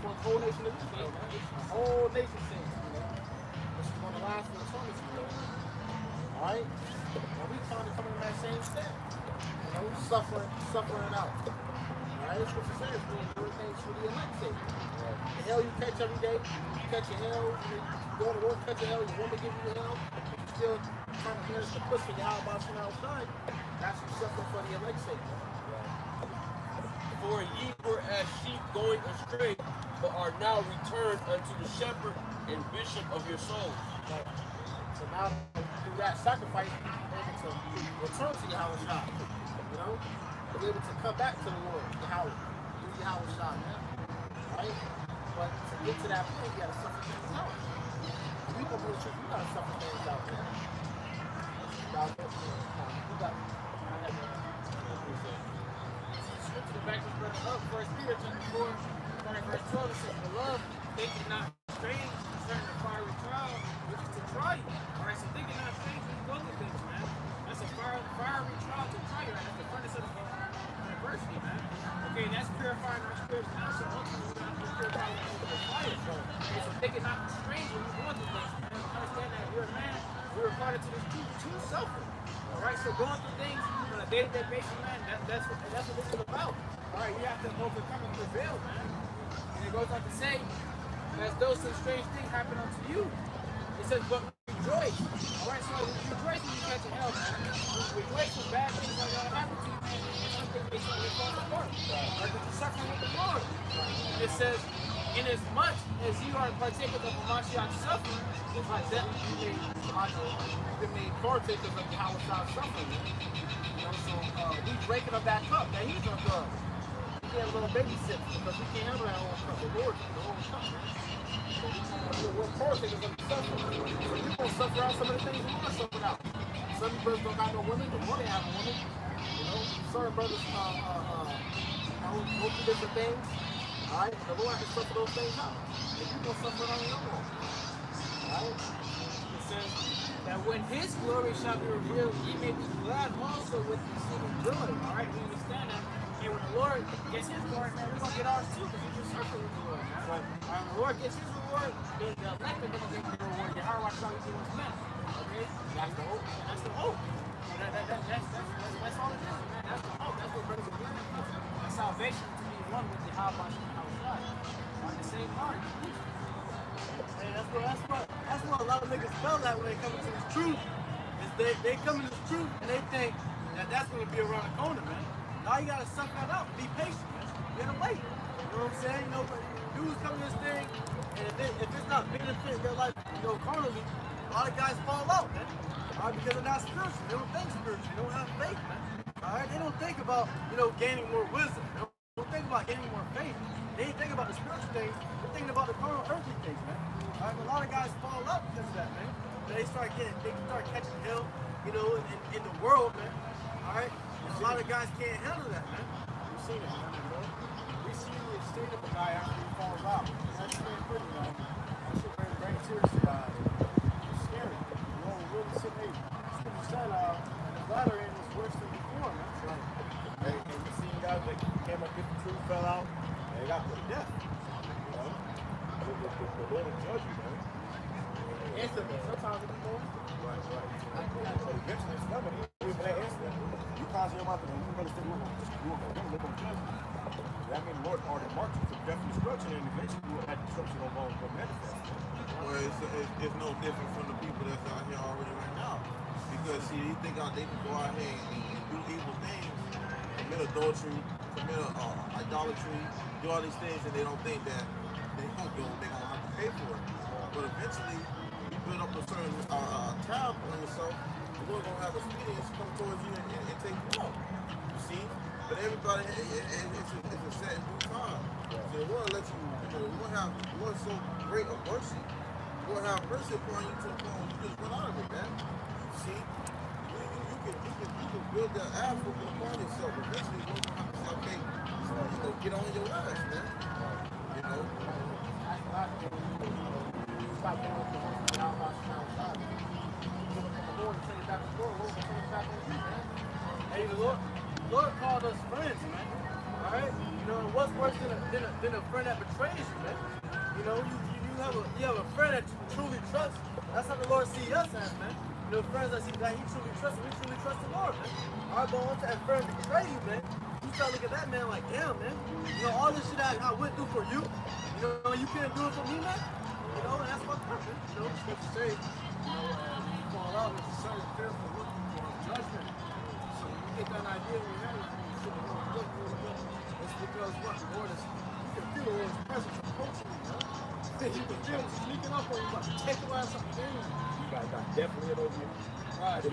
for the whole nation of Israel, man. The whole nation sins, which is going to last for eternity, Alright? Now we trying to come in that same step. Suffering out. Alright, scripture says we endure things for the elect's sake. The hell you catch every day, you catch your hell, you go to work, catch your hell, your woman give you the hell, you still trying to manage the push for your house from outside. That's you suffering for the elect's sake. For ye were as sheep going astray, but are now returned unto the shepherd and bishop of your souls. Right. So now through that sacrifice, you're able to return to Yahushua. Be able to come back to the Lord, Yahweh, through Yahushua, man. Right? But to get to that point, you gotta suffer things out. If you gonna be the truth, you gotta suffer things out, man. Scripture to back this brother up, 1 Peter chapter 4, starting verse 12, it says, Beloved, think it not strange concerning the fiery trial, which is to try you. Alright, so think it not strange when you go through things, man. That's a fiery trial to try you. That's the furnace of adversity, man. Okay, and that's purifying our spirits now. So ultimately, we're going to purify the fire. Okay, so think it not strange when you're going through things, man. Understand that you're a man. We're recorded to this truth to suffer. Alright, so going through things on a day-to-day basis, man, that's what this is about. Alright, you have to overcome and prevail, man. And it goes on to say, as though some strange thing happened unto you. It says, but rejoice. Alright, so rejoice when you catch a hell, man. Rejoice when bad things are going to happen to you, man. And something makes you fall apart. Or that you're suffering with the Lord. And it says, inasmuch as you are partakers of Mashiach's suffering, it's like that you been made partakers of Yahweh's suffering. So we breaking up that cup that he's gonna drug. We get a little baby sip because we can't handle that whole cup. The Lord, the whole cup. we're partakers of the suffering. So you're going to suffer out some of the things you want to suffer out. Some brothers don't got no women, the women have a woman. You know, certain brothers go through different things. All right, the Lord can suffer those things out. And you're going to suffer it on your own. All right? It says that when his glory shall be revealed, ye may be glad also with exceeding joy. All right, we understand that. And when the Lord gets his glory, man, we're going to get ours too, because we just suffer with the Lord, man. Right. When the Lord gets his reward, then the elect are going to get the reward. The hard watch shall be what's meant. Okay? That's the hope. That's the hope. So that's all it is, man. That's the hope. That's what brothers are yearning for. The salvation to be one with the hard watch and house God. On the same heart. Hey, that's what a lot of niggas felt like when they come into this truth. Is they come into this truth and they think that that's gonna be around the corner, man. Now you gotta suck that out. Be patient, man. You gotta wait. You know what I'm saying? You know, but dudes come to this thing, and if it's not benefiting their life, you know, carnally, a lot of guys fall out, man. All right, because they're not spiritual. They don't think spiritual. They don't have faith, man. All right, they don't think about, you know, gaining more wisdom. They don't think about gaining more faith. They ain't thinking about the spiritual things. They're thinking about the carnal, earthly things, man. All right, a lot of guys fall out because of that, man. They start catching hell, you know, in the world, man. All right, and a lot of guys can't handle that, man. We've seen it, man. You know? We see the state of the guy after he falls out. That's very pretty, man. That shit very serious about it. It's scary. You know, really sit there. You said, the latter end is worse than before, man. Right. And we seen guys that came up, get the truth, fell out, and they got put to death. You know? The Lord will judge you, man. Instantly. Sometimes it's more. Right. But eventually it's coming. Even that instant, you cause your mouth and you better stick with them. They're going to judge you. That means the Lord already marked you for death and destruction, and eventually you will have destruction on bones from manifest. Well, it's no different from the people that's out here already right now. Because see, they think they can go out here and do evil things, commit adultery, commit idolatry, do all these things, and they don't think that they're gonna have to pay for it. But eventually, you build up a certain tab on yourself, the Lord gonna have experience come towards you and take you out. You see? But everybody, it's a set in due time. So the Lord let you know, the Lord so great of mercy. The Lord have mercy upon you to the point you just run out of it, man. See? You can build that asshole upon yourself. Eventually, you're gonna have to say, okay, so, get on your ass, man. You know? Stop down with the now outside. Give up the Lord and send it back to the Lord. Lord will send it back on you, man. Hey, the Lord called us friends, man. All right, you know what's worse than a friend that betrays you, man. You know, you have a friend that you truly trust. That's how the Lord sees us as, man. You know, friends that He truly trusts, we truly trust the Lord, man. All right, but once that friend betray you, man, you start looking at that man like, damn, man. You know, all this shit I went through for you. You know, you can't do it for me, man. You know, and that's my purpose. You know, the scripture says, you know, when you fall out, it's a certain fear for looking for judgment. So when you get that idea in your head, you should look. It's because what? The Lord is, you can feel the Lord's presence approaching you, man. You can feel him sneaking up on you, about to take your ass up and down. You guys got definitely it over you. Right, He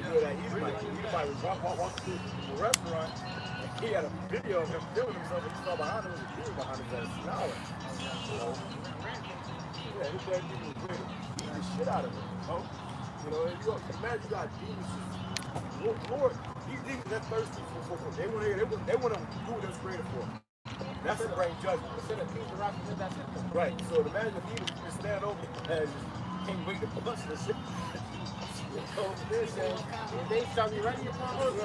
might walk through the restaurant, and he had a video of him filming himself, and he saw behind him was a dude behind him that was smiling. You know? Yeah, his dad was ready to beat the shit out of him. You know, if you imagine you got demons, Lord, these demons that thirsty for they want to do what they was created for. That's to bring judgment. Instead of peace, the rock, that's it. Right. So imagine if he would stand over and can't wait to punch the shit. And they start me right in your front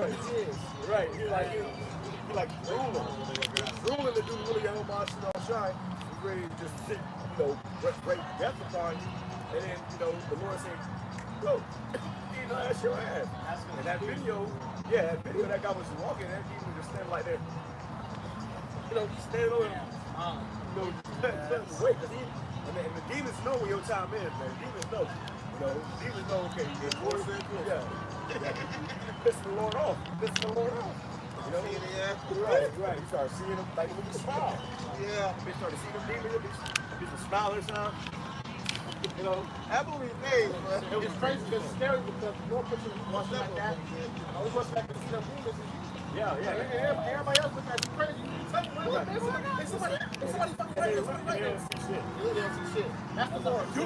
Right. Right. You're like drooling to do really your own monster all shine. He's ready to just sit, you know, break death upon you. And then, you know, the Lord says, go, you know, that's your ass. And that video, that guy was walking, that demon was just standing like that. You know, just standing over him. You know, wait, and the demons know when your time is, man. Demons know. You know, demons know, okay, piss the Lord off. Piss the Lord off. You know? Right. You start seeing them like when you smile. Yeah. Bitch start to see them demons, bitch will smile or something. You know, I believe days, man. It's crazy because it's scary because the Lord puts you watching like that. I always watch back to see them demons. yeah. Everybody else looking at you crazy. You tell me, man, somebody Somebody fucking right there. Somebody right there. They don't see shit. That's the Lord. You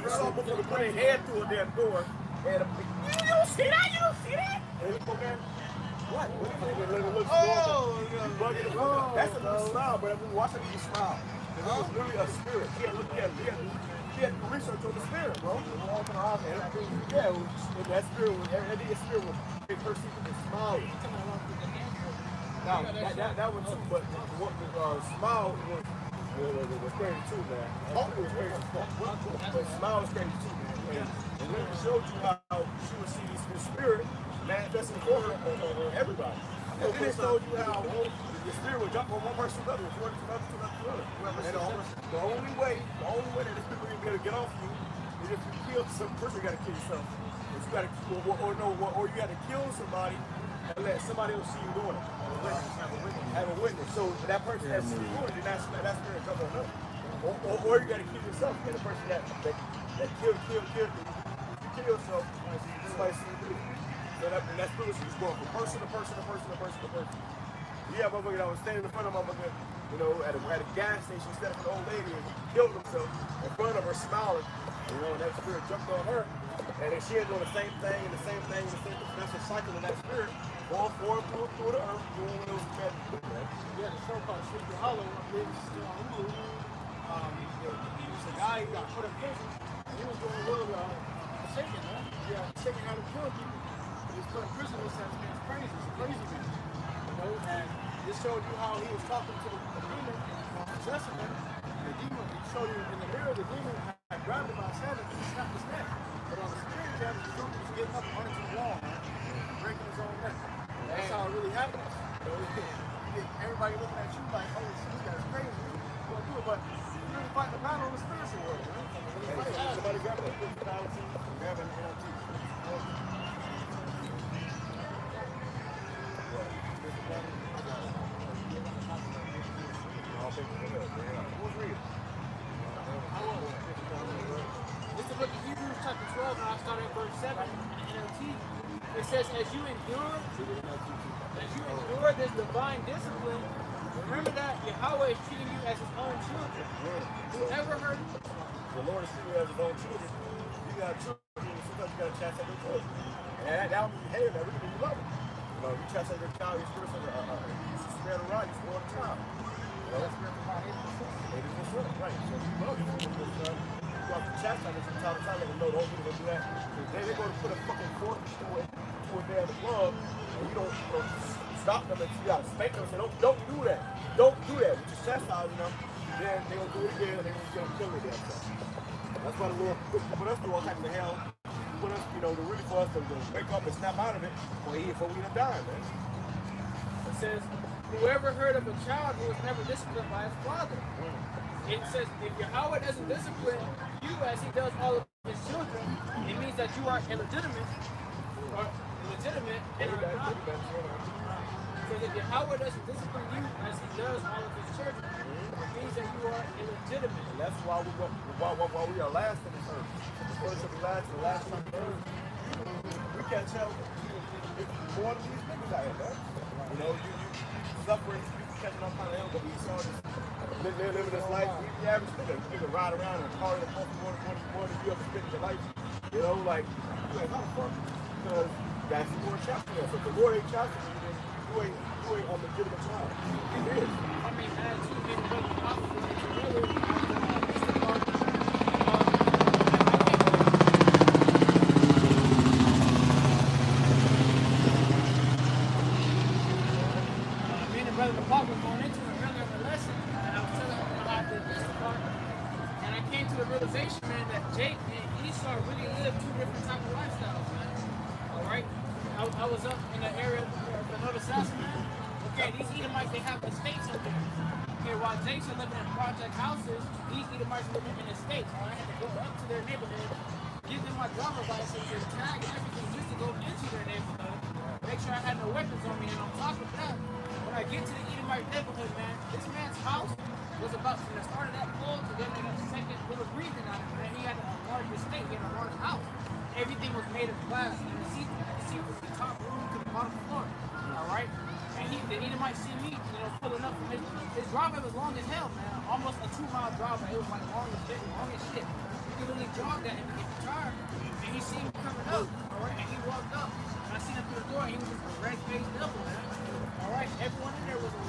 saw a motherfucker put their head through a damn door and you don't see that? You don't see that? And look, man. What? That's a smile, but we watching you smile. It was literally a spirit. He had looked at it. He had do research on the spirit, bro. Yeah, and that spirit was every spirit was perceived as smiling. Now that one too, but what smile was crazy too, man. Hope was crazy too. But smile was crazy too, man. And when it showed you how she would see this spirit manifesting for her on everybody. And then it showed you how the spirit would jump from one person to another, one to another, to another. And the only way that this people are gonna get off you is if you kill some person. You gotta kill yourself. If you gotta, or you gotta kill somebody and let somebody else see you doing it. Have a witness. So that person that sees you doing it, that spirit jump on them. Or you gotta kill yourself. And the person that killed, you kill yourself. Somebody see you do it. So that spirit is going from person to person to person to person to person. Yeah, motherfucker that was standing in front of motherfucker, you know, at a gas station, instead of an old lady, and he killed himself in front of her, smiling. You know, and that spirit jumped on her, and then she had doing the same thing and the same thing and the same thing. That's a cycle of that spirit going forward through the earth, doing what it was meant to do, man. Yeah, the show called Sleepy Hollow, I believe it's still on Hulu. He was a guy who got put in prison, and he was doing a little shaking, man. Yeah, shaking how to kill people. He was put in prison, and said, man's crazy, he's a crazy man. You know, and this showed you how he was talking to the demon, possessing him. The demon, he showed you in the mirror, the demon had grabbed him by his head and snapped his neck. But on the security camera, the dude was getting up and running to the wall, man, breaking his own neck. That's how it really happened. You know, everybody looking at you like, oh, this guy's crazy. You want to do it, but you're really fighting a battle in the spiritual world, man. Somebody grab it, grab an NLT. It's the book of Hebrews chapter 12, and I'll start at verse 7 in the NLT. It says, as you endure this divine discipline, remember that Yahweh is treating you as his own children. Whoever heard The Lord is treating you as his own children. You got children, sometimes you got to chastise your children. And that would be hated, that really you love them. You know, you chastise your child, you're supposed to spare the rod, you spoil the child. You know, that's about 80%, right? So if you love your children, you have to chastise them from time to time, let them know, don't do that. Then they're going to put a fucking fork to a damn glove, and you don't stop them, and you got to spank them and say, don't do that. Don't do that. You just chastise them, then they're going to do it again, and they're going to kill their damn self. That's why the Lord put us through all types of hell. Put us, you know, really for us to wake up and snap out of it before we done die, man. It says, whoever heard of a child who was never disciplined by his father? It says, if Yahweh doesn't discipline you as he does all of his children, it means that you are illegitimate. And are not. So if Yahweh doesn't discipline you as he does all of his children, it means that you are illegitimate. And that's why we are last in this earth. The first of the last on the earth. We can't tell more than these niggas out here, man. You know, you suffering, you catching all kind of hell, but we saw this. They're living this life. We the average nigga. You can ride around and car in the front more than you ever spent in your life. You know, like, how the fuck? Because that's the Lord chapter. So if the Lord ain't chapter you, then you ain't a legitimate child. It is. I mean, as you made a really popular realization, man, that Jake and Esau really live two different type of lifestyles, man. All right, I was up in the area of the North South, man. Okay, these Edomites, they have estates up there. Okay, while Jake's are living in project houses, these Edomites are living in estates. I had to go up to their neighborhood, give them my driver's license, and tag everything just to go into their neighborhood, make sure I had no weapons on me. And on top of that, when I get to the Edomite neighborhood, man, this man's house was about from the start of that floor to then a second little breathing out of it. And he had a large estate, he had a large house. Everything was made of glass, and the seat was the top room to the bottom floor. All right, and the Edomite see me, pulling up from his driveway was long as hell, man. Almost a 2-mile driveway. It was like long as shit. You could really jog that and get tired. And he seen me coming up, all right, and he walked up. And I seen him through the door, and he was just a red-faced devil, man. All right, everyone in there was a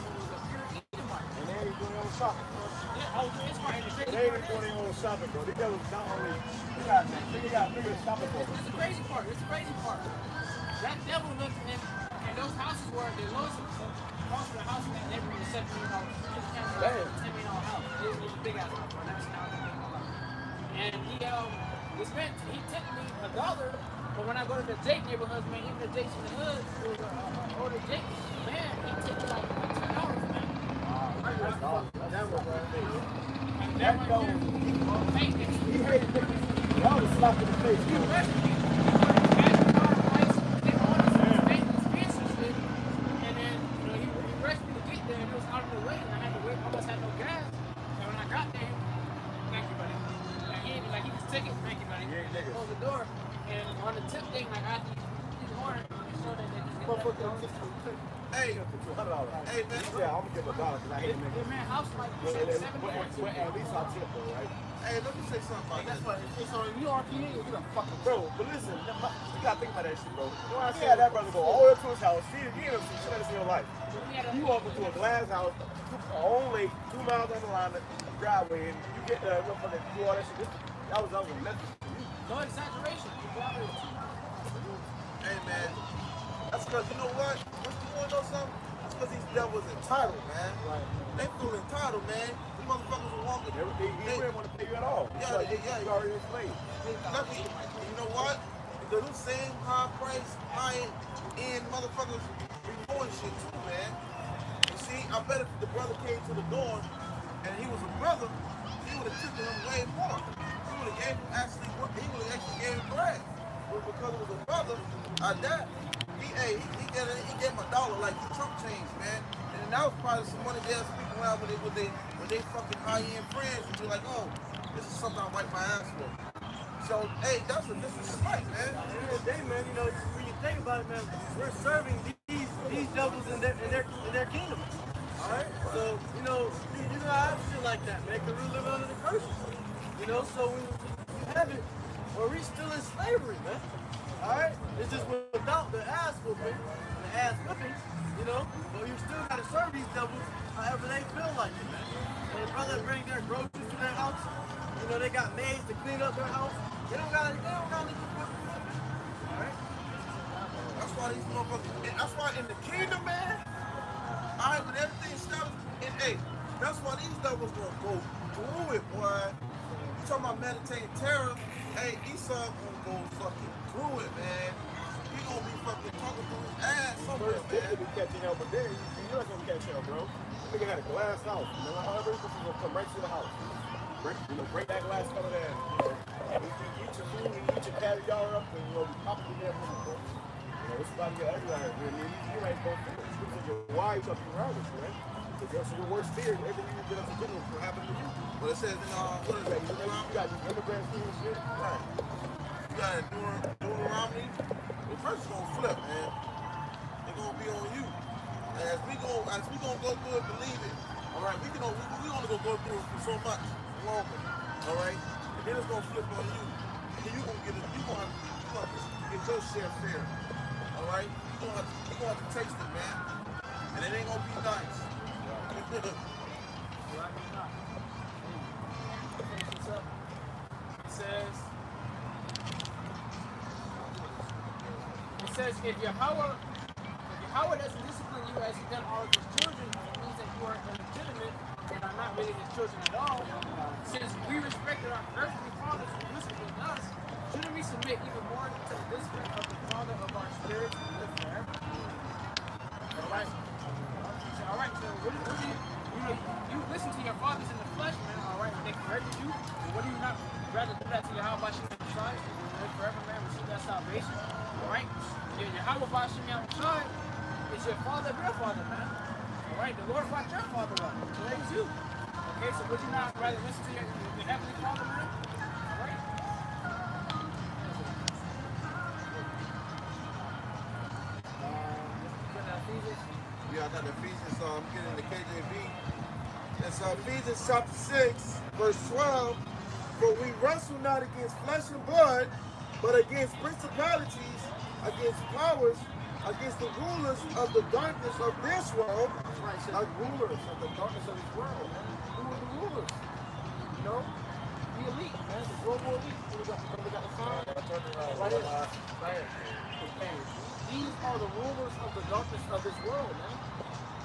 pure Edomite. And they ain't doing their own shopping, bro. Yeah, it's right. And the crazy They part ain't doing is, their own shopping, bro. These devils not only, they got bigger shopping for it's the crazy part. It's the crazy part. That devil looked at him, and those houses were the lowest cost of the house in that neighborhood was $7 million. $10 million house. It was a big ass house. And this man, he tipped me $1. But when I go to the Jake neighborhoods, man, even the Jakes in the hood, it was older Jake, man, he tipped me like $10, man. And that one here, fake it. He hated niggas. Y'all was slapped in the face. He arrested me. And then, he arrested me to get there, and it was out of the way, and I had to wait. I almost had no gas. And when I got there, thank you, buddy. And he was ticket, thank you, buddy. Closed the door, and on the tip thing, like after he's horn, he showed that Hey, man. Yeah, I'm gonna give him $1 because I hate niggas. man, house like But $7. at least I'll tip though, right? Hey, let me say something about That's that. why it's on you RPA, you're gonna fucking Bro, but listen, you gotta think about that shit, bro. You know what I said? That brother go all the way up to his house, see the DMC, shit never seen your life. You walk into a glass house, only 2 miles down the line, driveway, and you get the motherfucker, do all that shit. That was a message for you. No exaggeration. Hey, man. That's because, you know what? What you want to know something? That's because these devils entitled, man. Right. They feel entitled, man. These motherfuckers are walking. He didn't want to pay you at all. Yeah, Like, yeah. You already explained. Lucky, you know what? Those same high price, high end motherfuckers be doing shit too, man. You see, I bet if the brother came to the door and he was a brother, he would have tipped him way more. He would have gave him actually gave him bread. But because it was a brother, he gave him $1 like the Trump changed, man. And that was probably some money they'll speak around with they fucking high end friends and be like, oh, this is something I wipe my ass for. So, hey, that's a disrespect, man. At the end of the day, man, when you think about it, man, we're serving these devils in their kingdom. All right, so you know I have shit like that, man, because we live under the curses. So when you have it, or we still in slavery, man. All right, it's just without the ass whooping, but you still gotta serve these devils however they feel like it, man. When a brother bring their groceries to their house, they got maids to clean up their house. They don't gotta let you fucking do it. All right. That's why these motherfuckers. That's why in the kingdom, man. All right, when everything stops, and hey, that's why these devils gonna go through it, boy. You talking about meditating terror? Hey, Esau gonna go fucking through it, man. He gonna be fucking talking through his ass somewhere, First, they man. could be catching hell, but then you're not gonna catch hell, bro. This nigga had a glass house. However, this is gonna come right to the house. Break that glass color down. You eat your food, you eat your caviar up, and we pop it in there. It's about to get ugly out here. You ain't gonna feel it. Because your wives up around us, man. Because your worst fear, everything you get up to dinner will happen to you. But it says in what is that? You got these immigrants doing shit. Right. You got Deuteronomy. The first gonna flip, man. They're gonna be on you. And as we gonna go through it, believe it. All right, we only gonna go through it for so much longer. All right, and then it's gonna flip on you. And then you gonna get your share fair. All right, you gonna have to taste it, man. And it ain't gonna be nice. It says, if Yahweh doesn't discipline you as he done all of his children, it means that you are illegitimate and are not really his children at all. Since we respected our earthly fathers who disciplined us, shouldn't we submit even more to the discipline of the Father of our spirits and live forever? All right, so what do you listen to your fathers in the flesh, man, all right, when they corrected you, what do you not rather do that to Yahweh Bashim Yahushai and live forever, man, receive that salvation, all right? Yahweh Bashim Yahushai is your father, your father, man, all right? The Lord brought your father up, he raised you, okay? So would you not rather listen to your heavenly father, man, all right? Yeah, I got the Ephesians, I'm getting the KJV. It's Ephesians chapter 6, verse 12. For we wrestle not against flesh and blood, but against principalities, against powers, against the rulers of the darkness of this world. Right, it says rulers of the darkness of this world, man. Who are the rulers? You know? The elite, man. The global elite. We got the sign. Right here. Right here. These are the rulers of the darkness of this world, man.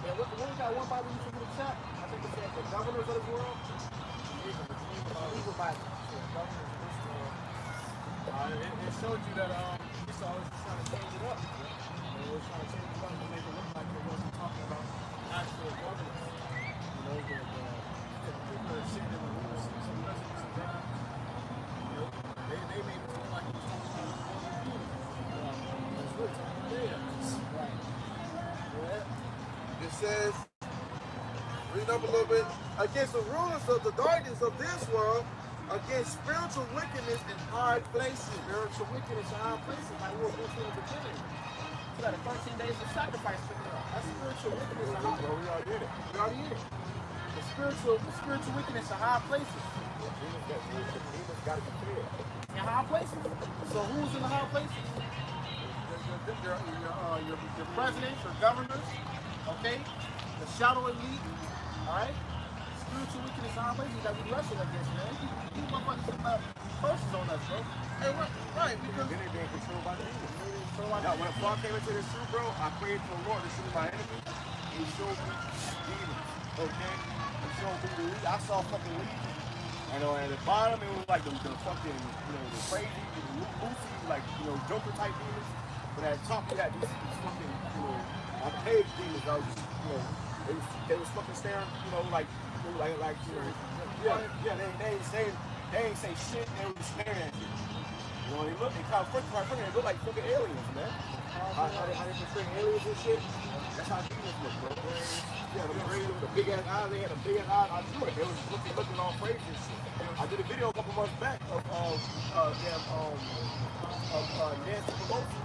And what we got one Bible you from the chat? I think it said the governors of this world. Evil Bible. Governors of this world. It showed you that Esau was just trying to change it up. They were trying to change it up to make it look like it wasn't talking about actual governors. You know, the people that are sitting in the room, some presidents and governors. You know, they made it look like it was talking about governors. It's really talking about theirs. Right. Yeah. It says, read up a little bit, against the rulers of the darkness of this world, against spiritual wickedness in high places. Spiritual wickedness in high places, like we were going to in the beginning. You got a 13 days of sacrifice coming up. That's spiritual wickedness in high places. We already did it. We already in it. The spiritual wickedness in high places. Demons got to be clear. In high places. So who's in the high places? Your presidents, your governors, okay? The shadow elite, all right? Spiritual wickedness in high places that we wrestle against, man. You motherfuckers put curses on us, bro. Hey, right, because Then they being controlled by the demons. Now, when Paul came into this truth, bro, I prayed to the Lord to see my enemy. He showed me demons, okay? He showed me the lead. I saw fucking legions. You know, and at the bottom, it was like the fucking, you know, the crazy, the Lucy, like, you know, Joker type demons. But at the top of that, these fucking, you know, page demons, I was just, you know, they was fucking staring, you know, like, you know, they ain't say shit, they was staring at you. You know, they kind of first part, they look like fucking aliens, man. How they portray aliens and shit. That's how demons look, bro. Yeah, the big ass eyes, they had a big ass eyes. I knew it. They was looking all crazy and shit. I did a video a couple months back of Nancy Pelosi.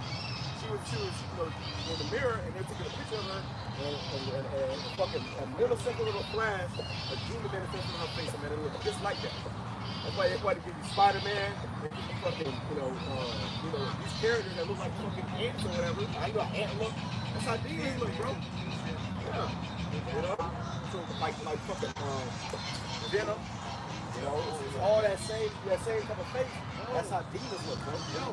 She was, you know, in the mirror, and they took a picture of her, and fucking a millisecond little flash, a demon manifested in her face, and man, it looked just like that. That's why they wanted to give you Spider-Man, and give you fucking, you know, these characters that look like fucking ants or whatever. I know how ant look. That's how demons look, bro. Yeah. You know? So like fucking Venom. You know, it's all that same type of face. That's how demons look, bro. Yo,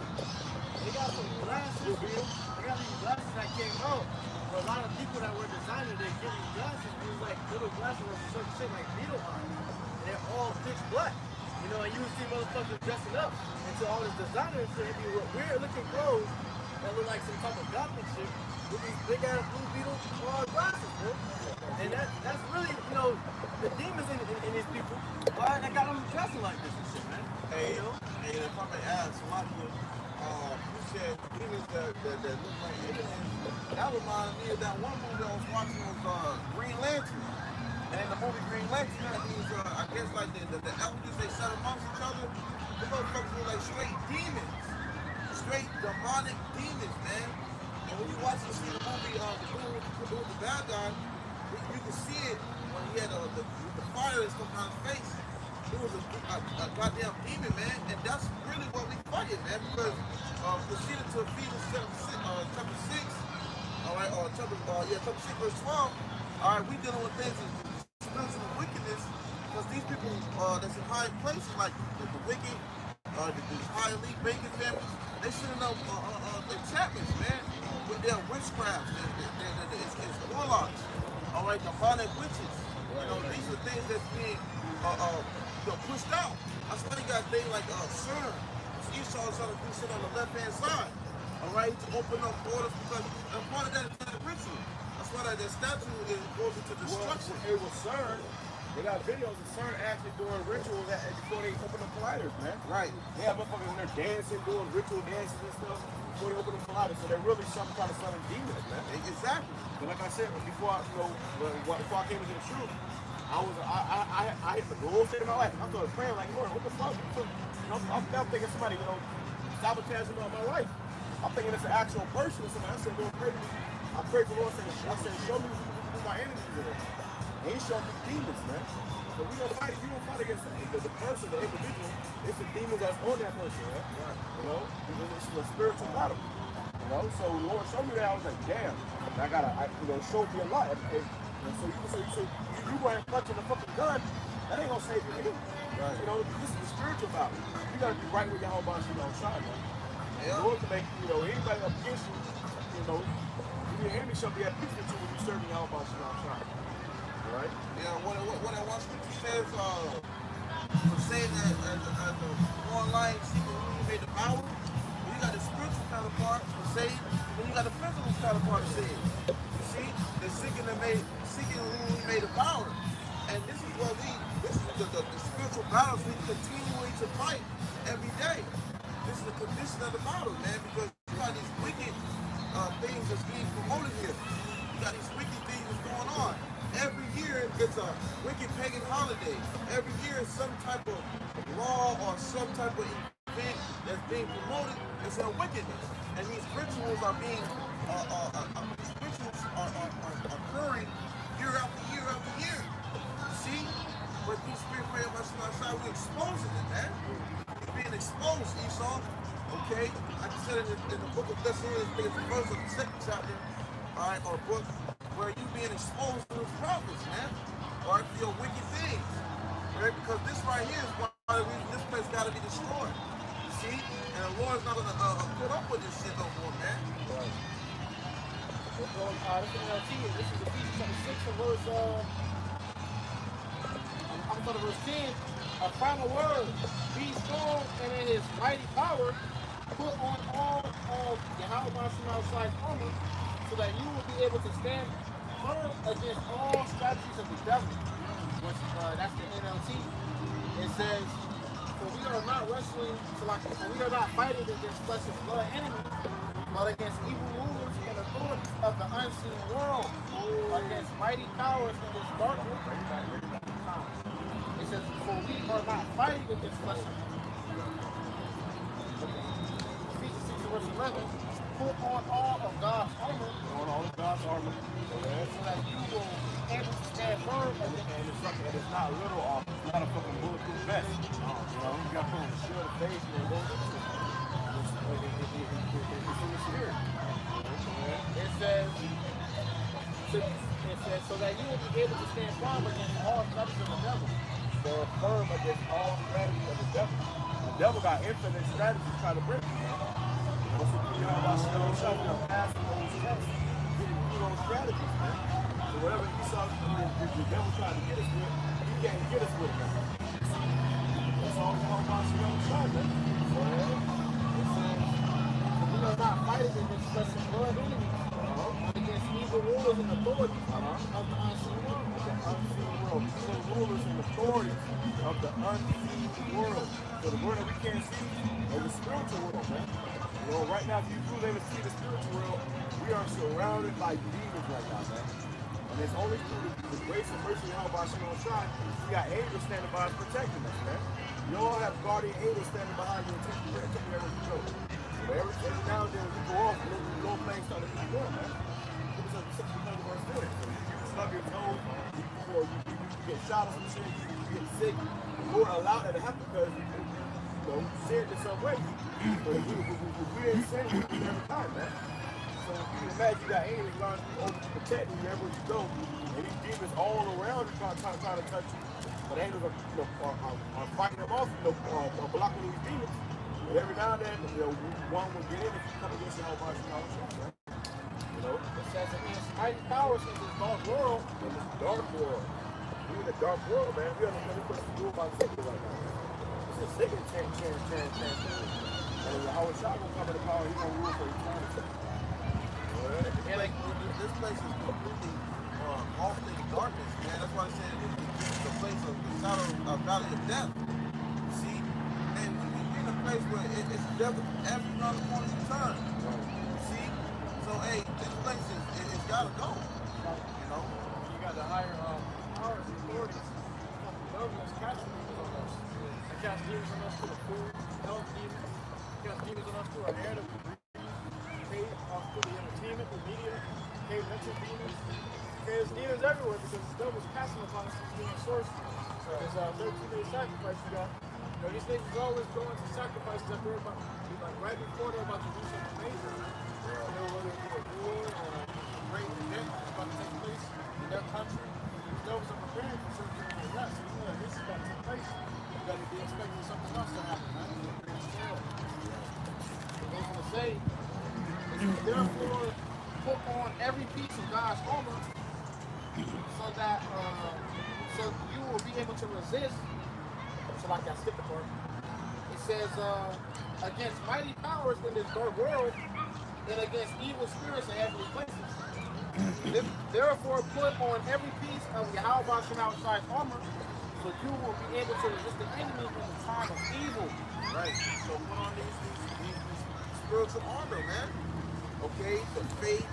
they got some glasses. They got these glasses that came out. For a lot of people that were designers, they get these glasses. It was like little glasses with certain shit like needle eyes. And they're all pitch black. You know, and you would see motherfuckers dressing up into all this designer shit. It'd be weird looking clothes that look like some type of gothic shit with these big ass Blue Beetle glasses, bro. And that's really, you know, the demons in these people. Why they got them dressing like this and shit, man? Hey, you know? hey, if I may ask, you said demons that look like aliens. That reminded me of that one movie I was watching was Green Lantern. And in the movie Green Lantern, that means, I guess like the elders, they set amongst each other. The motherfuckers were like straight demons. Straight demonic demons, man. And when you watch the movie, the bad guy, you can see it when he had the fire and stuff on his face. It was a goddamn demon, man. And that's really what we fighting, man. Because proceeded to Ephesians chapter 6, all right, or chapter 6, verse 12. All right, we dealing with things of spiritual wickedness, because these people that's in high places, like the wicked, these high elite banking families, they sitting up enchantments, man, with their witchcraft, it's warlocks, all right, demonic witches. You know, these are things that's being pushed out. That's why you got things like CERN. Esau is trying to do shit on the left-hand side, all right, to open up borders, because part of that is not a ritual. That's why that statue goes into destruction. Well, it was CERN. They got videos of CERN actually doing rituals before they open the colliders, man. Right. They have motherfuckers in there dancing, doing ritual dances and stuff before they open the colliders. So they're really trying to summon demons, man. Exactly. But like I said, before I came into the truth, I hit the goal state of my life. I started praying like, Lord, what the fuck? I'm thinking somebody, sabotaging my life. I'm thinking it's an actual person or something. I said, Lord, pray to me. I prayed for the Lord. I said, show me who my enemies are. And he showed me demons, man. So we gonna fight. You gonna fight against the person, the individual. It's the demons that's on that person, right? You know, it's a spiritual battle. You know, so the Lord showed me that. I was like, damn. I gotta, show me a lot. And so you go ahead and punch in the fucking gun. That ain't gonna save you either. Right. You know, this is a spiritual battle. You gotta be right with your whole body on side, man. Yeah. The Lord can make, anybody up against you, your enemy shall be at peace with you when you serve your whole body on side. Right? Yeah, what I want scripture says, saying that as a online seeking who you may devour, you got the spiritual counterpart for saved, and you got the physical counterpart for saved. You see, they're seeking who we may devour. And this is the spiritual battles we continually to fight every day. This is the condition of the battle, man, because you got these wicked things that's being promoted here. You got these wicked things that's going on. Every year it's a wicked pagan holiday. Every year it's some type of law or some type of event that's being promoted. It's a wickedness, and these rituals are being occurring year after year after year. See, but these spirit prayer by outside, we're exposing it, man. It's being exposed, Esau. Okay, like I said in the book of Thessalonians, it's the first of the second chapter, all right, or book, where you being exposed to those prophets, man, all right, for your wicked things, right? Because this right here is one of the reasons this place got to be destroyed. You see, and the Lord's not gonna put up with this shit no more, man. Right. This is Ephesians chapter 6 and verse 10. A final word: be strong and in His mighty power, put on all of Yahweh Shemaiah's armor, so that you will be able to stand firm against all strategies of the devil. Which, that's the NLT. It says, "For we are not wrestling, for we are not fighting against flesh and blood enemies, but against evil rulers and authorities of the unseen world, against mighty powers in this dark world." It says, "For we are not fighting against flesh and blood." Ephesians 6 verse 11. Put on all of God's armor. On all of God's armor. So that you will be able to stand firm. And it's not a little armor. It's not a fucking bulletproof vest. You got to put on the shield of faith and go into it. It's in the spirit. It says, so that you will be able to stand firm against all strategies of the devil. They're firm against all strategies of the devil. The devil got infinite strategies to try to break you, man. Pass those strategies, man. So whatever Esau, the devil tried to get us with, he can't get us with it, man. That's all the whole boss of the side, man. It says, we are not fighting against flesh and blood enemies, but against evil rulers and authorities of the unseen world. Evil rulers and authorities of the unseen world. So the world that we can't see is the spiritual world, man. Right now, if you truly able to see the spiritual world, we are surrounded by demons right now, man. And it's only through the grace and mercy of Yahweh Shemaiah Shai, we got angels standing by us protecting us, man. You all have guardian angels standing behind you and taking you everywhere you go. So every now and then we go off, little things start to be going, man. Because of our spirit. So you stub your toe, you get shot or some shit, you get sick. The Lord allowed that to happen because sin in some way. But if we didn't sin, we would never die, man. So you can imagine you got angels around you over to protect you wherever you go. And these demons all around you trying to touch you. But angels are fighting them off, blocking these demons. But every now and then, one will get in if you come against your whole body, right? It says against mighty powers in this dark world. In this dark world. We in the dark world, man. We don't know what to do about Satan right now. It's a Satan chance. And Yahweh Shai will come into power, he's going to rule for eternity. This place is completely off in darkness, man. That's why I said it's the place of the shadow of valley of death. See? And we're in a place where it's death every other corner you turn. See? So, hey, this place it's got to go. You know? You got the higher powers and authorities. Governments cast demons on us. They cast demons on us to the food, health demons. They cast demons on us to our air that we breathe. through the entertainment, the media. Okay, mental demons. Okay, there's demons everywhere because the devil's passing upon us as being source. There's 13-day sacrifice you got. You know, these things is always going to sacrifices that they're about, like right before they're about to do something major. You know, whether it be a war or a great event that's about to take place in their country. These devils are preparing for certain things like that. So you know that this is about to take place. You got to be expecting something else to happen, man. I was going to say, therefore, put on every piece of God's armor so that so you will be able to resist. So like I skipped the part. It says against mighty powers in this dark world and against evil spirits in heavenly places. Therefore, put on every piece of Yahweh Shemouth's armor so you will be able to resist the enemy in the time of evil. Right. So put on these spiritual armor, man. Okay, the faith,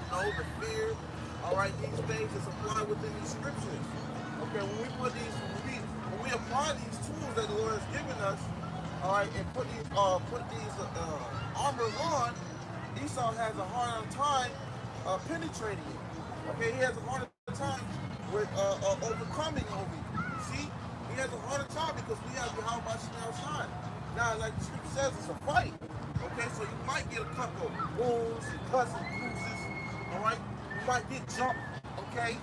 the fear. All right, these things is applied within these scriptures. Okay, when we apply these tools that the Lord has given us, all right, and put these armors on, Esau has a harder time penetrating it. Okay, he has a harder time with overcoming over you. See, he has a harder time because we have Yahweh outside. Now, like the scripture says, it's a fight. Okay, so you might get a couple of wounds and cuts and bruises. All right, you might get jumped. Okay.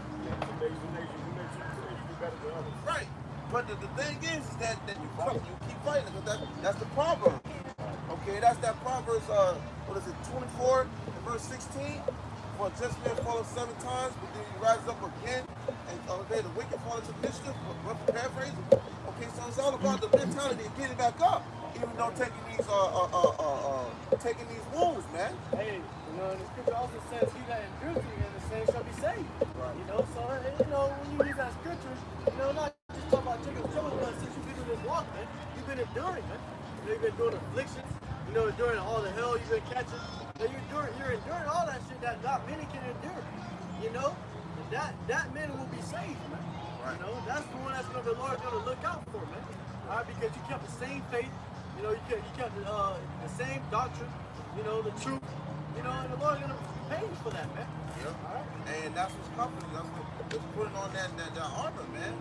Right. But the thing is that you keep fighting because that's the proverb. Okay, that's that Proverbs, 24 and verse 16? For just men fall 7 times, but then you rise up again, and the wicked fall into mischief, paraphrasing. Okay, so it's all about the mentality of getting back up, even though taking these wounds, man. Hey, the scripture also says, he that endures to the end, the same shall be saved. Right. So, when you use that scripture, not just talking about taking trouble, but since you've been in this walk, man, you've been enduring, man. You've been doing afflictions, enduring all the hell you've been catching. You're enduring all that shit that not many can endure. That man will be saved, man. Right. That's the one the Lord's gonna look out for, man. All right, because you kept the same faith, you kept the same doctrine, the truth, and the Lord's gonna pay you for that, man. Yep. All right. And that's what's comforting. That's what's putting on that armor, man.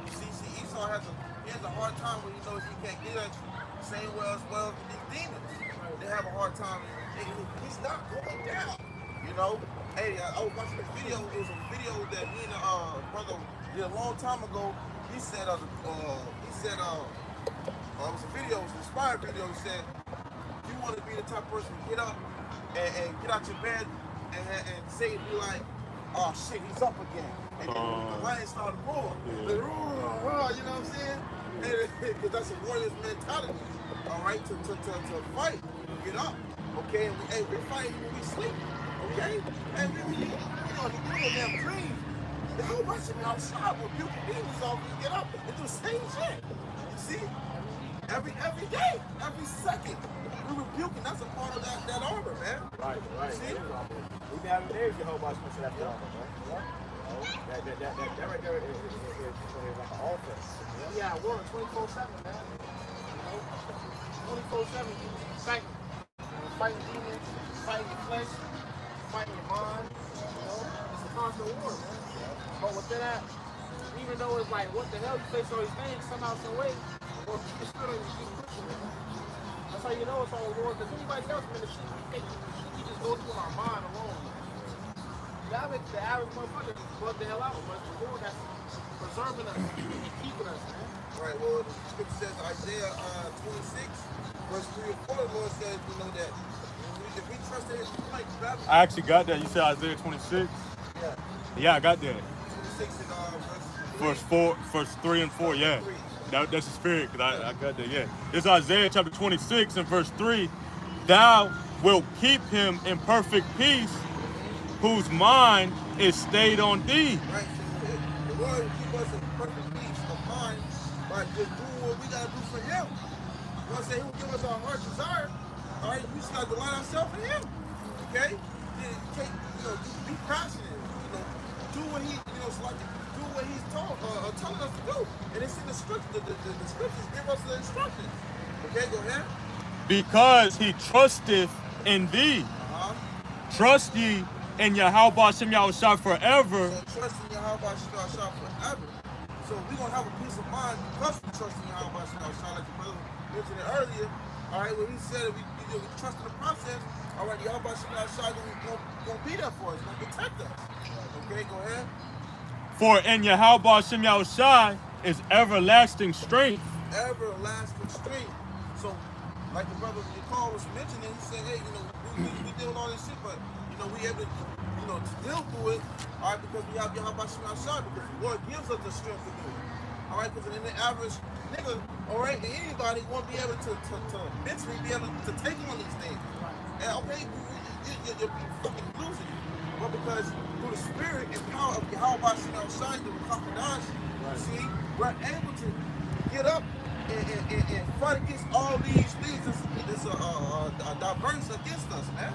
See, Esau has a hard time when he knows he can't get at you. Same way as well with these demons. They have a hard time. He's not going down. Hey, I was watching this video. It was a video that me and brother did a long time ago. He said, it was a video, it was an inspired video. He said, you want to be the type of person to get up and get out your bed and say it, be like, oh shit, he's up again. And the lion started roaring. You know what I'm saying? Because that's a warrior's mentality, all right, to fight, get up, okay? And we're fighting when we sleep, okay? And we in the damn dreams. The whole bunch of me outside will rebuke demons off and get up and do the same shit. You see? Every day, every second, we're rebuking. That's a part of that armor, man. Right. See? We've been having days, your whole bunch of that armor, man. That right there is like an offense. Yeah, we're 24/7, man. 24/7, you fighting. Fighting demons, fighting your flesh, fighting your mind. It's a constant war, man. But within that, even though it's like, what the hell, you face all these things, somehow, some way, or you still don't keep pushing it. That's how you know it's all the Lord. Because anybody else, man, the shit we just go through in our mind alone. The average motherfucker just bug the hell out, but it's the Lord that's preserving us and keeping us, man. Right, well, the scripture says, Isaiah 26, verse 3 and 4, the Lord says, that if we trust in his might, I actually got that. You said Isaiah 26? Yeah, I got that. 26 and verse 3 and 4, yeah. That's the spirit, because I got that, yeah. It's Isaiah chapter 26 and verse 3. Thou wilt keep him in perfect peace, whose mind is stayed on thee. Right, so the Lord will keep us in perfect peace of mind by just doing what we got to do for him. You know what I'm saying? He will give us our heart's desire. All right, we just got to delight ourselves in him. Okay? Be passionate. Do what he, do what he's telling us to do. And it's in the scriptures. The scriptures give us the instructions. Okay, go ahead. Because he trusteth in thee. trust ye in Yahweh Shem Yahushua forever. So trust in Yahweh Shah forever. So we're going to have a peace of mind because we trust in Yahweh Shah, like the brother mentioned it earlier. All right, when he said we trust in the process, all right, Yahweh Shah going to be there for us, going to protect us. Okay, go ahead. For in Yahweh Shem Yahushua is everlasting strength. Everlasting strength. So, like the brother Nicole was mentioning, he said, hey, we deal with all this shit, but, we able to, to deal through it, all right, because we have Yahweh Shem Yahushua, because the Lord gives us the strength to do it. All right, because in the average nigga, all right, anybody won't be able to mentally be able to take on these things. And, okay, you'll be fucking losing it. But because through the spirit and power of Yahweh Shem Yahushua, the confidence, see, we're able to get up and fight against all these things that's diverse against us, man.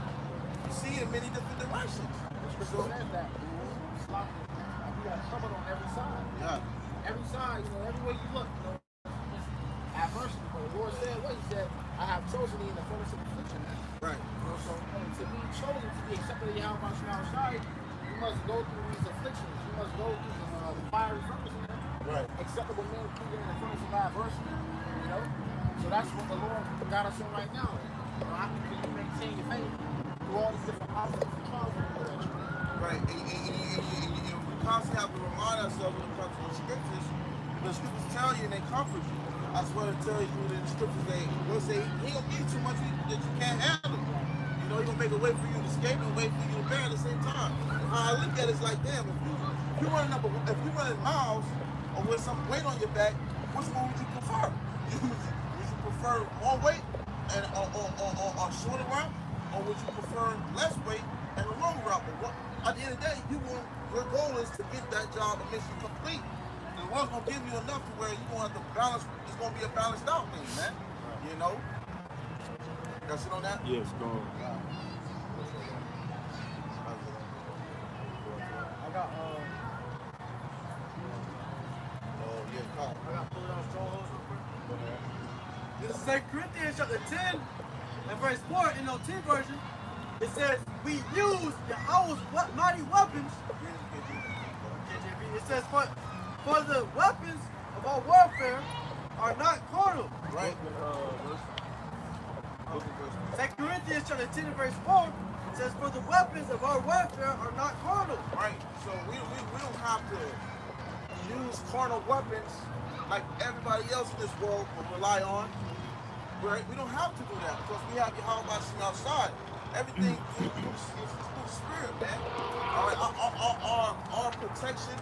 You see, in many different directions. So says that we got trouble on every side. Yeah. Every side, everywhere you look, adversity. But the Lord said what? He said, I have chosen thee in the furnace of affliction. Right. So to be chosen to be accepted in Yahweh Shai, you must go through these afflictions. You must go through the fiery furnace. Right. Acceptable men through in the furnace of adversity. So that's what the Lord got us in right now. How can you maintain your faith through all these different obstacles and trials? Right. And we constantly have to remind ourselves when it comes to the scriptures tell you and they comfort you. I swear to tell you that the scriptures, they'll say, he ain't gonna give you too much that you can't handle. He gonna make a way for you to escape and a way for you to bear at the same time. And how I look at it is like, damn, if you're running miles or with some weight on your back, which one would you prefer? Would you prefer more weight and or shorter route, or would you prefer less weight and a long route? But at the end of the day, your goal is to get that job and mission complete. And the Lord's gonna give you enough to where you're gonna have to balance. It's gonna be a balanced out thing, man. Got shit on that? Yes, go on. I got I got pulled down strongholds real quick. This is 2 Corinthians chapter 10 and verse 4 in NLT version. It says, we use Yahweh's mighty weapons. It says, for the weapons of our warfare are not carnal. Right. 2 Corinthians chapter 10 and verse 4 says, for the weapons of our warfare are not carnal. Right. So we don't have to use carnal weapons like everybody else in this world will rely on. Right? We don't have to do that because we have Yahweh Shem outside. Everything through the spirit, man. All right, our protection,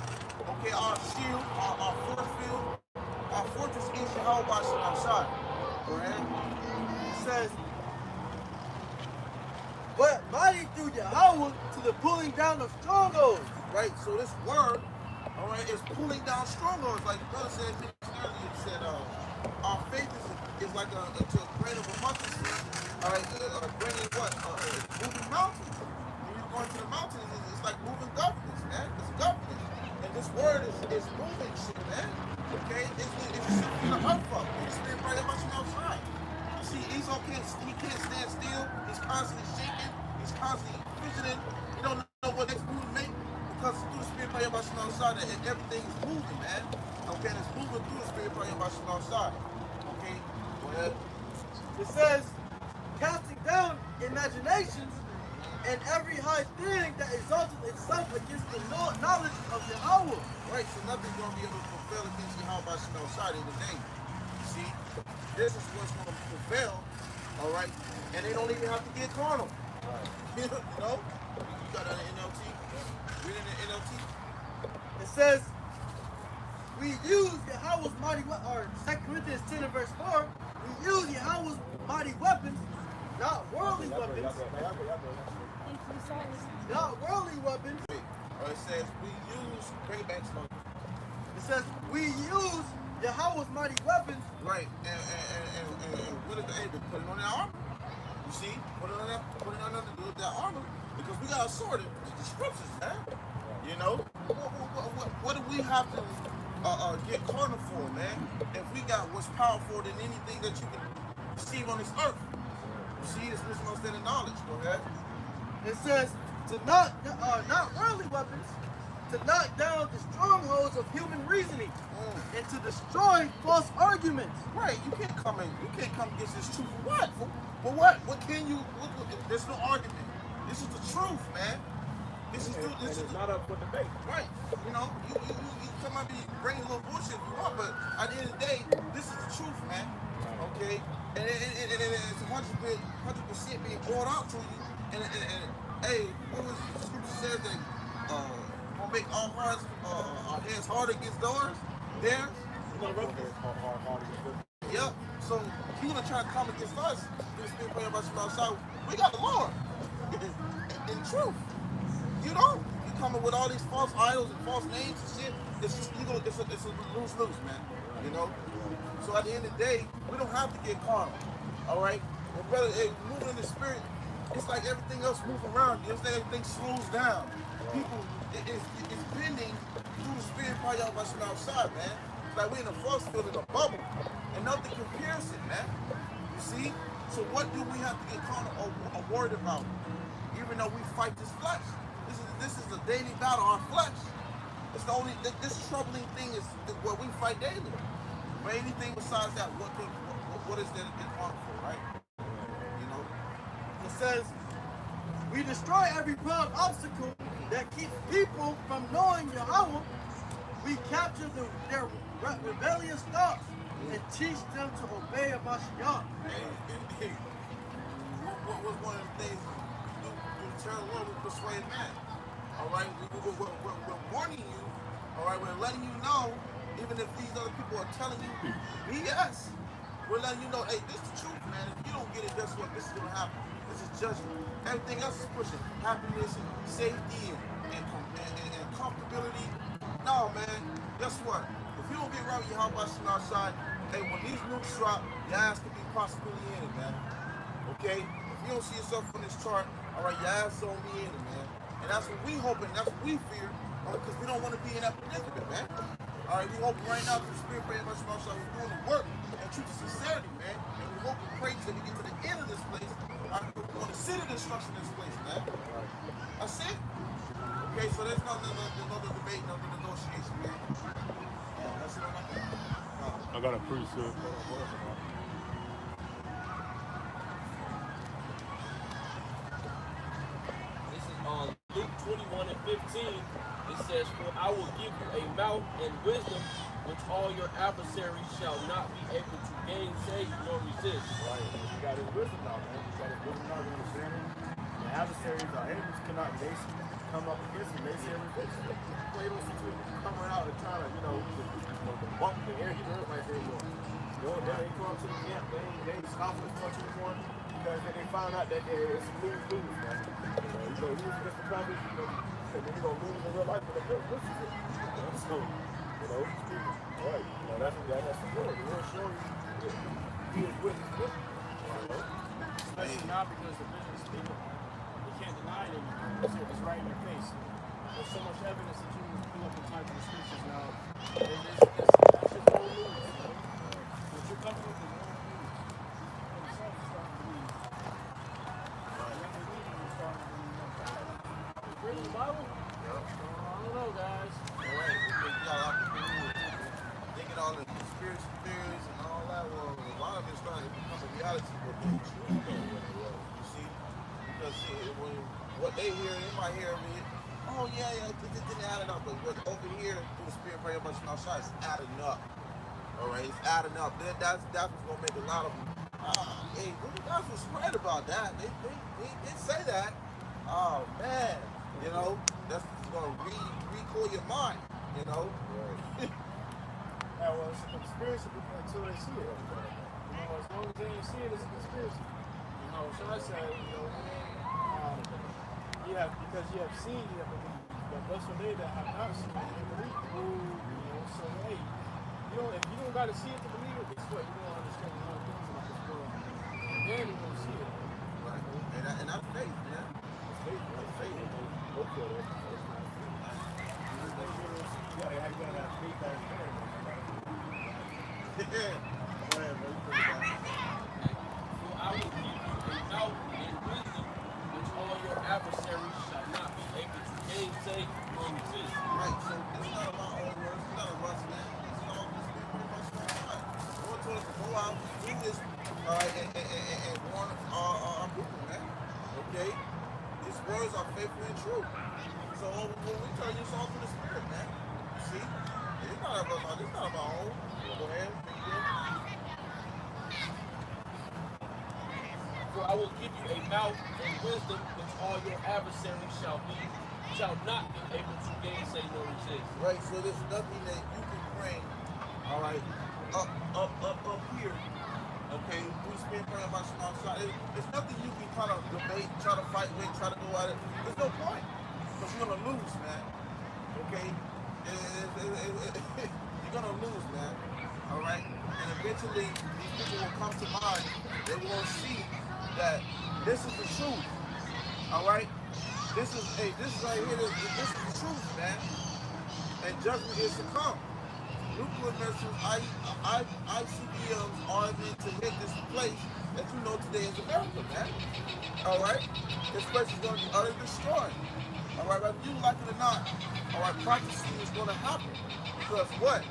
okay, our shield, our force field, our fortress is Yahweh Shem outside. Right? It says, but mighty through Yahweh to the pulling down of strongholds. Right, so this word, all right, is pulling down strongholds. Like the brother said earlier, he said, our faith is like a grain of a mustard seed. All right, bringing what? Moving mountains. When you're going to the mountains, it's like moving governments, man. It's government. And this word is moving shit, man. Okay? It's shifting the earth up. It's been right about you outside. You see, Esau can't stand still. He's constantly shaking. He's constantly fidgeting. You don't know what next move to make because through the spirit right about you outside, and everything is moving, man. Okay? And it's moving through the spirit right about you outside. Okay? Go ahead. It says, casting down imaginations and every high thing that exalted itself against the knowledge of Yahweh. Right, so nothing's going to be able to prevail against Yahweh Shem outside in the day. You see, this is what's going to prevail, all right? And they don't even have to get carnal. You know? You got that in NLT? Reading the NLT? It says, we use Yahweh's mighty weapons, or 2 Corinthians 10 and verse 4, we use Yahweh's mighty weapons, not worldly weapons. Not worldly weapons. It says, we use, bring it back slow. It says, we use Yahweh's mighty weapons. Right, and what is the aim? Put it on that armor. You see? Put it on that armor. Because we got a sword, the scriptures, man. You know? What do we have to get carnal for, man? If we got what's powerful than anything that you can receive on this earth. You see, it's wisdom, understanding, knowledge. Go ahead. It says to knock, not worldly weapons, to knock down the strongholds of human reasoning and to destroy false arguments. Right, you can't come against this truth. What? For what? What can you? There's no argument. This is the truth, man. This is not up for debate. Right. You know, you come out and bring a little bullshit if you want, but at the end of the day, this is the truth, man. Okay? And it's 100% being brought out to you. And hey, what was the scripture says that gonna make our hearts, our heads harder against theirs? Yep. So he's gonna try to come against us. He's been praying about some outside. We got the Lord. In truth. You don't. You coming with all these false idols and false names and shit. It's a lose-lose, man. You know? So at the end of the day, we don't have to get carnal. Alright? But brother, moving in the spirit, it's like everything else moves around you. It's like everything slows down. People, it's bending through the spirit probably out by some outside, man. It's like we're in a force field in a bubble. And nothing can pierce it, man. You see? So what do we have to get carnal or worried about? Even though we fight this flesh. This is a daily battle, our flesh. It's the only, this troubling thing is what we fight daily. But anything besides that, what is there to get carnal for, right? You know? It says, we destroy every proud obstacle that keeps people from knowing Yahweh. We capture their rebellious thoughts and teach them to obey Mashiach. Hey, what was one of the things you turn Lord with persuade man? All right, we're warning you. All right, we're letting you know, even if these other people are telling you BS, we're letting you know, hey, this is the truth, man. If you don't get it, guess what? This is gonna happen. This is judgment. Everything else is pushing happiness and safety and comfortability. No, man. Guess what? If you don't get right with your house outside, hey, when these nukes drop, your ass could be possibly in it, man. Okay? If you don't see yourself on this chart, all right, your ass don't be in it, man. And that's what we hoping, that's what we fear, because we don't want to be in that predicament, man. All right, we hoping right now through the Spirit praying much more, so we're doing the work and truth and sincerity, man. And we hope and pray that we get to the end of this place. All right, we want to sit in destruction in this place, man. That's it. Okay, so there's no debate, no negotiation, man. That's it on my thing. I got a precept. This is Luke 21:15. It says, "For I will give you a mouth and wisdom, which all your adversaries shall not be able to gainsay nor resist." Right. You got his wisdom now, man. You got his wisdom now, you understand him. The adversaries, our enemies cannot come up against him. They say resist. They don't see people coming out and trying to, the bump the air. He does like they they come up to the camp. They scoffing as much as one because they found out that it's a lose-lose, man. He's going to lose against the prophet, and then he's going to lose in real life for the purpose of it. So, right. That's the Lord. The Lord showing you he is with you. Especially now because the vision is speaking. You can't deny it anymore. It's right in your face. There's so much evidence that you can pull up and type in the scriptures now. That's just old news. What you're coming with is old news. And the sun is starting to leave. It's written in the Bible? I don't know, guys. All right, thinking all the conspiracy theories and all that. Well, a lot of it's starting to become a reality. But the truth, you see, because what they hear, they might hear it. Oh yeah, it didn't add it up. But what over here through the spirit prayer much outside is adding up. All right, it's adding up. That's what's gonna make a lot of them. Hey, what you guys was right about that? They did say that. Oh man, that's gonna recall your mind. Yeah, well, it's a conspiracy until they see it. As long as they ain't see it, it's a conspiracy. So I said, because you have seen, you have believed. But blessed are they that have not seen and they believe. So hey, if you don't gotta see it to believe it, guess what? You don't understand a lot of things about this world. And then you won't see it. Right. And that's faith, man. That's faith. That's faith. Okay. For I will give you a mouth and wisdom, which all your adversaries say nor resist. Right, so it's not about our words, it's not about us, man. It's all this big pretty much from God. The Lord told us to go out, do this, and warn our people, man. Okay? These words are faithful and true. So when we tell you, it's all through the Spirit, man. You see? It's not about our own. Go ahead. For I will give you a mouth and wisdom which all your adversaries shall not be able to gainsay nor resist. Right, so there's nothing that you can bring, all right, up here, okay? We spend praying about some outside. There's nothing you can try to debate, try to fight with, try to go at it. There's no point, because you're gonna lose, man. Okay? You're gonna lose, man. All right? And eventually, these people will come to mind. They will see that this is the truth. All right? This is right here. This is the truth, man. And judgment is to come. Nuclear missiles, ICBMs are meant to hit this place that you know today is America, man. All right? This place is going to be utterly destroyed. All right? Whether you like it or not, all right, prophecy is going to happen. Because what?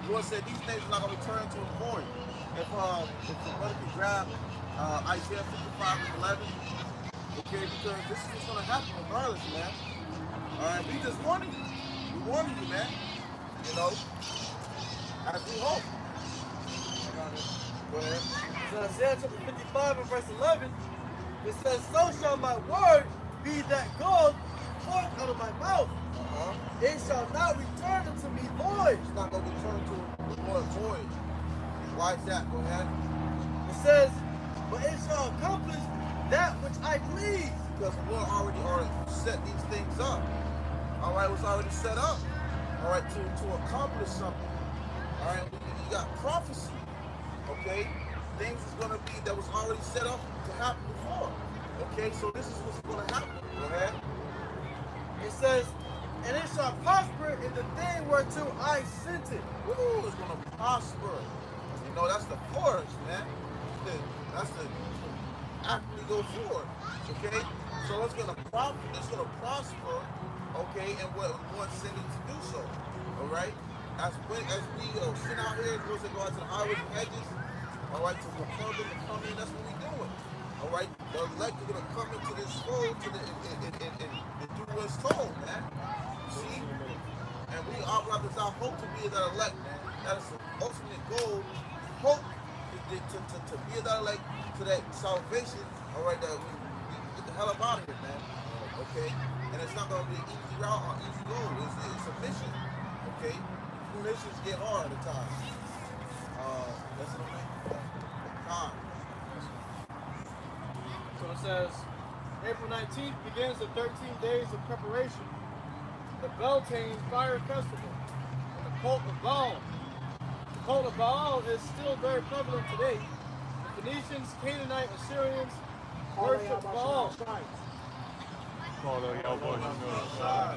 The Lord said these things are not going to return to a void. If the brother can grab Isaiah 55:11. Okay, because this is what's gonna happen regardless, man. Alright, we just warning you. We warning you, man. You know, as we hope. Go ahead. So Isaiah chapter 55 and verse 11, it says, so shall my word be that goes forth out of my mouth. It shall not return unto me void. It's not gonna return to the Lord void. Why is that? Go ahead. It says, but it shall accomplish that which I please. Because the Lord already set these things up. All right, it was already set up. All right, to accomplish something. All right, you got prophecy. Okay, things is gonna be that was already set up to happen before. Okay, so this is what's gonna happen. Go ahead. It says, and it shall prosper in the thing whereto I sent it. Ooh, it's gonna prosper. You know, that's the flourish, man. That's the actually go forward. Okay? So it's gonna prosper, okay, and what one's sending to do so. Alright? As we sit out here, go out to the highways and hedges, alright, to compel them to come in, that's what we're doing. Alright? The elect are gonna come into this fold and do what's told, man. See? And our brothers, our hope to be that elect, man. That is the ultimate goal. Hope to be that elect to that salvation, all right, that we get the hell up out of here, man. Okay? And it's not going to be an easy route or easy goal. It's a mission. Okay? Missions get hard at times. That's what I mean. Time. So it says, April 19th begins the 13 days of preparation. The Beltane Fire Festival and the cult of Baal. The cult of Baal is still very prevalent today. The Phoenicians, Canaanite, Assyrians worship Baal. Call that y'all boys. Yeah.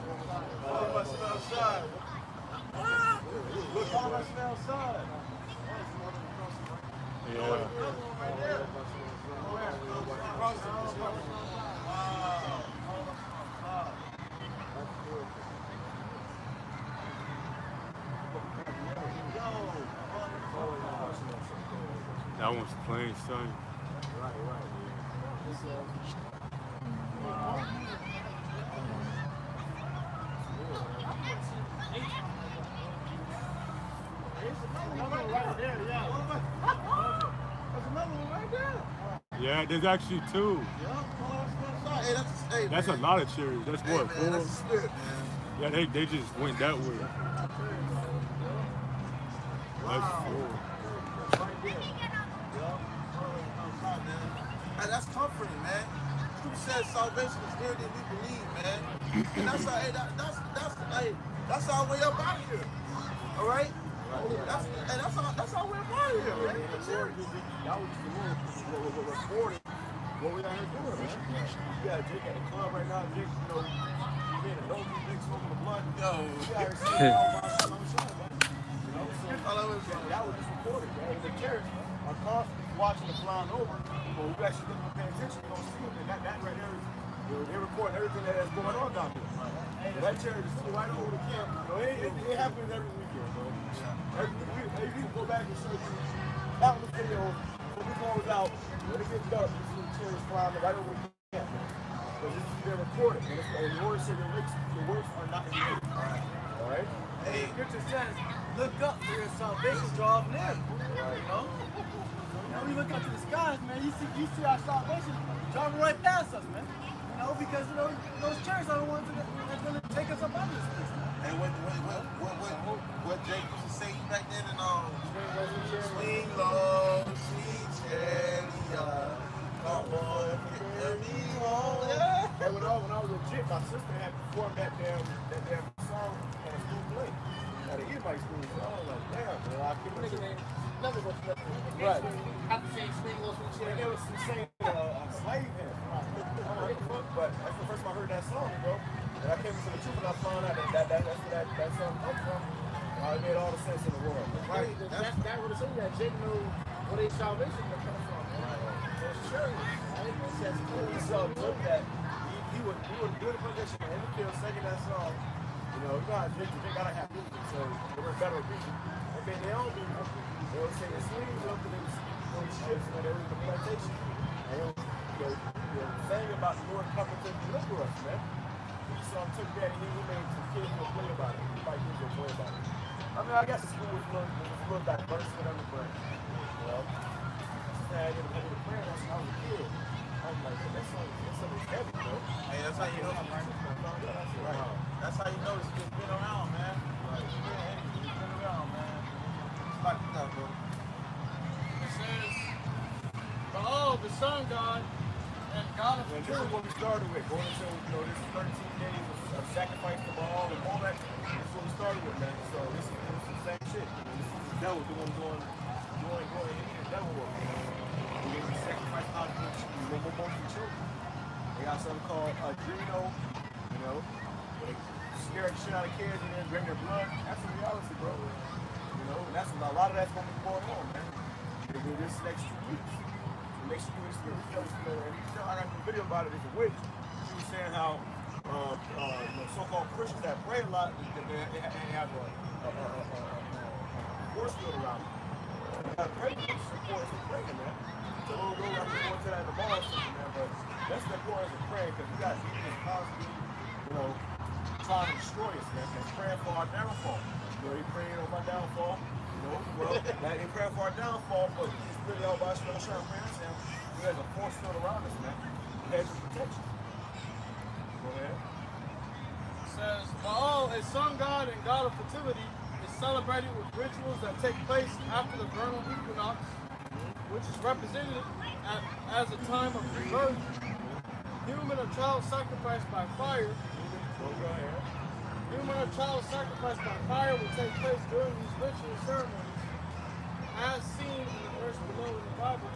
That one's plain sight. Yeah, there's actually two. That's a lot of cherries. That's what, man, that's the spirit, man. Yeah, they just went that way. That's cool. And that's comforting, man. Scripture says salvation is here that we believe, man. And that's our way up out of here. All right? That's our way up out of here, man. That was what recorded what we out here doing, man. You got Jake at the club right now, Jake, you know, being a dope, Jake smoking the blunt. Yo. We out here seeing all my son, man. You know, so that was just recorded, man. In the church, our constantly watching the flying over, but we actually looking to pay attention, you don't see them. And that right there is, you know, they're recording everything that is going on down here. That chariot just flew right over the camp. You know, it happens every weekend, bro. Every week, go back and show you countless videos. When the goes out, when it gets dark, you see the chariots flying right over the camp. Because this is being recorded. And the Lord said your works are not in vain. All right? Hey, Scripture says, look up for your salvation draws near. You know? When you look up to the skies, man, you see our salvation driving right past us, man. You know, because you know those chariots are the ones that are going to take us up out of this place. And what Jake used to say back then in swing low, sweet chariot, come on, get me home. Yeah. And when I was legit, my sister had performed that damn song at a school play. At an Edomite school. So I was like, damn, man, I couldn't Nigga listen. name. Never go to that. Right. Have to say swing low, swing And chair. it was some saying slave hymn. But that's the first time I heard that song, bro. And I came into the truth and I found out that's where that song comes from. It made all the sense in the world. Right. That would have said that Jake knew where their salvation was coming from. So sure. It says He saw that he would do the position in the field singing that song. You know how Jake gotta have music, so they were better music. And then they all do music. They would sing the sleeves up and they would on ships when they were in the plantation. And they would sang about the Lord coming to deliver us, man. So I took that and he made some kids go play about it. Everybody kids go play about it. I mean, I guess the school was a little diverse, whatever, but, you know, I didn't have to play when I was a kid. I was like, that song is heavy, bro. Hey, that's how you know. Right. That's how you know it's been around, man. Right. It's been around, man. It's like that, bro. It says, behold, the sun god and God of And this is what we started with, going into, this 13 days of sacrifice to Baal and all that. That's what we started with, man. So this is the same shit. This is the devil doing the devil work. We get sacrifice out of the children. They got something called Adreno, where they scare the shit out of kids and then drink their blood. That's the reality, bro. And that's a lot of that's gonna be going on, man. They do this next 2 weeks. Make sure you experience and I got a video about it. It's a witch. She was saying how so-called Christians that pray a lot, they have a force field around them. You gotta pray for this support and praying, man. So we'll go after going to that in the bar or something, man. But that's the importance of praying because we got people that's constantly, trying to destroy us, man. And praying for our downfall. They praying on my downfall. They praying for our downfall, but it's really all about trying to pray us down. There's a force field around us, man. Hedge of protection. Go ahead. It says, Baal, a sun god and god of fertility, is celebrated with rituals that take place after the vernal equinox, which is represented as a time of rebirth. Human or child sacrificed by fire. Human or child sacrificed by fire will take place during these ritual ceremonies, as seen in the verse below in the Bible.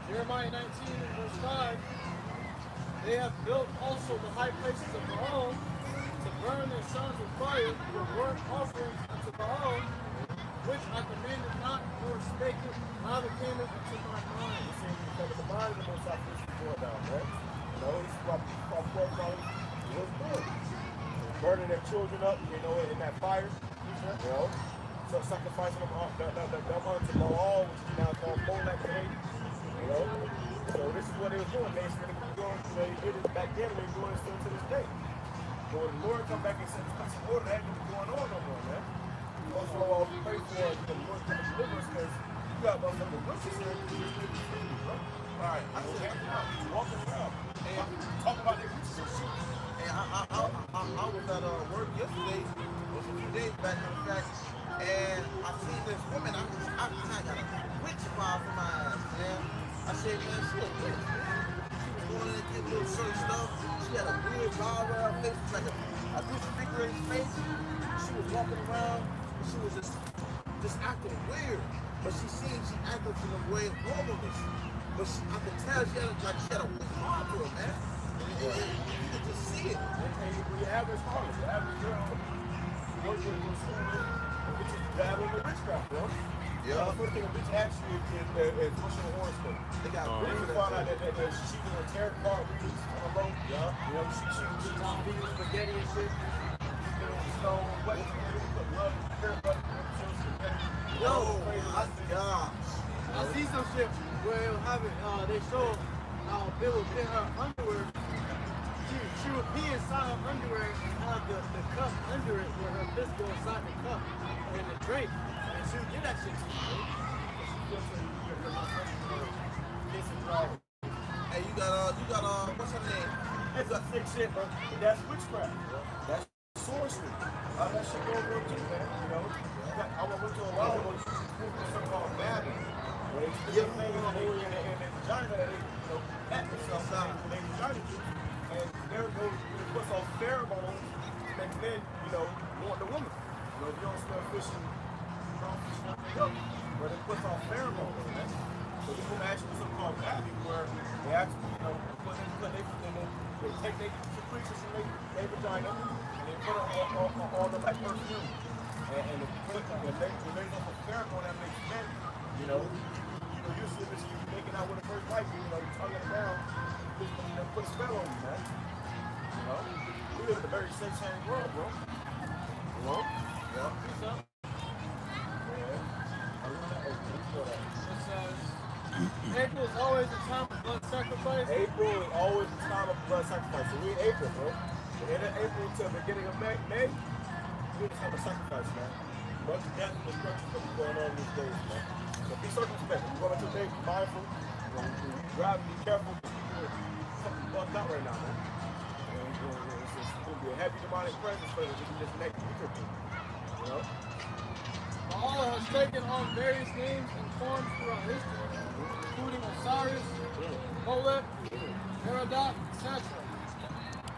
Jeremiah 19 and verse 5. They have built also the high places of Baal to burn their sons with fire with burnt offerings unto Baal, which I commanded not, nor spake it, neither came it into my mind. You see, because the mind is the most optimistic for down, right? This is what our forefathers was doing. Burning their children up, in that fire, so sacrificing them unto Baal, which is now called Molech, So this is what they was doing. They did it back then, and they're doing it still to this day. But when the Lord come back and set this place in order, that ain't going on no more, man. Also, all we pray for is the Lord come and deliver us, because you got motherfucking witches here. Alright, I said, walking around. Talk about their witches and shit. Hey, I was at work yesterday, or a few days back in fact, and I seen this woman, I got a witch vibe for my ass, man. I said, man, she a witch, man. She was going in and getting little certain stuff. She had a weird vibe around her face, like a crucifix in her face. She was walking around, and she was just acting weird. But she acted in a way of normalness. But I could tell she had a weird vibe to her, man. You could just see it. And you have this problem. The average girl, you work with a school, bitches dabbling in witchcraft, bro. Yeah. The first thing a bitch asks you is what's your horoscope? They got Then you find out that she doing tarot card readings on the low. Yeah. She was Tom Venus, but spaghetti and shit. So what you do put love in your hair, but Yo, I see some shit where it'll have it, they show how Bill would put her underwear. She would pee inside her underwear and have the cup under it where her fist goes inside the cup and the drink. And she would get that shit to you. Hey, you got what's her name? That's a sick shit, bro. That's witchcraft, bro. That's sorcery. That shit go real too, man. You know, I went to a while ago. Something called babbing. Where they stick things in their vagina, and they, you know, pat themselves out in their vagina juice, and they're going to put some pheromones to make men, you know, want the woman. You know, if you don't smell fish and but it puts on pheromones, man. So you can actually do something called babbing, where they actually, you know, they take their secretions from their vagina and they put it on the like perfume. And the raise up a pheromone that makes men, you know, usually if you're making out with a first wife, you know, you're tonguing it down, put a spell on you, man. You know? We live in a very satanic world, bro. You know? Yeah. So, it says, April is always a time of blood sacrifice. April is always a time of blood sacrifice. So we in April, bro. The end of April to the beginning of May, we just have a sacrifice, man. Much death and destruction that be going on these days, man. So be circumspect. When you go into the day, be mindful. When you drive, be careful. Something's bugged out right now, man. It's going to be a heavy demonic presence for this next week or two. You know? Baal has taken on various names and forms throughout history, including Osiris, Molech, Merodach, etc.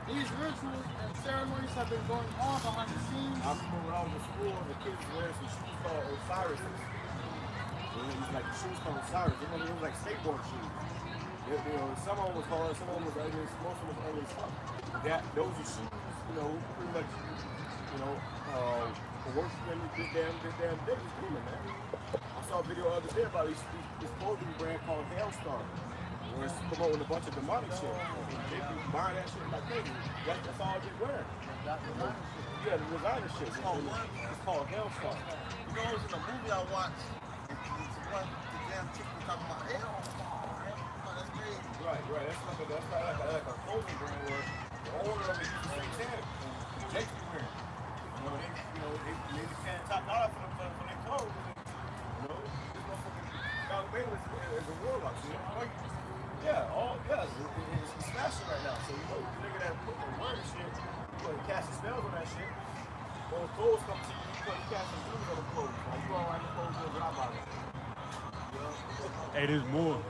These rituals and ceremonies have been going on behind the scenes. I remember when I was in school, the kids were wearing some shoes called Osiris's. It was like shoes called Osiris. It was like skateboard shoes. Some of them was hard, some of them was ugly, most of them was ugly as fuck. Those are shoes, you know, pretty much, you know, for worshiping this damn biggest demon, man. I saw a video the other day about this clothing brand called Hellstar, where it's promoting a bunch of demonic shit. They be buying that shit like crazy. That's all they wear. Yeah, the designer shit. It's called what? It's called Hellstar. You know, it was in a movie I watched. The damn chick was talking about hell. That's crazy. Right. That's like a clothing brand where the owner of it is satanic. Jake be wearing. They can't top dollar for their clothes. You know, this motherfucker John Bayless is a warlock. You know, it's smashing right now. So you know, the nigga that put the word shit, you put casting spells on that shit. When the clothes come to you, you put casting spells on the clothes. Like you all around the clothes will drop out of it. You know? Hey, there's more.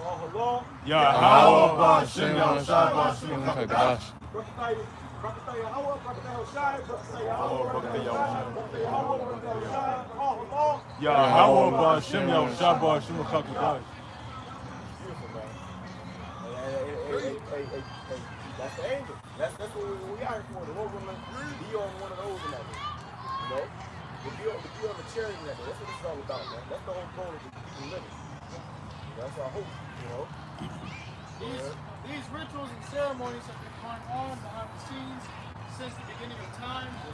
Allah. Yahweh Bashem Yahushua Bashem Kadash. Yahweh Bashem Yahushua Bashem Kadash. That's the angel. That's what we are here for. The Lord will be on one of those in that day. You know? To be on the chariot in that day. That's what it's all about, man. That's the whole goal of the people living. That's our hope, you know? These rituals and ceremonies have been going on behind the scenes since the beginning of time. It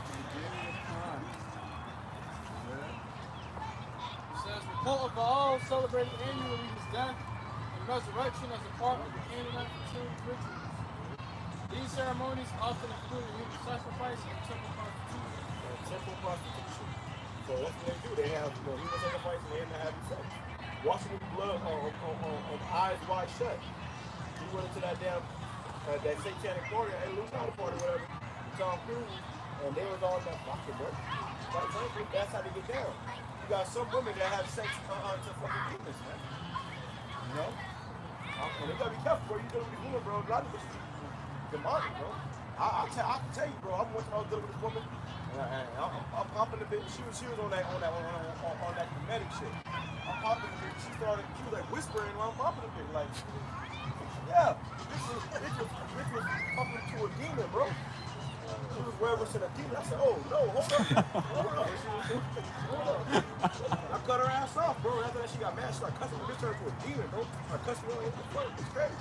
says the cult of Baal celebrated annually his death and resurrection as a part of the Canaanite fertility rituals. These ceremonies often include human sacrifice and temple prostitution. So that's what they do. They have human sacrifice and they have sex. Washing with blood on eyes wide shut. He went into that damn that satanic party, Illuminati party, whatever, Tom Cruise, and they was all in that fucking bro. Quite frankly, that's how they get down. You got some women that have sex to fucking demons, man. You know? And they gotta be careful, bro. You dealing with these women, bro. A lot of this is demonic, bro. I can tell you, bro. I was dealing with this woman, and I'm popping the bitch. She was on that comedic shit. I'm popping the bitch. She was like whispering while I'm popping the bitch, like, yeah, this was popping to a demon, bro. she was reverencing a demon. I said, oh no, hold up. Hold up. I cut her ass off, bro. After that, she got mad. She started cussing me. This turned to a demon, bro. I cussed me on the front. It's crazy.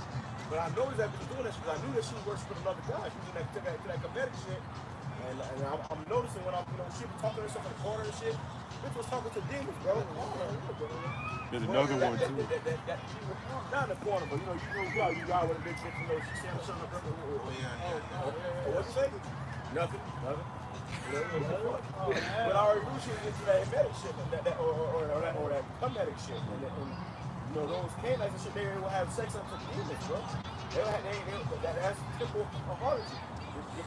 But I noticed that she was doing that because I knew that she was worshiping another God. She was in that Kemetic shit. And I'm noticing when I'm, she was talking to herself in the corner and shit. Bitch was talking to demons, bro. There's another one too. Not in the corner, but you got with a big shit, she said something. What'd you say? Nothing. But I already knew she was into that Hermetic shit, or that Kemetic shit. And those Canaanites and shit, they will have sex unto demons, bro. That's temple of origin.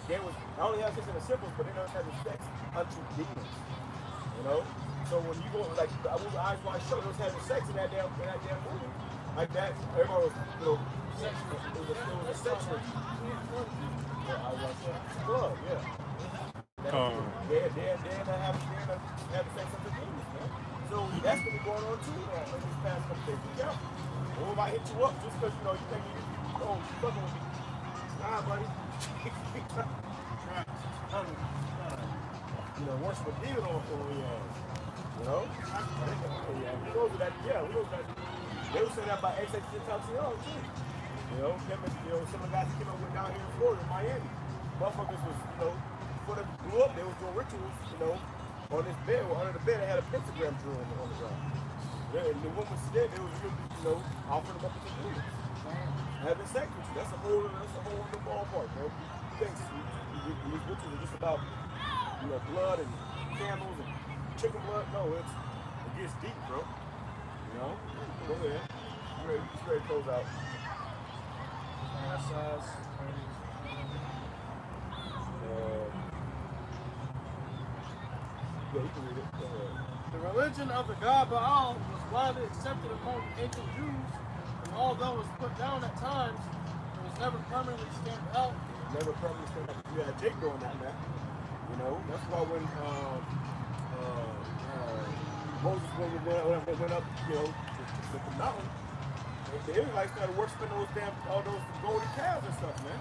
They was not only have sex in the symbols, but they never had sex unto demons. So when you go like I was Eyes Wide Shut, they was having sex in that damn movie. Like that, everybody was it was a sex ritual. Yeah, I was club, yeah. They're having sex unto demons, man. So that's been going on too in these past couple days. Be careful. Or if I hit you up just because you think you fucking with me. Nah, buddy. Worship a demon on your ass. We know that. Yeah, we know that. They were saying that about XXXTentacion too. Some of the guys that came up with down here in Florida, in Miami. Motherfuckers was, before they blew up, they was doing rituals, on this bed, or under the bed, they had a pentagram drill on the ground. And the woman said they was really, offering them up to the demons. Having sex with you, that's a whole other ballpark, bro. These rituals are just about, blood and candles and chicken blood. No, it gets deep, bro. Go ahead. You ready to close out? Yeah, you can read it. Go ahead. The religion of the god Baal was widely accepted among ancient Jews, and although it was put down at times, it was never permanently stamped out. Never permanently stamped out. You had Jake doing that, man. That's why when Moses went up, the mountain, the Israelites started worshiping all those golden calves and stuff, man.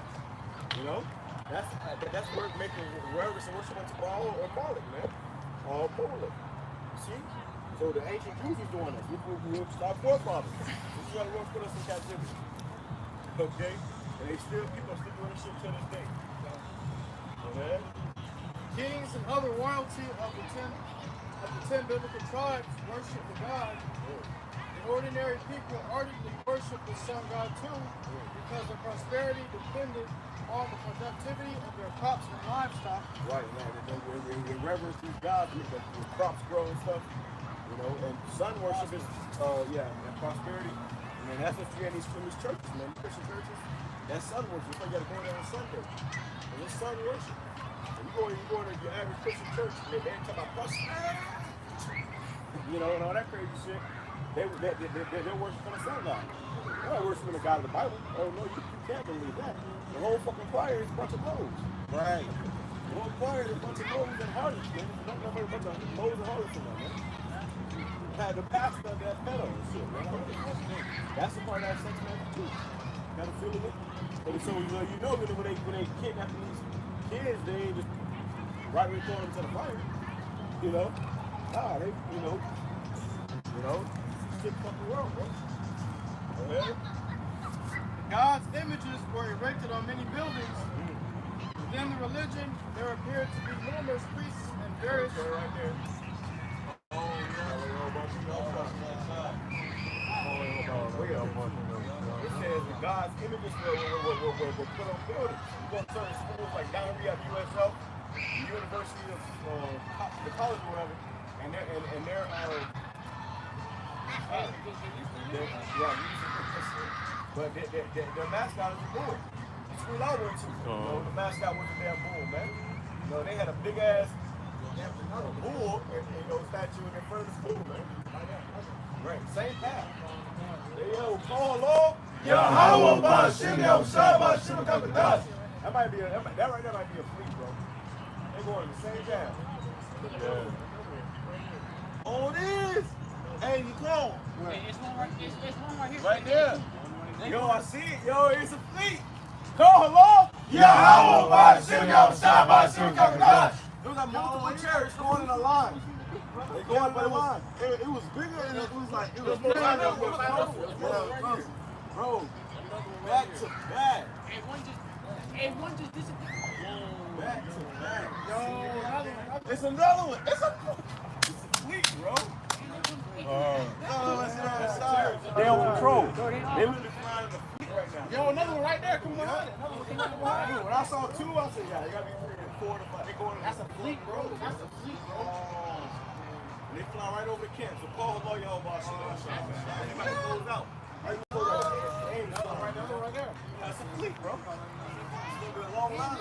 That's where making reverence and worship unto Baal or Moloch, man. All Moloch. See? So the ancient Jews is doing this. We'll start forefathers. This is how they put us in captivity. Okay? And people are still doing this shit to this day. Okay? Kings and other royalty of the 10 biblical tribes worship the god. The ordinary people ardently worship the sun god too, because their prosperity depended on the productivity of their crops and livestock. Right, man. They reverence these gods because the crops grow and stuff. And sun worship is, and prosperity. And that's what you get in these churches, man. Christian churches. That's sun worship. So you got to go there on Sunday. And it's sun worship. And you go into your average Christian church, and they ain't talking about prosperity. And all that crazy shit. They're worshiping the sun god. They're not worshiping the God of the Bible. Oh no, you can't believe that. The whole fucking choir is a bunch of moles. Right. The whole choir is a bunch of moles and harlots, man. Don't know a bunch of moles and harlots in there, man. The pastor of that pedo and shit, man. That's the part of that sex, man, too. Got a feeling it? And so when they kidnap these kids, they ain't just right when they throw them to the fire. Nah, they, sick fucking world, bro. Okay? God's images were erected on many buildings. Within the religion, there appeared to be numerous priests and various. Right there. It says the God's images were put on buildings. You go to certain schools like down here at USF, the University of the college or whatever, and they're but their mascot is a bull. The school I went to, the mascot was a damn bull, man. They had a big ass bull and statue in front of the school, man. Right, same path. Yo, call Lord. Yahweh Bashim Yahshua Bashim Kabbalah. That right there might be a fleet, bro. They going the same path. Oh, it is. Hey, you clone. It's one right here. Right there. Yo, I see it. Yo, it's a fleet. Call Lord. Yahweh Bashim Yahushua Bashim Kakadash. There was like multiple chariots going in a line. They going in a line. It was bigger and it was like, it was more powerful. Bro, back to back. And one just disappeared. Back to back. Yo, it's another one. It's a fleet, bro. They on patrol. They literally flying the fleet right now. Yo, another one right there. Come on. When I saw two, I said, yeah, you gotta be 3 and 4 to 5. They going. That's a fleet, bro. That's a fleet, bro. They fly right over the camp. So call the lawyer over. They might close out. Right there. That's a fleet, bro. It's gonna be a long line.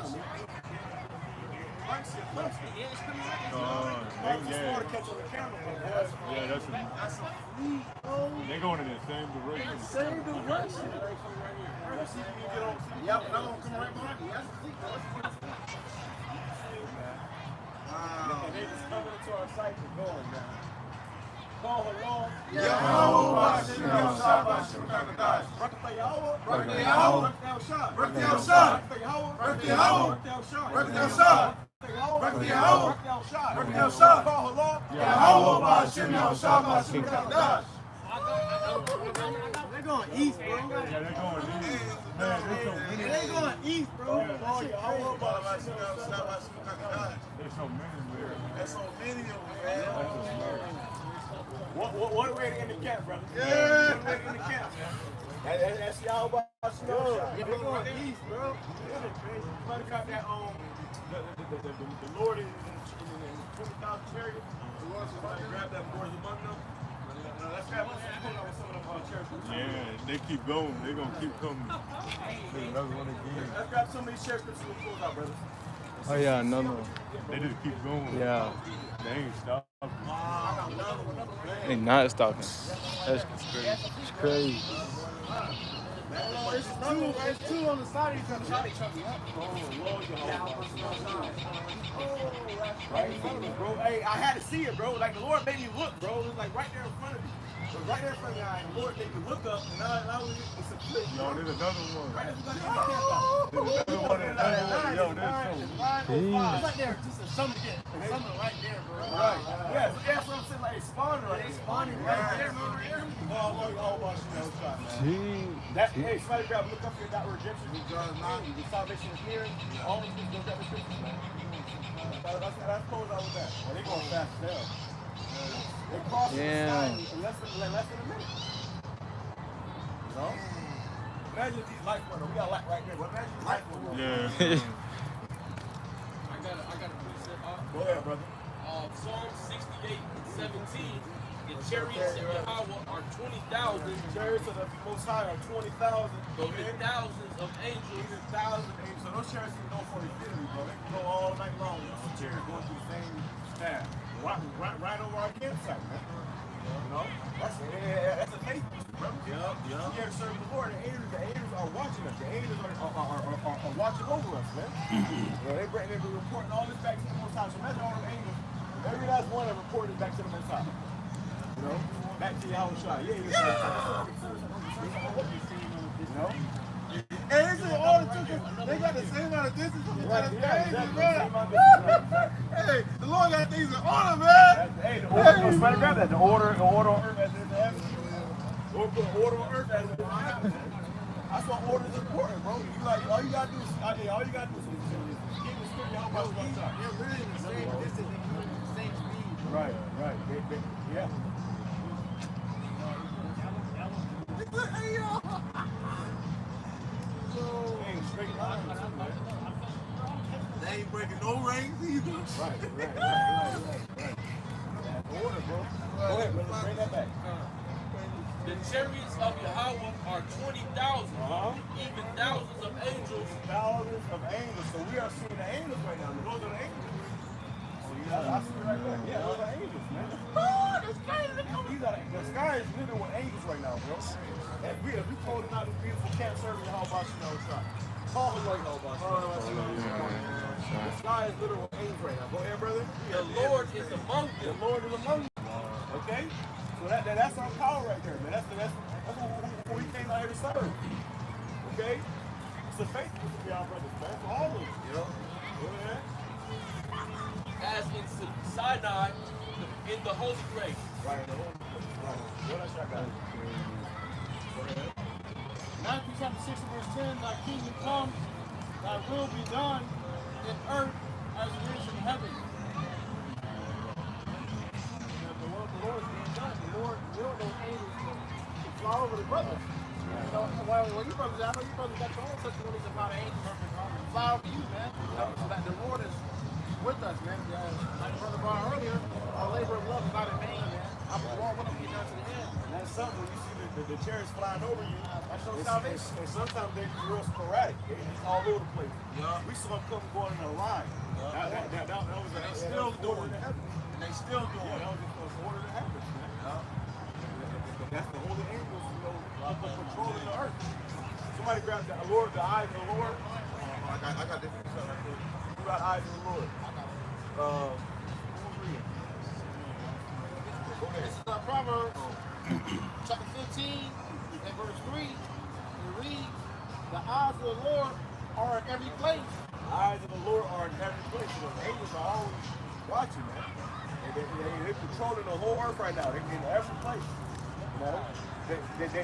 Yeah, that's a fleet. They're going in the same direction. Same direction. Yep, another one coming right behind me. That's a fleet, bro. And they just coming into our site and going now. Call along. Yahweh Bashim Yahushua Bashim Kakadash. Rakata Yahweh. Rakata Yahweh. Rakata Yahushua. Rakata Yahweh. Rakata Yahweh. Rakata Yahushua. Rakata Yahweh. Rakata Yahushua. Call along. Yahweh Bashim Yahushua Bashim Kakadash. They're going east, bro. Yeah, they're going east. Man, there's so many. They're going east, bro. Yahweh Bashim Yahushua Bashim Kakadash. There's so many there. There's so many of them, man. What way to end the camp, brother? Yeah. What way to end the camp, man? That's Yahweh Bashim Yahushua. They're going east, bro. Somebody caught that the Lord in 20,000 chariots. Somebody grabbed that board among them. Let's grab some of them chariots. Yeah, they keep going. They're going to keep coming. Another one again. Let's grab some of these chariots and we'll close out, brother. Oh yeah, no. They just keep going. Yeah. They ain't stopping. They not stopping. That's crazy. It's crazy. There's two on the side of each other. Right in front of me, bro. Hey, I had to see it, bro. Like the Lord made me look, bro. It was like right there in front of me. It was right there in front of me. The Lord made me look up, and now it's a flip. Yo, there's another one. Right there, there's another one. Yo, there's It's like they're just a something right there, bro. Right. Yes, that's what I'm saying. Like, it's spawning right there. They spawning right there, bro. Hey, somebody grab, look up here, that redemption. The salvation is here. All of these look at the scriptures, man. That's close out with that. Well, they going fast as hell. They crossing the sky in less than a minute. You know? Imagine if these lights were, we got a light right there, but imagine these lights were. Yeah. I got a preset up. Go ahead, brother. Psalm 68:17. The chariots of Yahweh are 20,000. Chariots of the Most High are 20,000. Even thousands of angels. Even thousands of angels. So those chariots can go for infinity, bro. They can go all night long. Those chariots going through the same path. Right over our campsite, man. You know? That's a faith piece, bro. Yup. We have to serve the Lord. The angels are watching us. The angels are watching over us, man. They're reporting all this back to the Most High. So imagine all the angels. Every last one are reporting back to the Most High. You know? Back to Yahushua. Yeah. You know? And this is all it took us. They got the same amount of distance from each other. Hey, the Lord got things in order, man. Hey, the order, somebody grab that. The order on earth as it is in heaven. Or put order on earth as it is in heaven. That's why order is important, bro. All you gotta do is keep the script. How much one time? They're literally the same distance and moving the same speed. Right. Yeah. Hey, yo. Hey, straight line, too, man. They ain't breaking no rings either. Right. Order, bro. Go ahead, brother. Bring that back. The chariots of Yahweh are 20,000. Even thousands of angels. Thousands of angels. So we are seeing the angels right now. Those are the angels. I see it right there. Yeah, those are angels, man. The sky is littered with angels right now, bro. And we pulled out this beautiful camp serving how about you know shot. Call it like how about the sky is littered with angels right now. Go ahead, brother. The Lord is among The them. Lord is among them. Okay? So that's our power right there, man. That's what we came out here to serve. Okay? keeps us faithful to be our brothers, man. For all of us. Yeah. As in Sinai, in the holy place. Right, in the holy place. Right. What else I got? Go ahead. Matthew chapter 6 and verse 10, thy kingdom come, thy will be done in earth as it is in heaven. The Lord is being done. The Lord, we don't know angels to fly over the brothers. So, well, when you brothers, I know you brothers got your own testimonies about angels fly over you, man. So that the Lord is with us, man. Like Brother Brian earlier, our labor of love is not in vain, man. I'm going with them, get down to the end. And that's something when you see the chariots flying over you. That's your salvation. And sometimes they're real sporadic. They're just all over the place. Yeah. We saw them come going in a line. That was They still doing it. heaven. And they still doing Yeah, it. that was just an order to happen, man. That's the holy angels, controlling the earth. Somebody grab the Lord, the eyes of the Lord. I got different stuff. Who got eyes of the Lord? Who's reading? Go ahead. This is Proverbs chapter 15 and verse 3. It reads, the eyes of the Lord are in every place. The eyes of the Lord are in every place. You know, the angels are always watching, man. And they're controlling the whole earth right now. They're in every place. You know?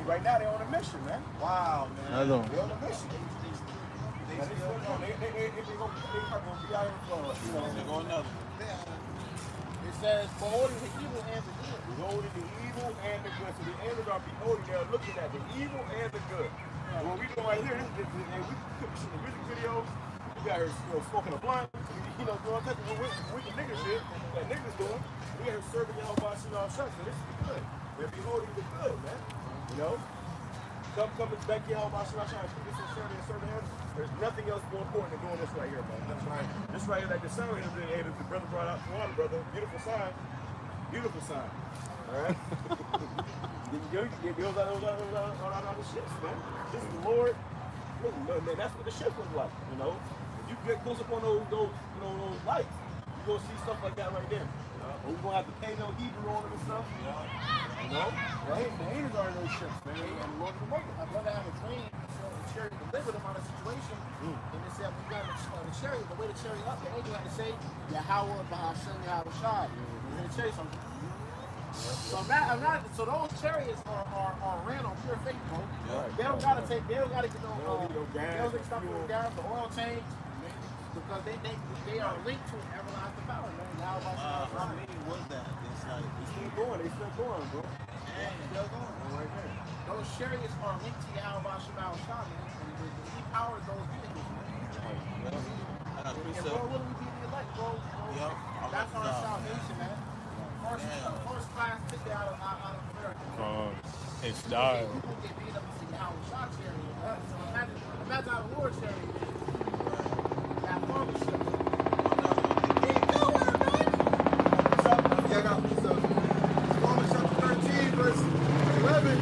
Right now they're on a mission, man. Wow, man. They're on a mission. They still going. They're going to be out here for, you know, they're going up. It says, beholding the evil and the good. Beholding the evil and the good. So the angels are beholding, they're looking at the evil and the good. And what we doing right here, we could shoot the music videos. We got here smoking a blunt, you know, doing all types of wicked nigga shit that niggas doing. We got here serving y'all by shooting our shots. So this is good. They're beholding the good, man. You know? Come back here, how about shooting our shots. This is serving him. There's nothing else more important than doing this right here, man. That's right. This right here, like the sign right here, the brother brought out the water, brother. Beautiful sign. Beautiful sign. All right? Those are the ships, man. This is the Lord. Look, man, that's what the ship was like, you know? If you get close up on those lights, you're going to see stuff like that right there. Or we're going to have to pay no Hebrew on them and stuff. You know? Right? The angels are in those ships, man. And the Lord will make it. My brother had a dream, so the chariot delivered him out of a situation. And they said, we got the chariot, the way the chariot up, the angel had to say, Yahweh, Bahashem, Yahweh Shai. And the chariot, so those chariots are ran on pure faith, bro. Right. They don't gotta get no They don't need no gas, they don't stop fuel. with gas, the oil change, because they are linked to an everlasting power, man. Yahweh How Shai. many was that? It's like, They still going, bro. Still going. Right there. Those chariots are linked to Yahweh Shai, man. And he powers those vehicles, man. I got And bro, what do we be the elect, bro? Yup. That's our salvation, man. First class ticket out of America. It's died. People get beat up and see how we shot chariot. So imagine how the Lord chariot is. That farmer ship. Yeah, I got so Romans chapter 13, verse 11.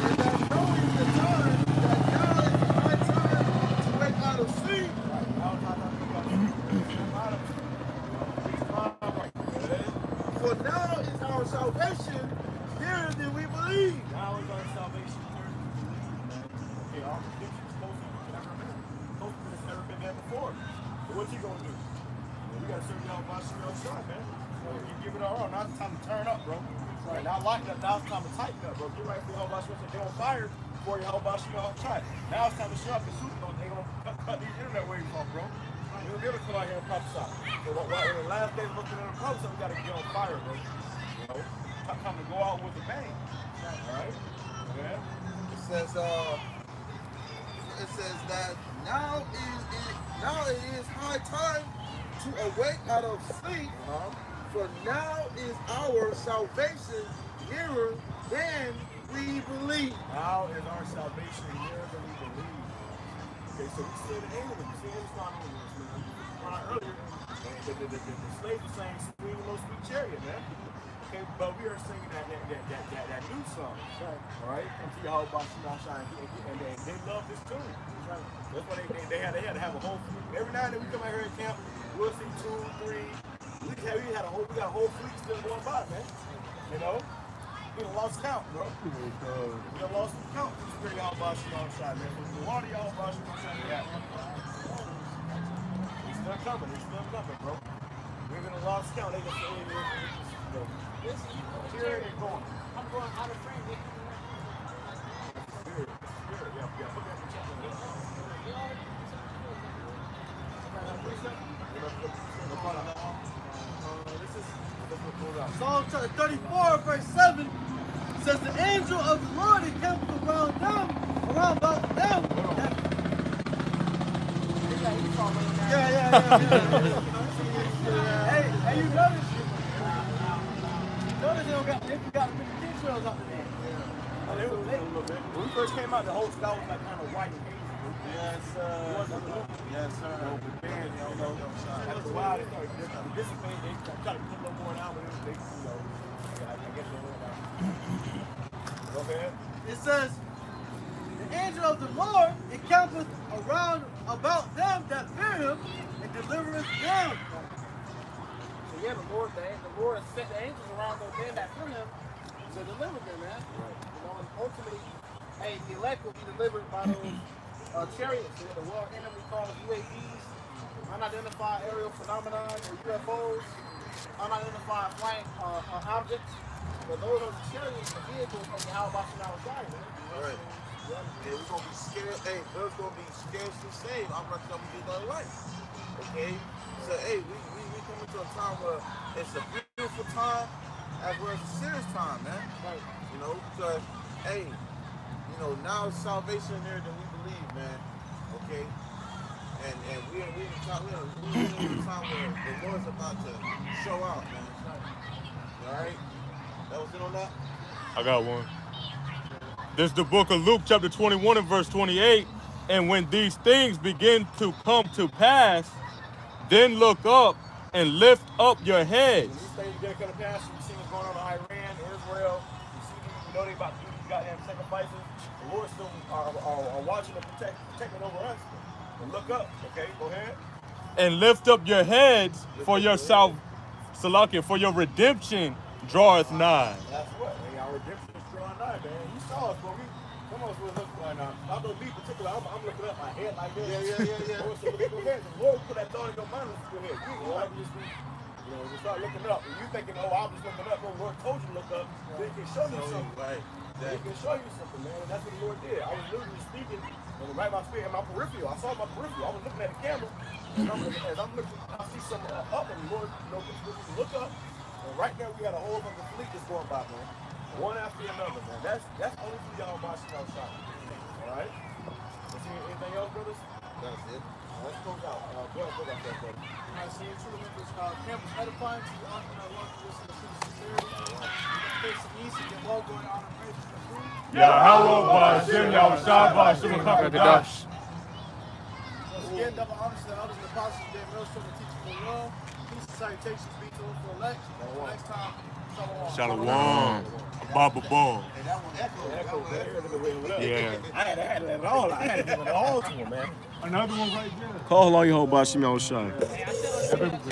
And that knowing the time, that now is the right time to wake out of sleep. For now is our salvation nearer than we believe. Now is our salvation here. Okay, our redemption is closer than it's ever been there before. So what's he gonna do? We gotta serve y'all by your shot, man. So you give it our all. Now it's time to turn up, bro. Right, now like that, now it's time to tighten up, bro. Get right for your shot. They're on fire for your shot. Now it's time to shut up the suit. They're gonna cut these internet waves off, bro. You'll be able to come out here and prophesy. So in the last days looking at the prophesy, we gotta get on fire, bro. You know? Time to go out with a bang. Alright? Yeah. It says that now it is high time to awake out of sleep, for now is our salvation nearer than we believe. Now is our salvation nearer than we believe. Okay, so we see the angel, we see him flying over us, man. Earlier, the slaves were saying, swing a little sweet chariot, man. Okay, but we are singing that new song. Right. All right, come to Yahweh Bashim and they love this tune. Right. That's why they had to have a whole fleet. Every night that we come out here at camp, we'll see 2, 3. We got a whole fleet still going by, man. You know? We done lost count, bro. We done lost count. Spirit y'all about Shalom Shai, man. From the water y'all about Shalom Shai, yeah. He's still coming. He's still coming, bro. We're gonna lost count. They just say, Listen, you know, here it going. I'm going out of frame. They Spirit, yeah. Look at the chapter. Psalm chapter 34, verse 7 says, the angel of the Lord encampeth around them, around about them. Yeah. Hey, you notice they don't got, they got the trails up there. When we first came out, the whole sky was like kind of white and hazy. Yes, sir. Yes, sir. But then, you know, after a while, they started dissipating. They try to put a little more out, but they, you know, I guess they went out. Go ahead. It says, the angel of the Lord encampeth around about them that fear him and delivereth them. So yeah, the Lord set the angels around those men that fear him to deliver them, man. Right. You know, and ultimately, hey, the elect will be delivered by those chariots, the world enemy calls UAVs, unidentified aerial phenomenon, or UFOs, unidentified flying objects. But those are the chariots, the vehicles of the Al-Bashir al-Shai, man. Right. Yeah, we're gonna be scared. Hey, there's gonna be scarcely saved. I'm not gonna be their life. Okay? So hey, we coming to a time where it's a beautiful time as well as a serious time, man. Right. You know, because hey, you know, now it's salvation there than we believe, man. Okay? And we're in a time where the Lord's about to show out, man. Alright? That was it on that? I got one. This is the book of Luke, chapter 21 and verse 28. And when these things begin to come to pass, then look up and lift up your heads. When these things are gonna come to pass, you see what's going on in Iran, Israel, you see you know they about to do these goddamn sacrifices. The Lord still are watching and protecting over us. And look up, okay? Go ahead. And lift up your heads for your Salakia, for your redemption draweth nigh. That's what. Hey, our redemption is drawing nigh, man. You saw us, but some of us will look right now. I know me particular, I'm looking up my head like this. Yeah. Lord, so look at your head. The Lord put that thought in your mind, look at your head. You have to just be, you know, just start looking up. And you thinking, oh, I'm just looking up. Well, the Lord told you to look up. Then he can show you something. Right. He can show you something, man. And that's what the Lord did. I was literally speaking, and right my spirit, in my peripheral. I saw my peripheral. I was looking at the camera. And as I'm looking, I see something up, and the Lord, you know, just look up. And right now, we got a whole other fleet that's going by, man. One after another, man. That's only for y'all watching outside. All right? Let's see anything else, brothers? That's it. Let's close out. Go ahead, brother. I see it truly members, campus edifying to the honor and love to listen to sincerity. Face the east and get well going on and praise to the food. Yahweh Ba'ashem, Yahushua Ba'ashem, HaKadosh. Once again, double honors to the elders and the apostles of the Millstone and teaching the law. Peace and salutations be to us for elect. Until next time, shalom. Shalom. Baba Ball. And that one echoed. Yeah. I had it all. I had it all to him, man. Another one right there. Call along your whole Bashim Yahushai. Hey, I tell us,